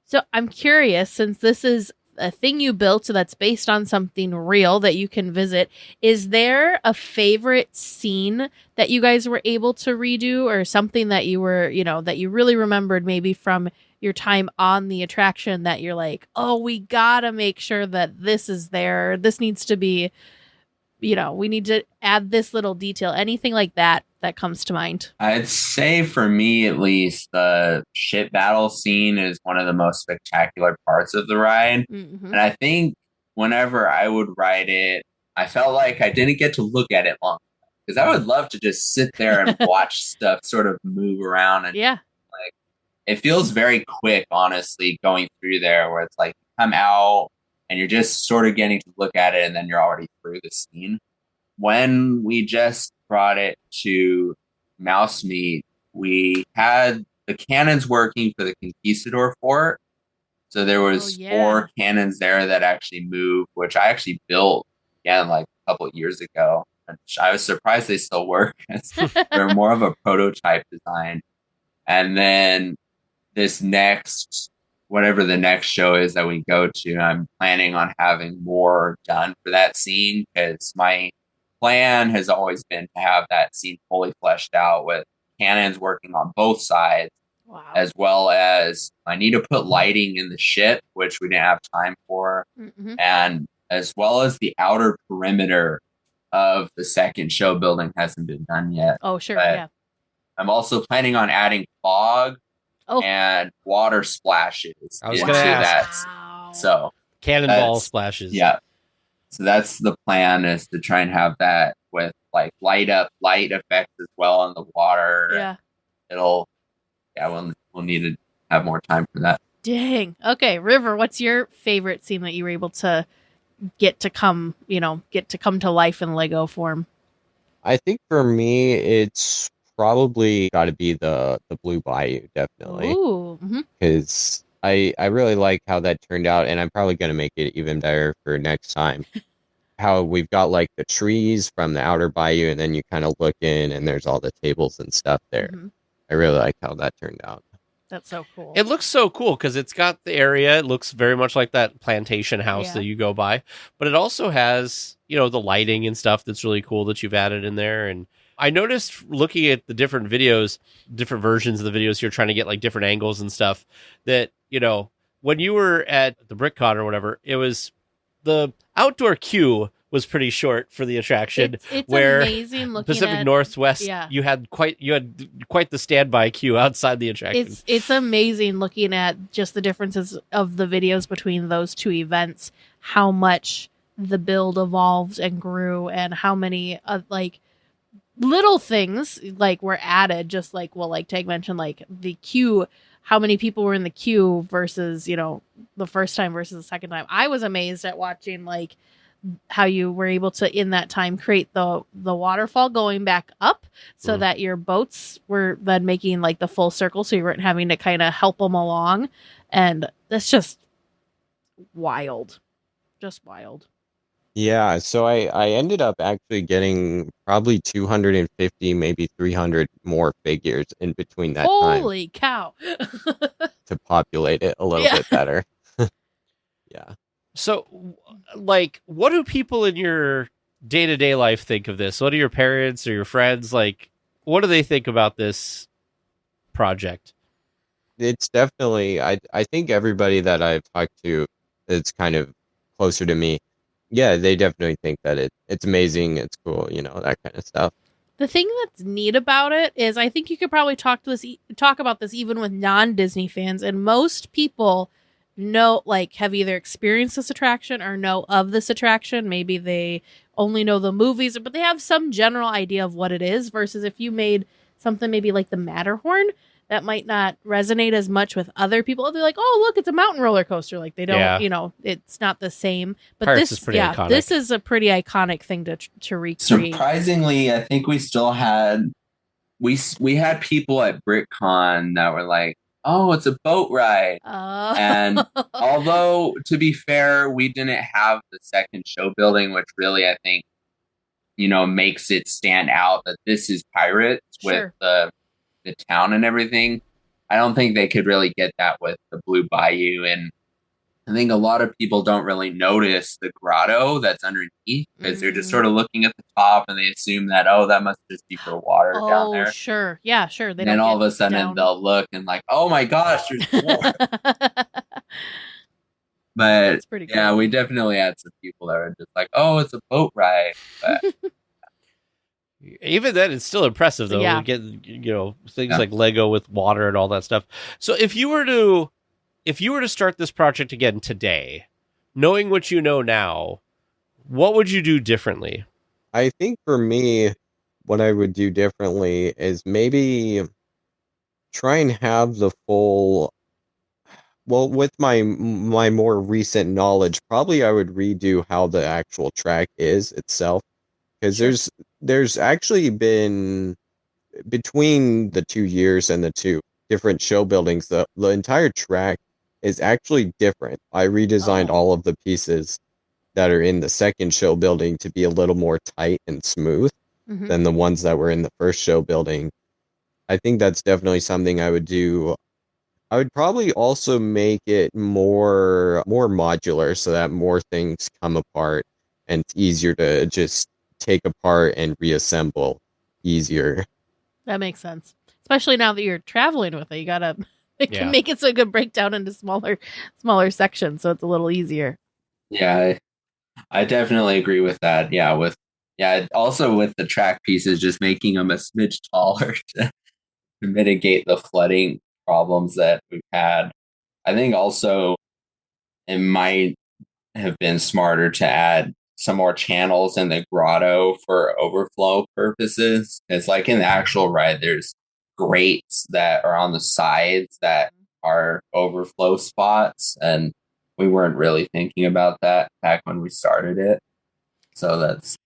So I'm curious, since this is a thing you built, so that's based on something real that you can visit, is there a favorite scene that you guys were able to redo, or something that you were, that you really remembered maybe from your time on the attraction that you're like, oh, we gotta make sure that this is there. This needs to be, we need to add this little detail. Anything like that comes to mind? I'd say for me, at least, the ship battle scene is one of the most spectacular parts of the ride. Mm-hmm. And I think whenever I would ride it, I felt like I didn't get to look at it long, because I would love to just sit there and watch stuff sort of move around. And like, it feels very quick, honestly, going through there, where it's like you come out and you're just sort of getting to look at it, and then you're already through the scene. When we just brought it to Mouse Meat, we had the cannons working for the Conquistador Fort. So there was 4 cannons there that actually moved, which I actually built again like a couple of years ago. And I was surprised they still work. They're more of a prototype design. And then this next, whatever the next show is that we go to, I'm planning on having more done for that scene, because my plan has always been to have that scene fully fleshed out with cannons working on both sides. Wow. As well as I need to put lighting in the ship, which we didn't have time for, and as well as the outer perimeter of the second show building hasn't been done yet. Oh, sure, but yeah. I'm also planning on adding fog and water splashes I was into gonna that. Wow. So cannonball splashes. Yeah. So that's the plan, is to try and have that with like light effects as well in the water. Yeah. We'll need to have more time for that. Dang. Okay, River, what's your favorite scene that you were able to get to come to life in Lego form? I think for me, it's probably got to be the Blue Bayou, definitely. Ooh. Because I really like how that turned out, and I'm probably going to make it even better for next time. How we've got like the trees from the outer bayou, and then you kind of look in and there's all the tables and stuff there. I really like how that turned out. That's so cool. It looks so cool because it's got the area. It looks very much like that plantation house that you go by, but it also has, the lighting and stuff that's really cool that you've added in there. And I noticed looking at the different videos, different versions of the videos, you're trying to get like different angles and stuff, that, when you were at the BrickCon or whatever, it was the outdoor queue was pretty short for the attraction. It's where amazing looking Pacific at, Northwest, you had quite the standby queue outside the attraction. It's amazing looking at just the differences of the videos between those two events, how much the build evolved and grew, and how many like little things like were added, just like Tag mentioned, like the queue, how many people were in the queue versus the first time versus the second time. I was amazed at watching like how you were able to in that time create the waterfall going back up so that your boats were then making like the full circle, so you weren't having to kind of help them along. And that's just wild. Yeah, so I ended up actually getting probably 250, maybe 300 more figures in between that time. Holy cow. To populate it a little bit better. Yeah. So, like, what do people in your day-to-day life think of this? What do your parents or your friends, like, what do they think about this project? It's definitely, I think everybody that I've talked to that's kind of closer to me, yeah, they definitely think that it's amazing, it's cool, that kind of stuff. The thing that's neat about it is I think you could probably talk about this even with non-Disney fans, and most people know, like, have either experienced this attraction or know of this attraction. Maybe they only know the movies, but they have some general idea of what it is, versus if you made something maybe like the Matterhorn, that might not resonate as much with other people. They're like, oh, look, it's a mountain roller coaster. Like, they don't, it's not the same. But Pirates is pretty iconic. This is a pretty iconic thing to recreate. Surprisingly, I think we still had, we had people at BritCon that were like, oh, it's a boat ride. And although, to be fair, we didn't have the second show building, which really, I think, makes it stand out that this is Pirates with the town and everything. I don't think they could really get that with the Blue Bayou. And I think a lot of people don't really notice the grotto that's underneath because they're just sort of looking at the top and they assume that, oh, that must just be for water down there. Oh, sure. Yeah, sure. And then all of a sudden they'll look and like, oh my gosh, there's more. But pretty yeah, cool. we definitely had some people that were just like, oh, it's a boat ride. But even then, it's still impressive, though. Yeah. We get, things like Lego with water and all that stuff. So if you were to start this project again today, knowing what you know now, what would you do differently? I think for me, what I would do differently is maybe try and have the full. Well, with my more recent knowledge, probably I would redo how the actual track is itself, because there's actually been, between the 2 years and the two different show buildings, the entire track is actually different. I redesigned all of the pieces that are in the second show building to be a little more tight and smooth than the ones that were in the first show building. I think that's definitely something I would do. I would probably also make it more modular so that more things come apart and it's easier to just take apart and reassemble easier. That makes sense. Especially now that you're traveling with it. You gotta make it so it can break down into smaller sections so it's a little easier. yeah, I definitely agree with that. Also with the track pieces, just making them a smidge taller to mitigate the flooding problems that we've had. I think also it might have been smarter to add some more channels in the grotto for overflow purposes. It's like in the actual ride, there's grates that are on the sides that are overflow spots, and we weren't really thinking about that back when we started it. So that's,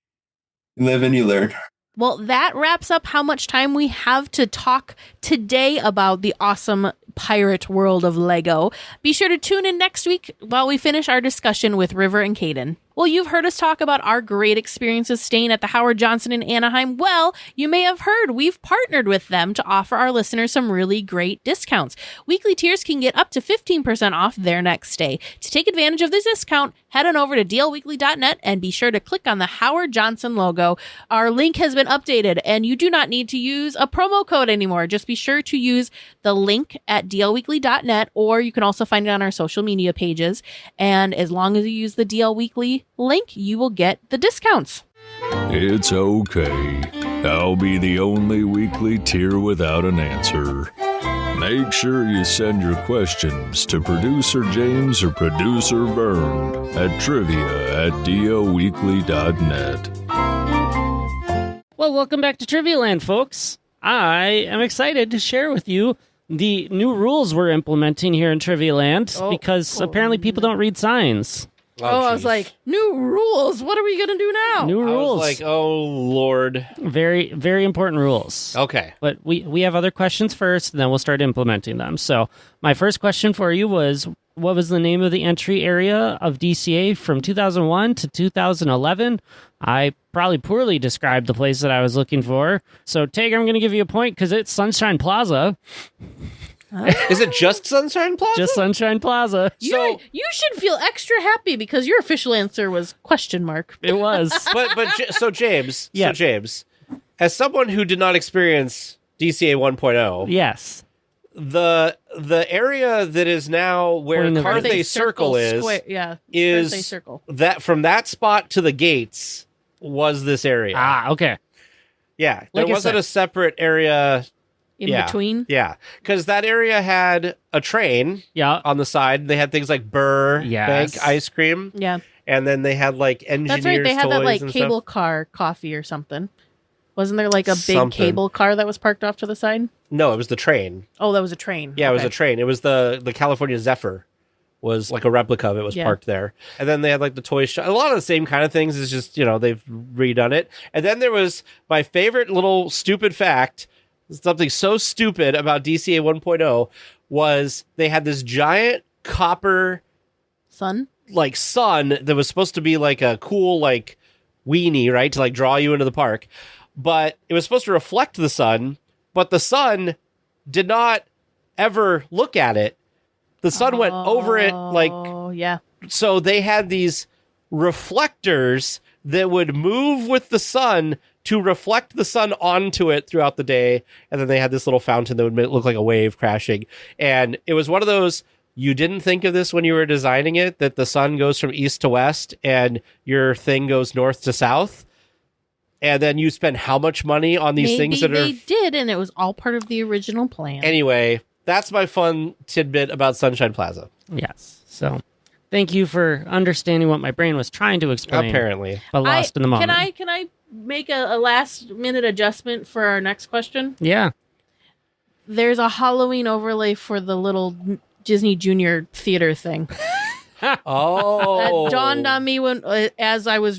you live and you learn. Well, that wraps up how much time we have to talk today about the awesome pirate world of Lego. Be sure to tune in next week while we finish our discussion with River and Kaden. Well, you've heard us talk about our great experiences staying at the Howard Johnson in Anaheim. Well, you may have heard we've partnered with them to offer our listeners some really great discounts. Weekly tiers can get up to 15% off their next stay. To take advantage of this discount, head on over to DLWeekly.net and be sure to click on the Howard Johnson logo. Our link has been updated and you do not need to use a promo code anymore. Just be sure to use the link at DLWeekly.net, or you can also find it on our social media pages. And as long as you use the DL Weekly link, you will get the discounts. It's okay. I'll be the only weekly tier without an answer. Make sure you send your questions to Producer James or Producer Vern at trivia@dlweekly.net. Well, welcome back to Trivia Land, folks. I am excited to share with you the new rules we're implementing here in Trivia Land because apparently people don't read signs. I was like, new rules? What are we going to do now? New rules. I was like, oh, Lord. Very, very important rules. Okay. But we have other questions first, and then we'll start implementing them. So my first question for you was, what was the name of the entry area of DCA from 2001 to 2011? I probably poorly described the place that I was looking for. So, Tager, I'm going to give you a point because it's Sunshine Plaza. Is it just Sunshine Plaza? Just Sunshine Plaza. You should feel extra happy because your official answer was question mark. It was. So James, as someone who did not experience DCA 1.0, yes, the area that is now where Carthay Circle is, is Carthay Circle. That from that spot to the gates was this area. Ah, okay. Yeah, there Like I wasn't said- a separate area In Yeah. between. Yeah, because that area had a train Yeah. on the side. They had things like Burr Yes. Bank ice cream, Yeah. and then they had like engineers' That's right. They had toys that like and cable stuff. car coffee or something. Wasn't there like a big Something. cable car that was parked off to the side? No, it was the train. Oh, that was a train. Yeah, it was Okay. a train. It was the California Zephyr. Was like a replica of it was Yeah. parked there. And then they had like the toy shop. A lot of the same kind of things. Is just, they've redone it. And then there was my favorite little stupid fact, something so stupid about DCA 1.0 was they had this giant copper Sun? like sun that was supposed to be like a cool like weenie, right? To like draw you into the park. But it was supposed to reflect the sun, but the sun did not ever look at it. The sun went over it like Oh, yeah. so they had these reflectors that would move with the sun to reflect the sun onto it throughout the day. And then they had this little fountain that would look like a wave crashing. And it was one of those, you didn't think of this when you were designing it, that the sun goes from east to west and your thing goes north to south. And then you spend how much money on these Maybe things that they are... did, and it was all part of the original plan. Anyway, that's my fun tidbit about Sunshine Plaza. Yes. So thank you for understanding what my brain was trying to explain. Apparently. But lost in the moment. Can I make a last minute adjustment for our next question? Yeah. There's a Halloween overlay for the little Disney Junior theater thing. Oh. That dawned on me when, as I was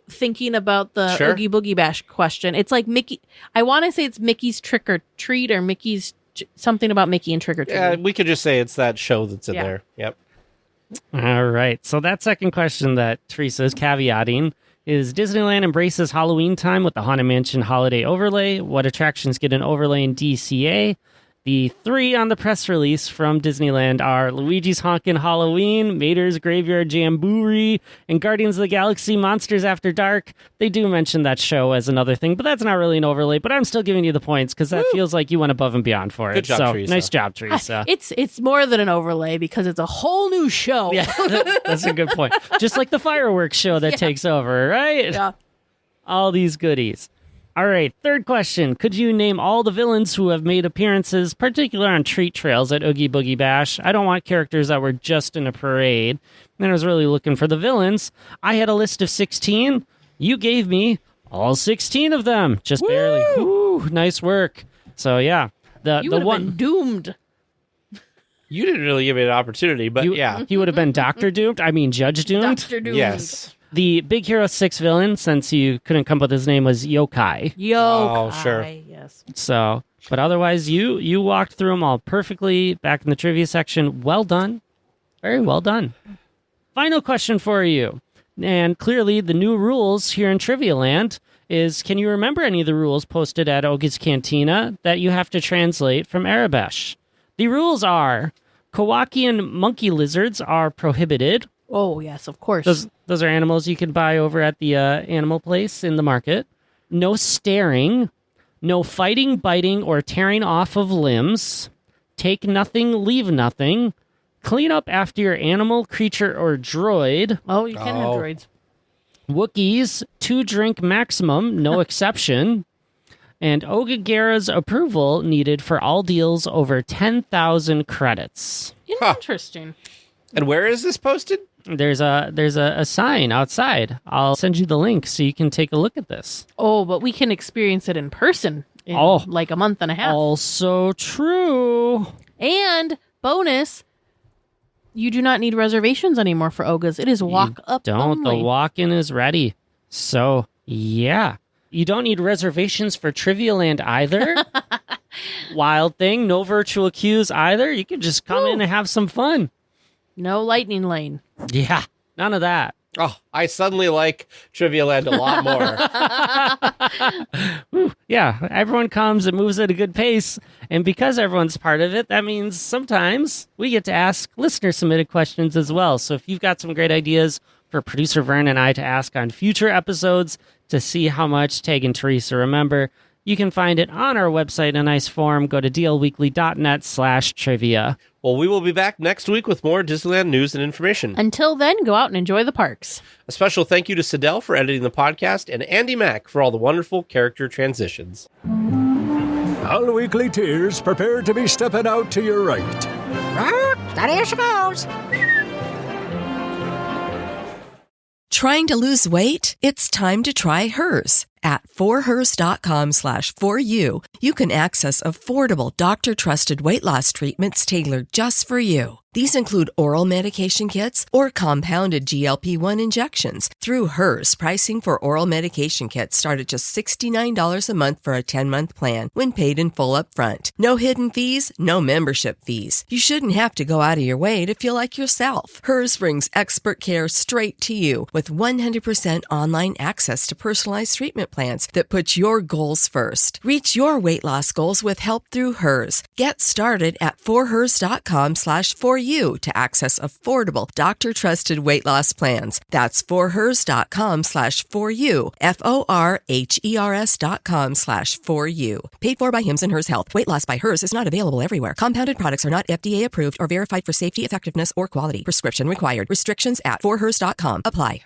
thinking about the Sure. Oogie Boogie Bash question. It's like Mickey. I want to say it's Mickey's Trick or Treat or Mickey's something about Mickey and Trick or Treat. Yeah, we could just say it's that show that's in Yeah. there. Yep. All right. So that second question that Teresa is caveating is Disneyland embraces Halloween time with the Haunted Mansion holiday overlay. What attractions get an overlay in DCA? The three on the press release from Disneyland are Luigi's Honkin' Halloween, Mater's Graveyard Jamboree, and Guardians of the Galaxy Monsters After Dark. They do mention that show as another thing, but that's not really an overlay. But I'm still giving you the points because that feels like you went above and beyond for it. Good job, so Teresa. nice job, Teresa. It's more than an overlay because it's a whole new show. Yeah, that's a good point. Just like the fireworks show that takes over, right? Yeah. All these goodies. All right, third question. Could you name all the villains who have made appearances, particularly on treat trails at Oogie Boogie Bash? I don't want characters that were just in a parade. And I was really looking for the villains. I had a list of 16. You gave me all 16 of them. Just barely. Woo, nice work. So, yeah. You The would have one been doomed. You didn't really give me an opportunity, but yeah. He would have been Dr. Doomed. I mean, Judge Doomed. Dr. Doomed. Yes. The Big Hero 6 villain, since you couldn't come up with his name, was Yokai. Yokai. Oh, sure. Yes. So, but otherwise, you walked through them all perfectly back in the trivia section. Well done. Very well done. Final question for you. And clearly, the new rules here in Trivia Land is, can you remember any of the rules posted at Oga's Cantina that you have to translate from Arabesh? The rules are, Kowakian monkey lizards are prohibited. Oh, yes, of course. Those are animals you can buy over at the animal place in the market. No staring. No fighting, biting, or tearing off of limbs. Take nothing, leave nothing. Clean up after your animal, creature, or droid. Oh, you can have droids. Wookiees, 2 drink maximum, no exception. And Ogagara's approval needed for all deals over 10,000 credits. Interesting. And where is this posted? There's a sign outside. I'll send you the link so you can take a look at this. Oh, but we can experience it in person in like a month and a half. Also true. And bonus, you do not need reservations anymore for Oga's. It is walk up Don't. only. The walk-in is ready. So, yeah. You don't need reservations for Trivia Land either. Wild thing. No virtual queues either. You can just come in and have some fun. No lightning lane. Yeah. None of that. Oh, I suddenly like Trivia Land a lot more. Yeah. Everyone comes. It moves at a good pace. And because everyone's part of it, that means sometimes we get to ask listener-submitted questions as well. So if you've got some great ideas for producer Vern and I to ask on future episodes to see how much Tag and Teresa remember, You can find it on our website in a nice form. Go to dlweekly.net/trivia. Well, we will be back next week with more Disneyland news and information. Until then, go out and enjoy the parks. A special thank you to Sidel for editing the podcast and Andy Mack for all the wonderful character transitions. All weekly tiers, prepare to be stepping out to your right. There she goes. Trying to lose weight? It's time to try Hers. At forhers.com/4u, you can access affordable, doctor-trusted weight loss treatments tailored just for you. These include oral medication kits or compounded GLP-1 injections. Through Hers, pricing for oral medication kits start at just $69 a month for a 10-month plan when paid in full upfront. No hidden fees, no membership fees. You shouldn't have to go out of your way to feel like yourself. Hers brings expert care straight to you with 100% online access to personalized treatment plans that put your goals first. Reach your weight loss goals with help through Hers. Get started at forhers.com/4u to access affordable, doctor-trusted weight loss plans. That's forhers.com/4u, forhers.com/4u. Paid for by Hims and Hers Health. Weight loss by Hers is not available everywhere. Compounded products are not FDA approved or verified for safety, effectiveness, or quality. Prescription required. Restrictions at forhers.com apply.